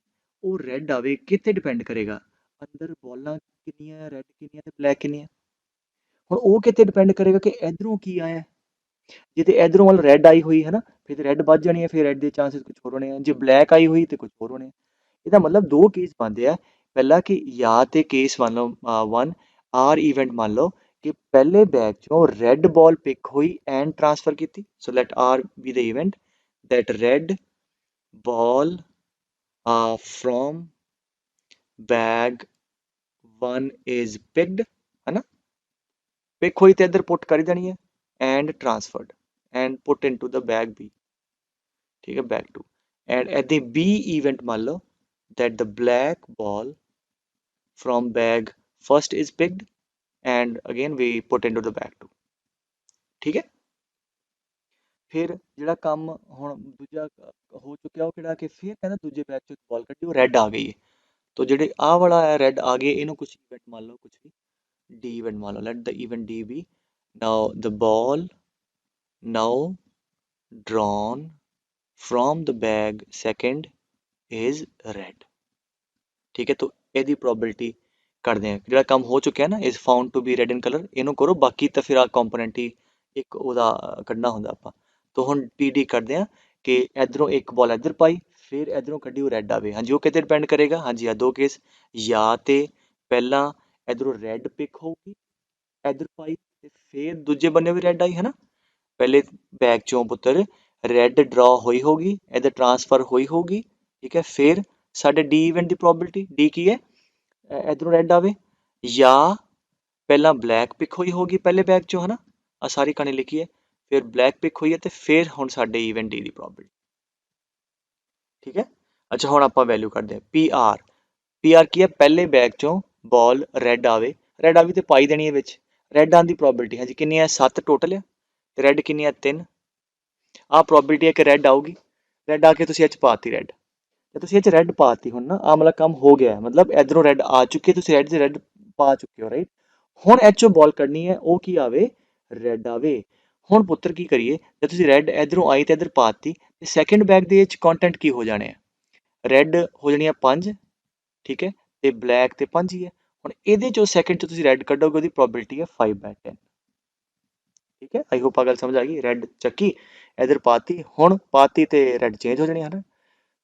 ਉਹ ਰੈੱਡ ਆਵੇ, ਕਿੱਥੇ ਡਿਪੈਂਡ ਕਰੇਗਾ, ਅੰਦਰ ਬਾਲਾਂ ਕਿੰਨੀਆਂ ਰੈੱਡ ਕਿੰਨੀਆਂ ਤੇ ਬਲੈਕ ਕਿੰਨੀਆਂ। ਹੁਣ ਉਹ ਕਿੱਥੇ ਡਿਪੈਂਡ ਕਰੇਗਾ ਕਿ ਇੱਧਰੋਂ ਕੀ ਆਇਆ। ਜੇ ਤੇ ਇੱਧਰੋਂ ਵੱਲ ਰੈੱਡ ਆਈ ਹੋਈ ਹੈ ਨਾ, ਫਿਰ ਤੇ ਰੈੱਡ ਵੱਧ ਜਾਣੀ ਹੈ, ਫਿਰ ਰੈੱਡ ਦੇ ਚਾਂਸਸ ਕੁਝ ਹੋਰ ਹੋਣੇ ਆ। ਜੇ ਬਲੈਕ ਆਈ ਹੋਈ ਤੇ ਕੁਝ ਹੋਰ ਹੋਣੇ ਆ। ਇਹਦਾ ਮਤਲਬ ਦੋ ਕੇਸ ਬਣਦੇ ਆ। ਪਹਿਲਾ ਕਿ ਜਾਂ ਤੇ ਕੇਸ ਮੰਨ ਲਓ 1 ਆਰ ਇਵੈਂਟ ਮੰਨ ਲਓ ਕਿ ਪਹਿਲੇ ਬੈਗ ਚੋਂ ਰੈੱਡ ਬਾਲ ਪਿਕ ਹੋਈ ਐਂਡ ਟ੍ਰਾਂਸਫਰ ਕੀਤੀ। So let R be the event that red ball from bag 1 is picked है ना, पिक हुई तो इधर पुट कर देनी है and transferred and put into the bag B। ठीक है bag 2 and at the B event मान लो that the black ball from bag first is picked and again we put into the bag 2। ठीक है ਫਿਰ ਜਿਹੜਾ ਕੰਮ ਹੁਣ ਦੂਜਾ ਹੋ ਚੁੱਕਿਆ ਉਹ ਕਿਹੜਾ ਕਿ ਫਿਰ ਕਹਿੰਦਾ ਦੂਜੇ ਬੈਗ ਚੋਂ ਇੱਕ ਬਾਲ ਕੱਢੀ ਉਹ ਰੈੱਡ ਆ ਗਈ ਹੈ। तो ਜਿਹੜੇ ਆਹ ਵਾਲਾ ਹੈ ਰੈੱਡ ਆ ਗਏ ਇਹਨੂੰ ਕੁਛ ਇਵੈਂਟ ਮੰਨ ਲਓ, ਕੁਛ ਵੀ ਡੀ ਇਵੈਂਟ ਮੰਨ ਲਓ। Let the event D be now the ball now drawn from the bag second is red। ठीक है तो ਇਹਦੀ ਪ੍ਰੋਬਿਲਿਟੀ ਕਰਦੇ ਆ। ਜਿਹੜਾ ਕੰਮ ਹੋ ਚੁੱਕਿਆ ਨਾ is found to be red in color, ਇਹਨੂੰ ਕਰੋ। ਬਾਕੀ ਤਾਂ ਫਿਰ ਆ ਕੰਪੋਨੈਂਟ ਹੀ ਇੱਕ ਉਹਦਾ ਕੱਢਣਾ ਹੁੰਦਾ ਆਪਾਂ। तो ਹੁਣ ਪੀ ਡੀ ਕਰਦੇ ਆ ਕਿ ਇਧਰੋਂ ਇੱਕ ਬਾਲ ਇੱਧਰ ਪਾਈ ਫਿਰ ਇਧਰੋਂ ਕੱਢੀ ਉਹ ਰੈੱਡ ਆਵੇ। ਹਾਂਜੀ ਉਹ ਕਿਤੇ ਡਿਪੈਂਡ ਕਰੇਗਾ, ਹਾਂਜੀ ਆ ਦੋ ਕੇਸ, ਜਾਂ ਤੇ ਪਹਿਲਾਂ ਇਧਰੋਂ ਰੈੱਡ ਪਿਕ ਹੋਊਗੀ ਇੱਧਰ ਪਾਈ ਤੇ ਫਿਰ ਦੂਜੇ ਬੰਨੇ ਵੀ ਰੈੱਡ ਆਈ ਹੈ ਨਾ। ਪਹਿਲੇ ਬੈਗ ਚੋਂ ਪੁੱਤਰ ਰੈੱਡ ਡਰਾ ਹੋਈ ਹੋਗੀ, ਇੱਧਰ ਟ੍ਰਾਂਸਫਰ ਹੋਈ ਹੋਗੀ। ਠੀਕ ਹੈ ਫਿਰ ਸਾਡੇ ਡੀ ਇਵੈਂਟ ਦੀ ਪ੍ਰੋਬਿਲਿਟੀ ਡੀ ਕੀ ਹੈ, ਇੱਧਰੋਂ ਰੈੱਡ ਆਵੇ ਜਾਂ ਪਹਿਲਾਂ ਬਲੈਕ ਪਿਕ ਹੋਈ ਹੋਗੀ ਪਹਿਲੇ ਬੈਗ ਚੋਂ ਹੈ ਨਾ। ਆ ਸਾਰੀ ਕਹਾਣੀ ਲਿਖੀ ਹੈ, ਫਿਰ ਬਲੈਕ ਪਿਕ ਹੋਈ ਹੈ ਤੇ ਫਿਰ ਹੁਣ ਸਾਡੇ ਇਵੈਂਟ ਡੀ ਦੀ ਪ੍ਰੋਬਿਲਿਟੀ। ਠੀਕ ਹੈ ਅੱਛਾ ਹੁਣ ਆਪਾਂ ਵੈਲਿਊ ਕੱਢਦੇ ਹਾਂ ਪੀ ਆਰ। ਪੀ ਆਰ ਕੀ ਹੈ, ਪਹਿਲੇ ਬੈਗ ਚੋਂ ਬਾਲ ਰੈੱਡ ਆਵੇ, ਰੈੱਡ ਆਵੇ ਤੇ ਪਾਈ ਦੇਣੀ ਹੈ ਵਿੱਚ। ਰੈੱਡ ਆਉਣ ਦੀ ਪ੍ਰੋਬਿਲਿਟੀ ਹਾਂਜੀ ਕਿੰਨੀ ਹੈ 7 ਟੋਟਲ ਆ ਤੇ ਰੈੱਡ ਕਿੰਨੀ ਹੈ 3। ਆਹ ਪ੍ਰੋਬਿਲਿਟੀ ਹੈ ਕਿ ਰੈੱਡ ਆਊਗੀ, ਰੈੱਡ ਆ ਕੇ ਤੁਸੀਂ ਇਹ 'ਚ ਪਾਤੀ ਰੈੱਡ, ਤੇ ਤੁਸੀਂ ਇਹ 'ਚ ਰੈੱਡ ਪਾਤੀ ਹੁਣ ਨਾ ਆਹ ਵਾਲਾ ਕੰਮ ਹੋ ਗਿਆ। ਮਤਲਬ ਇੱਧਰੋਂ ਰੈੱਡ ਆ ਚੁੱਕੀ ਹੈ, ਤੁਸੀਂ ਰੈੱਡ 'ਚ ਰੈੱਡ ਪਾ ਚੁੱਕੇ ਹੋ, ਰਾਈਟ। ਹੁਣ ਇਹ 'ਚੋਂ ਬਾਲ ਕੱਢਣੀ ਹੈ, ਉਹ ਕੀ ਆਵੇ ਰੈੱਡ ਆਵੇ। ਹੁਣ ਪੁੱਤਰ ਕੀ ਕਰੀਏ, ਜੇ ਤੁਸੀਂ ਰੈੱਡ ਇੱਧਰੋਂ ਆਈ ਤੇ ਇੱਧਰ ਪਾਤੀ ਤੇ ਸੈਕਿੰਡ ਬੈਗ ਦੇ ਵਿੱਚ ਕੰਟੈਂਟ ਕੀ ਹੋ ਜਾਣੇ ਆ, ਰੈੱਡ ਹੋ ਜਾਣੀ ਆ 5 ਠੀਕ ਹੈ ਤੇ ਬਲੈਕ ਤੇ 5 ਹੀ ਹੈ। ਹੁਣ ਇਹਦੇ ਚੋਂ ਸੈਕਿੰਡ ਚ ਤੁਸੀਂ ਰੈੱਡ ਕੱਢੋਗੇ, ਉਹਦੀ ਪ੍ਰੋਬਿਲਿਟੀ ਹੈ 5/10। ਠੀਕ ਹੈ, ਆਈ ਹੋਪ ਆ ਗੱਲ ਸਮਝ ਆ ਗਈ। ਰੈੱਡ ਚੱਕੀ, ਇਧਰ ਪਾਤੀ, ਹੁਣ ਪਾਤੀ ਤੇ ਰੈੱਡ ਚੇਂਜ ਹੋ ਜਾਣੀ ਹੈ ਨਾ।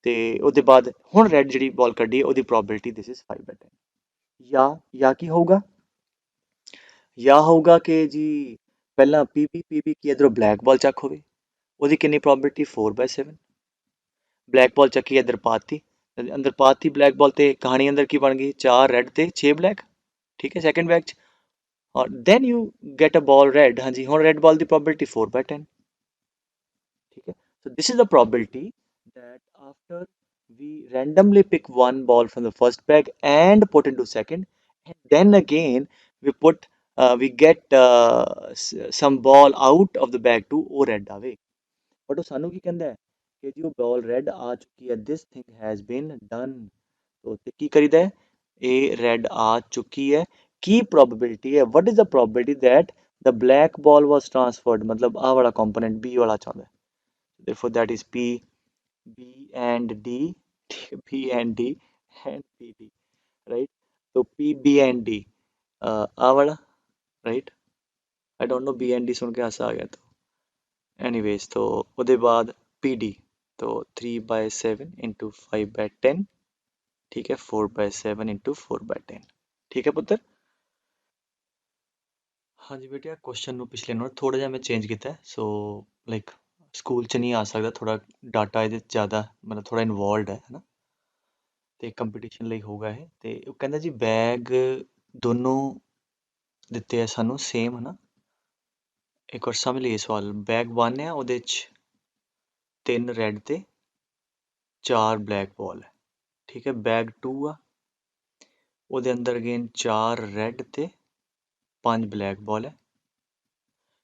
ਤੇ ਉਹਦੇ ਬਾਅਦ ਹੁਣ ਰੈੱਡ ਜਿਹੜੀ ਬਾਲ ਕੱਢੀ ਹੈ ਉਹਦੀ ਪ੍ਰੋਬਿਲਿਟੀ ਦਿਸ ਇਜ਼ 5/10। ਜਾਂ ਕੀ ਹੋਊਗਾ, ਜਾਂ ਹੋਊਗਾ ਕਿ ਜੀ ਪਹਿਲਾਂ ਪੀ ਕੀ ਇਧਰੋਂ ਬਲੈਕ ਬਾਲ ਚੱਕ ਹੋਵੇ, ਉਹਦੀ ਕਿੰਨੀ ਪ੍ਰੋਬਿਲਿਟੀ 4/7। ਬਲੈਕ ਬਾਲ ਚੱਕੀ ਇੱਧਰ ਪਾਤੀ, ਅੰਦਰ ਪਾਤੀ ਬਲੈਕ ਬਾਲ, ਤੇ ਕਹਾਣੀ ਅੰਦਰ ਕੀ ਬਣ ਗਈ, 4 ਰੈੱਡ ਤੇ 6 ਬਲੈਕ। ਠੀਕ ਹੈ, ਸੈਕਿੰਡ ਬੈਗ 'ਚ। ਔਰ then you get a ball red. ਹਾਂਜੀ, ਹੁਣ ਰੈੱਡ ਬਾਲ ਦੀ ਪ੍ਰੋਬਿਲਿਟੀ 4/10। ਠੀਕ ਹੈ, so this is the probability that after we randomly pick one ball from the first bag and put into second, and then again we put we get some ball out of the bag to ਉਹ red ਆਵੇ। But ਉਹ ਸਾਨੂੰ ਕੀ ਕਹਿੰਦਾ ਹੈ ਕਿ ਜੀ ਉਹ ਬਾਲ red ਆ ਚੁੱਕੀ ਹੈ, this thing has been done. तो ਕੀ ਕਰੀਦਾ ਹੈ, ਇਹ ਰੈੱਡ ਆ ਚੁੱਕੀ ਹੈ, ਕੀ ਪ੍ਰੋਬੇਬਿਲਿਟੀ ਹੈ, what is the probability that the black ball was transferred, मतलब आ वाला कंपोनेंट बी वाला चाहता है, therefore that is p, b and d, b and d and p d, right? तो p b and d आ वाला, right? I don't know, b and d सुन के हासा आ गया। तो एनीवेज, तो ਉਹਦੇ ਬਾਅਦ पी डी, तो 3/7 इंटू 5/10। ठीक है, 4/7 इंटू 4/10। ठीक है पुत्र। हाँ जी बेटे, क्वेश्चन ਨੂੰ ਪਿਛਲੇ ਨੂੰ ਥੋੜਾ ਜਿਹਾ ਮੈਂ ਚੇਂਜ ਕੀਤਾ, ਸੋ ਲਾਈਕ ਸਕੂਲ 'ਚ ਨਹੀਂ ਆ ਸਕਦਾ, ਥੋੜਾ ਡਾਟਾ ਇਹਦੇ 'ਚ ਜ਼ਿਆਦਾ ਮਤਲਬ ਥੋੜਾ ਇਨਵੋਲਵਡ ਹੈ ਨਾ, ਤੇ ਕੰਪੀਟੀਸ਼ਨ ਲਈ ਹੋਊਗਾ ਇਹ। ਤੇ ਉਹ ਕਹਿੰਦਾ ਜੀ ਬੈਗ ਦੋਨੋਂ ਦਿੱਤੇ ਆ ਸਾਨੂੰ ਸੇਮ ਹੈ ਨਾ। ਇੱਕ ਵਾਰ ਸਮਝ ਲਈਏ ਸਵਾਲ। ਬੈਗ 1 ਆ, ਉਹਦੇ 'ਚ 3 ਰੈੱਡ ਤੇ 4 ਬਲੈਕ ਬਾਲ ਹੈ। ਠੀਕ ਹੈ, ਬੈਗ 2 ਆ, ਉਹਦੇ ਅੰਦਰ ਅਗੇਨ 4 ਰੈੱਡ ਤੇ 5 ਬਲੈਕ ਬਾਲ ਹੈ।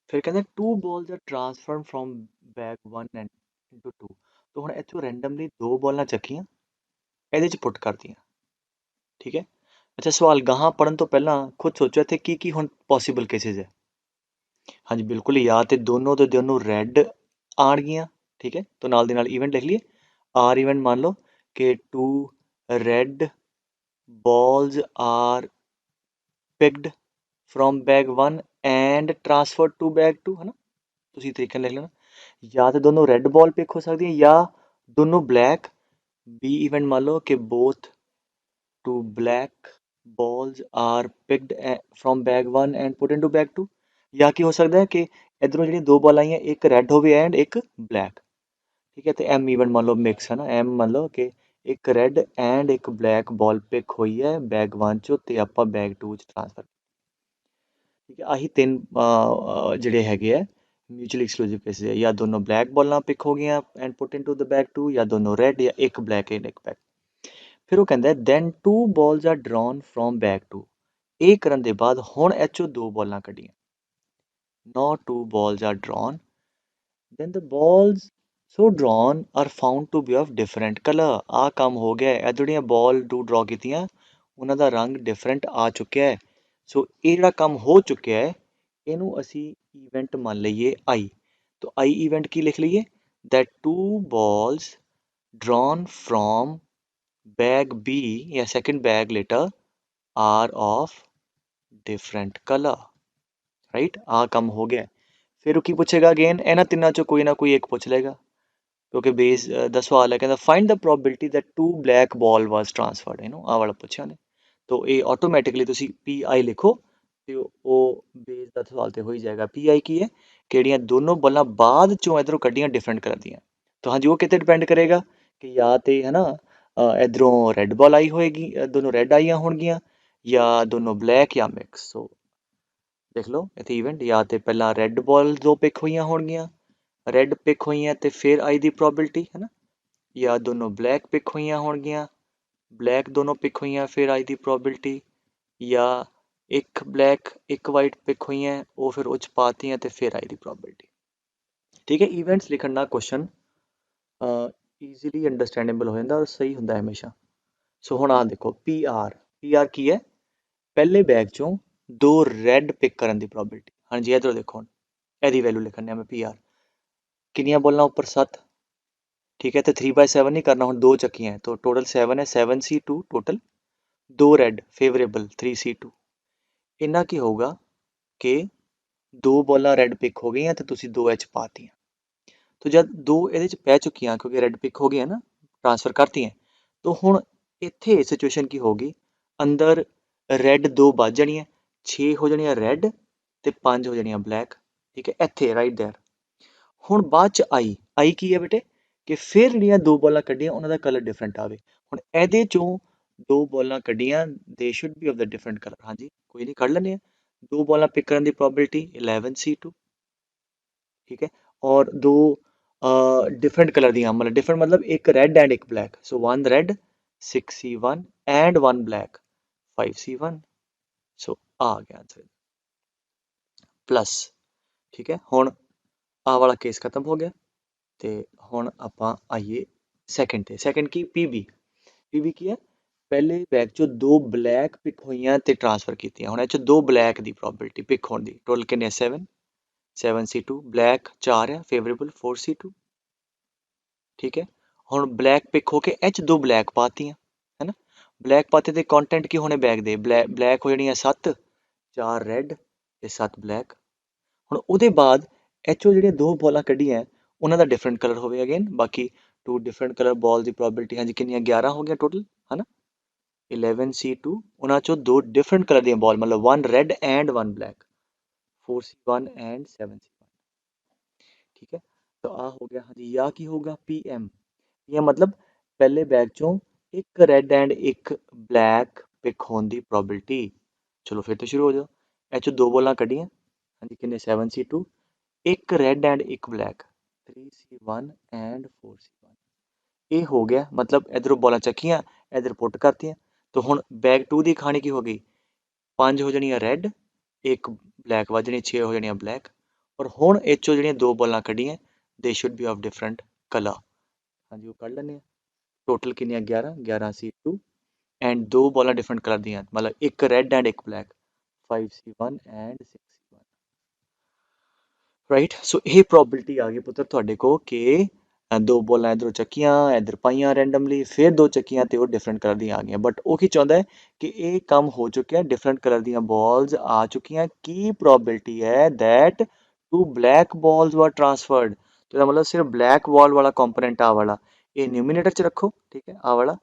ਫਿਰ ਕਹਿੰਦੇ 2 balls are transferred from bag 1 and into 2। तो ਹੁਣ ਇੱਥੋਂ ਰੈਂਡਮਲੀ 2 ਬਾਲਾਂ ਚੱਕੀਆਂ, ਇਹਦੇ 'ਚ ਪੁੱਟ ਕਰਤੀਆਂ। ਠੀਕ ਹੈ, ਅੱਛਾ ਸਵਾਲ ਗਾਹਾਂ ਪੜ੍ਹਨ ਤੋਂ ਪਹਿਲਾਂ ਖੁਦ ਸੋਚੋ ਇੱਥੇ ਕੀ ਕੀ ਹੁਣ ਪੋਸੀਬਲ ਕੇਸਿਸ ਹੈ। ਹਾਂਜੀ ਬਿਲਕੁਲ, ਜਾਂ ਤੇ ਦੋਨੋਂ ਦੇ ਦੋਨੋਂ ਰੈੱਡ ਆਣਗੀਆਂ। ਠੀਕ ਹੈ, ਤਾਂ ਨਾਲ ਦੇ ਨਾਲ ਇਵੈਂਟ ਲਿਖ ਲਈਏ। ਆਰ ਇਵੈਂਟ ਮੰਨ ਲਓ ਕਿ 2 red balls are picked from bag 1 and transferred to bag 2, ਹੈ ਨਾ। ਤੁਸੀਂ ਤਰੀਕੇ ਨਾਲ ਲਿਖ ਲੈਣਾ, ਜਾਂ ਤਾਂ ਦੋਨੋਂ ਰੈੱਡ ਬਾਲ ਪਿਕ ਹੋ ਸਕਦੀਆਂ ਜਾਂ ਦੋਨੋਂ ਬਲੈਕ। ਬੀ ਇਵੈਂਟ ਮੰਨ ਲਓ ਕਿ both 2 black balls are picked from bag 1 and put into bag 2। ਜਾਂ ਕੀ ਹੋ ਸਕਦਾ ਹੈ ਕਿ ਇੱਧਰੋਂ ਜਿਹੜੀਆਂ 2 ਬਾਲਾਂ ਆਈਆਂ, ਇੱਕ ਰੈੱਡ ਹੋਵੇ ਐਂਡ ਇੱਕ ਬਲੈਕ। ਠੀਕ ਹੈ, ਤੇ ਐਮ ਇਵੈਂਟ ਮੰਨ ਲਓ ਮਿਕਸ ਹੈ ਨਾ। ਐਮ ਮੰਨ ਲਓ ਕਿ ਇੱਕ ਰੈੱਡ ਐਂਡ ਇੱਕ ਬਲੈਕ ਬਾਲ ਪਿਕ ਹੋਈ ਹੈ ਬੈਗ 1 ਚੋਂ, ਤੇ ਆਪਾਂ ਬੈਗ 2 'ਚ ਟ੍ਰਾਂਸਫਰ। ਠੀਕ ਹੈ, ਆਹੀ 3 ਜਿਹੜੇ ਹੈਗੇ ਆ ਮਿਊਚੁਅਲੀ ਐਕਸਕਲੂਸਿਵ ਕੇਸਿਸ ਹੈ। ਜਾਂ ਦੋਨੋਂ ਬਲੈਕ ਬਾਲਾਂ ਪਿਕ ਹੋ ਗਈਆਂ and put into the bag 2, ਜਾਂ ਦੋਨੋਂ ਰੈੱਡ, ਜਾਂ ਇੱਕ ਬਲੈਕ ਐਂਡ ਇੱਕ ਬੈਗ। ਫਿਰ ਉਹ ਕਹਿੰਦਾ then 2 balls are drawn from bag 2। ਇਹ ਕਰਨ ਦੇ ਬਾਅਦ ਹੁਣ ਇਹ 'ਚੋਂ 2 ਬਾਲਾਂ ਕੱਢੀਆਂ। now 2 balls are drawn, then the balls so drawn are found to be of different color। ਆਹ ਕੰਮ ਹੋ ਗਿਆ, ਇਹ ਜਿਹੜੀਆਂ ਬਾਲ 2 ਡਰਾ ਕੀਤੀਆਂ ਉਹਨਾਂ ਦਾ ਰੰਗ ਡਿਫਰੈਂਟ ਆ ਚੁੱਕਿਆ ਹੈ। ਸੋ ਇਹ ਜਿਹੜਾ ਕੰਮ ਹੋ ਚੁੱਕਿਆ ਹੈ, ਇਹਨੂੰ ਅਸੀਂ ਇਵੈਂਟ ਮੰਨ ਲਈਏ ਆਈ। ਤਾਂ ਆਈ ਇਵੈਂਟ ਕੀ ਲਿਖ ਲਈਏ, that 2 balls drawn from bag B ਜਾਂ second bag later are of different color, right? ਆਹ ਕੰਮ ਹੋ ਗਿਆ। ਫਿਰ ਉਹ ਕੀ ਪੁੱਛੇਗਾ ਅਗੇਨ, ਇਹਨਾਂ ਤਿੰਨਾਂ ਚੋਂ ਕੋਈ ਨਾ ਕੋਈ ਇੱਕ ਪੁੱਛ ਲਏਗਾ, ਕਿਉਂਕਿ ਬੇਸ ਦਾ ਸਵਾਲ ਹੈ। ਕਹਿੰਦਾ find the probability that 2 black ball was transferred, ਇਹਨੂੰ ਆਹ ਵਾਲਾ ਪੁੱਛਿਆ ਨੇ। ਤਾਂ ਇਹ ਆਟੋਮੈਟਿਕਲੀ ਤੁਸੀਂ ਪੀ ਆਈ ਲਿਖੋ, ਤੇ ਉਹ ਬੇਸ ਦਾ ਸਵਾਲ ਤੇ ਹੋ ਹੀ ਜਾਏਗਾ। ਪੀ ਆਈ ਕੀ ਹੈ, ਕਿਹੜੀਆਂ ਦੋਨੋਂ ਬਾਲਾਂ ਬਾਅਦ ਚੋਂ ਇਧਰੋਂ ਕੱਢੀਆਂ ਡਿਫਰੈਂਟ ਕਲਰ ਦੀਆਂ। ਤਾਂ ਹਾਂਜੀ ਉਹ ਕਿਤੇ ਡਿਪੈਂਡ ਕਰੇਗਾ ਕਿ ਜਾਂ ਤੇ ਹੈ ਨਾ ਇਧਰੋਂ ਰੈੱਡ ਬਾਲ ਆਈ ਹੋਏਗੀ, ਦੋਨੋਂ ਰੈੱਡ ਆਈਆਂ ਹੋਣਗੀਆਂ, ਜਾਂ ਦੋਨੋਂ ਬਲੈਕ ਜਾਂ ਮਿਕਸ। ਸੋ ਦੇਖ ਲਓ ਇੱਥੇ ਇਵੈਂਟ, ਜਾਂ ਤੇ ਪਹਿਲਾਂ ਰੈੱਡ ਬਾਲ 2 ਪਿਕ ਹੋਈਆਂ ਹੋਣਗੀਆਂ, ਰੈੱਡ ਪਿਕ ਹੋਈਆਂ ਤੇ ਫਿਰ ਆਈ ਦੀ ਪ੍ਰੋਬਿਲਿਟੀ ਹੈ ਨਾ, ਜਾਂ ਦੋਨੋਂ ਬਲੈਕ ਪਿਕ ਹੋਈਆਂ ਹੋਣਗੀਆਂ, ਬਲੈਕ ਦੋਨੋਂ ਪਿਕ ਹੋਈਆਂ ਫਿਰ ਆਈ ਦੀ ਪ੍ਰੋਬਿਲਿਟੀ, ਜਾਂ ਇੱਕ ਬਲੈਕ ਇੱਕ ਵਾਈਟ ਪਿਕ ਹੋਈਆਂ, ਉਹ ਫਿਰ ਉਹ 'ਚ ਪਾਤੀਆਂ ਤੇ ਫਿਰ ਆਈ ਦੀ ਪ੍ਰੋਬਿਲਿਟੀ। ਠੀਕ ਹੈ, ਇਵੈਂਟਸ ਲਿਖਣ ਨਾਲ ਕੁਐਸਚਨ ਈਜ਼ੀਲੀ ਅੰਡਰਸਟੈਂਡੇਬਲ ਹੋ ਜਾਂਦਾ ਔਰ ਸਹੀ ਹੁੰਦਾ ਹਮੇਸ਼ਾ। ਸੋ ਹੁਣ ਆਹ ਦੇਖੋ ਪੀ ਆਰ ਕੀ ਹੈ, ਪਹਿਲੇ ਬੈਗ ਚੋਂ 2 ਰੈੱਡ ਪਿਕ ਕਰਨ ਦੀ ਪ੍ਰੋਬਿਲਿਟੀ। ਹਾਂਜੀ ਇੱਧਰੋਂ ਦੇਖੋ, ਹੁਣ ਇਹਦੀ ਵੈਲਿਊ ਲਿਖਣ ਮੈਂ ਪੀ ਆਰ। ਕਿੰਨੀਆਂ ਬੋਲਾਂ ਉੱਪਰ 7। ਠੀਕ ਹੈ, ਤੇ 3/7 ਨਹੀਂ ਕਰਨਾ, ਹੁਣ 2 ਚੱਕੀਆਂ, ਤਾਂ ਟੋਟਲ 7 ਹੈ, 7C2 total. 2 red favourable 3C2। ਇੰਨਾ ਕੀ ਹੋਊਗਾ ਕਿ 2 ਬੋਲਾਂ ਰੈੱਡ ਪਿਕ ਹੋ ਗਈਆਂ ਤੇ ਤੁਸੀਂ 2H ਪਾਤੀਆਂ। ਤੋ ਜਦ 2 ਇਹਦੇ 'ਚ ਪੈ ਚੁੱਕੀਆਂ ਕਿਉਂਕਿ ਰੈੱਡ ਪਿਕ ਹੋ ਗਈਆਂ ਨਾ, ਟ੍ਰਾਂਸਫਰ ਕਰਤੀਆਂ, ਤੋ ਹੁਣ ਇੱਥੇ ਸਿਚੁਏਸ਼ਨ ਕੀ ਹੋਊਗੀ, ਅੰਦਰ ਰੈੱਡ 2 ਵੱਜ ਜਾਣੀਆਂ, 6 ਹੋ ਜਾਣੀਆਂ ਰੈੱਡ ਤੇ 5 ਹੋ ਜਾਣੀਆਂ ਬਲੈਕ। ਠੀਕ ਹੈ, ਇੱਥੇ ਰਾਈਟ ਦੇਅਰ। ਹੁਣ ਬਾਅਦ 'ਚ ਆਈ ਕੀ ਹੈ ਬੇਟੇ, ਕਿ ਫਿਰ ਜਿਹੜੀਆਂ 2 ਬੋਲਾਂ ਕੱਢੀਆਂ ਉਹਨਾਂ ਦਾ ਕਲਰ ਡਿਫਰੈਂਟ ਆਵੇ। ਹੁਣ ਇਹਦੇ 'ਚੋਂ 2 ਬੋਲਾਂ ਕੱਢੀਆਂ, ਦੇ should be of the different colour. ਹਾਂਜੀ ਕੋਈ ਨਹੀਂ, ਕੱਢ ਲੈਂਦੇ ਆ। 2 ਬੋਲਾਂ ਪਿਕ ਕਰਨ ਦੀ ਪ੍ਰੋਬਿਲਿਟੀ 11C2। ਠੀਕ ਹੈ, ਔਰ 2 ਡਿਫਰੈਂਟ ਕਲਰ ਦੀਆਂ, ਮਤਲਬ ਡਿਫਰੈਂਟ ਮਤਲਬ ਇੱਕ ਰੈੱਡ ਐਂਡ ਇੱਕ black, so 1 red 6C1 and 1 black 5C1। ਸੋ ਆ ਗਿਆ ਆਂਸਰ ਪਲੱਸ। ਠੀਕ ਹੈ, ਹੁਣ ਆਹ ਵਾਲਾ ਕੇਸ ਖਤਮ ਹੋ ਗਿਆ ਤੇ ਹੁਣ ਆਪਾਂ ਆਈਏ ਸੈਕਿੰਡ ਤੇ। ਸੈਕਿੰਡ ਕੀ, ਪੀਬੀ ਕੀ ਹੈ, ਪਹਿਲੇ ਬੈਗ ਚੋਂ 2 ਬਲੈਕ ਪਿਕ ਹੋਈਆਂ ਤੇ ਟ੍ਰਾਂਸਫਰ ਕੀਤੀਆਂ। ਹੁਣ ਇਹ 'ਚ 2 ਬਲੈਕ ਦੀ ਪ੍ਰੋਬਿਲਿਟੀ ਪਿਕ ਹੋਣ ਦੀ, ਟੋਟਲ ਕਿੰਨੇ 7C2, ਬਲੈਕ 4 ਆ ਫੇਵਰੇਬਲ 4C2। ਠੀਕ ਹੈ, ਹੁਣ ਬਲੈਕ ਪਿਕ ਹੋ ਕੇ ਇਹ 'ਚ 2 ਬਲੈਕ ਪਾਤੀਆਂ, ਹੈ ਨਾ। ਬਲੈਕ ਪਾਤੇ ਤੇ ਕੰਟੈਂਟ ਕੀ ਹੋਣੇ ਬੈਗ ਦੇ, ਬਲੈਕ ਹੋ ਜਾਣੀਆਂ 7, 4 ਰੈੱਡ ਤੇ 7 ਬਲੈਕ। ਹੁਣ ਉਹਦੇ ਬਾਅਦ ਇਹ 'ਚੋਂ ਜਿਹੜੀਆਂ 2 ਬੋਲਾਂ ਕੱਢੀਆਂ ਉਹਨਾਂ ਦਾ ਡਿਫਰੈਂਟ ਕਲਰ ਹੋਵੇ ਅਗੇਨ। ਬਾਕੀ 2 ਡਿਫਰੈਂਟ ਕਲਰ ਬੋਲ ਦੀ ਪ੍ਰੋਬਿਲਿਟੀ ਹਾਂਜੀ ਕਿੰਨੀਆਂ, 11 ਹੋ ਗਈਆਂ ਟੋਟਲ, ਹੈ ਨਾ। 11C2, ਉਹਨਾਂ ਚੋਂ 2 ਡਿਫਰੈਂਟ ਕਲਰ ਦੀਆਂ ਬੋਲ, ਮਤਲਬ 1 red and 1 black 4C1 and 7C1। ਠੀਕ ਹੈ, ਤਾਂ ਆ ਹੋ ਗਿਆ ਹਾਂਜੀ। ਜਾਂ ਕੀ ਹੋਊਗਾ, PM ਮਤਲਬ ਪਹਿਲੇ ਬੈਗ ਚੋਂ ਇੱਕ ਰੈੱਡ ਐਂਡ ਇੱਕ ਬਲੈਕ ਪਿਕ ਹੋਣ ਦੀ ਪ੍ਰੋਬਿਲਿਟੀ। ਚਲੋ ਫਿਰ ਤੋਂ ਸ਼ੁਰੂ ਹੋ ਜਾਓ। ਇਹ 'ਚੋਂ 2 ਬੋਲਾਂ ਕੱਢੀਆਂ, ਹਾਂਜੀ ਕਿੰਨੇ 7C2, ਇੱਕ ਰੈੱਡ ਐਂਡ ਇੱਕ ਬਲੈਕ 3C1 ਐਂਡ 4C1। ਇਹ ਹੋ ਗਿਆ, ਮਤਲਬ ਇਧਰੋਂ ਬੋਲਾਂ ਚੱਕੀਆਂ, ਇਧਰ ਪੁੱਟ ਕਰਤੀਆਂ। ਤਾਂ ਹੁਣ ਬੈਗ 2 ਦੀ ਕਹਾਣੀ ਕੀ ਹੋ ਗਈ, 5 ਹੋ ਜਾਣੀਆਂ ਰੈੱਡ, ਇੱਕ ਬਲੈਕ ਵੱਜ ਜਾਣੀ, 6 ਹੋ ਜਾਣੀਆਂ ਬਲੈਕ। ਔਰ ਹੁਣ ਇਹ 'ਚੋਂ ਜਿਹੜੀਆਂ 2 ਬੋਲਾਂ ਕੱਢੀਆਂ, ਦੇ should be of different colour. ਹਾਂਜੀ ਉਹ ਕੱਢ ਲੈਂਦੇ ਹਾਂ। ਟੋਟਲ ਕਿੰਨੀਆਂ, 11C2 ਐਂਡ 2 ਬੋਲਾਂ ਡਿਫਰੈਂਟ ਕਲਰ ਦੀਆਂ, ਮਤਲਬ ਇੱਕ ਰੈੱਡ ਐਂਡ ਇੱਕ black 5C1 and 6C1। Right, so ਇਹ ਪ੍ਰੋਬਿਲਿਟੀ ਆ ਗਈ ਪੁੱਤਰ ਤੁਹਾਡੇ ਕੋਲ ਕਿ 2 ਬੋਲਾਂ ਇਧਰੋਂ ਚੱਕੀਆਂ, ਇਧਰ ਪਾਈਆਂ ਰੈਂਡਮਲੀ, ਫਿਰ 2 ਚੱਕੀਆਂ ਤੇ ਉਹ ਡਿਫਰੈਂਟ ਕਲਰ ਦੀਆਂ ਆ ਗਈਆਂ। ਬਟ ਉਹ ਕੀ ਚਾਹੁੰਦਾ ਹੈ ਕਿ ਇਹ ਕੰਮ ਹੋ ਚੁੱਕਿਆ, ਡਿਫਰੈਂਟ ਕਲਰ ਦੀਆਂ ਬਾਲਸ ਆ ਚੁੱਕੀਆਂ। ਕੀ ਪ੍ਰੋਬਿਲਿਟੀ ਹੈ ਦੈਟ 2 ਬਲੈਕ ਬਾਲਸ ਵਰ ਟ੍ਰਾਂਸਫਰਡ। ਤੇ ਇਹਦਾ ਮਤਲਬ ਸਿਰਫ ਬਲੈਕ ਬਾਲ ਵਾਲਾ ਕੰਪੋਨੈਂਟ ਆ ਵਾਲਾ, ਇਹ ਨਿਊਮੀਨੇਟਰ 'ਚ ਰੱਖੋ। ਠੀਕ ਹੈ, ਆ ਵਾਲਾ,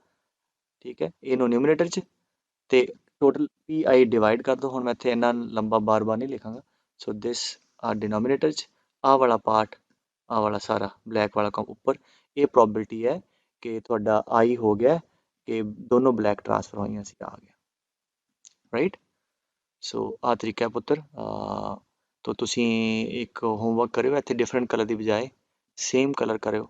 ਠੀਕ ਹੈ, ਇਹਨੂੰ ਨਿਊਮੀਨੇਟਰ 'ਚ ਤੇ ਟੋਟਲ PI ਡਿਵਾਈਡ ਕਰ ਦਿਓ। ਹੁਣ ਮੈਂ ਇੱਥੇ ਇੰਨਾ ਲੰਬਾ ਬਾਰ-ਬਾਰ ਨਹੀਂ ਲਿਖਾਂਗਾ। ਸੋ ਦਿਸ ਆ ਡਿਨੋਮੀਨੇਟਰ 'ਚ, ਆਹ ਵਾਲਾ ਪਾਰਟ, ਆਹ ਵਾਲਾ ਸਾਰਾ ਬਲੈਕ ਵਾਲਾ ਕੰਮ ਉੱਪਰ। ਇਹ ਪ੍ਰੋਬਿਲਿਟੀ ਹੈ ਕਿ ਤੁਹਾਡਾ I ਹੋ ਗਿਆ ਕਿ ਦੋਨੋਂ ਬਲੈਕ ਟ੍ਰਾਂਸਫਰ ਹੋਈਆਂ ਸੀ, ਆ ਗਿਆ। ਰਾਈਟ, ਸੋ ਆਹ ਤਰੀਕਾ ਹੈ ਪੁੱਤਰ। ਤਾਂ ਤੁਸੀਂ ਇੱਕ ਹੋਮਵਰਕ ਕਰਿਓ, ਇੱਥੇ ਡਿਫਰੈਂਟ ਕਲਰ ਦੀ ਬਜਾਏ ਸੇਮ ਕਲਰ ਕਰਿਓ।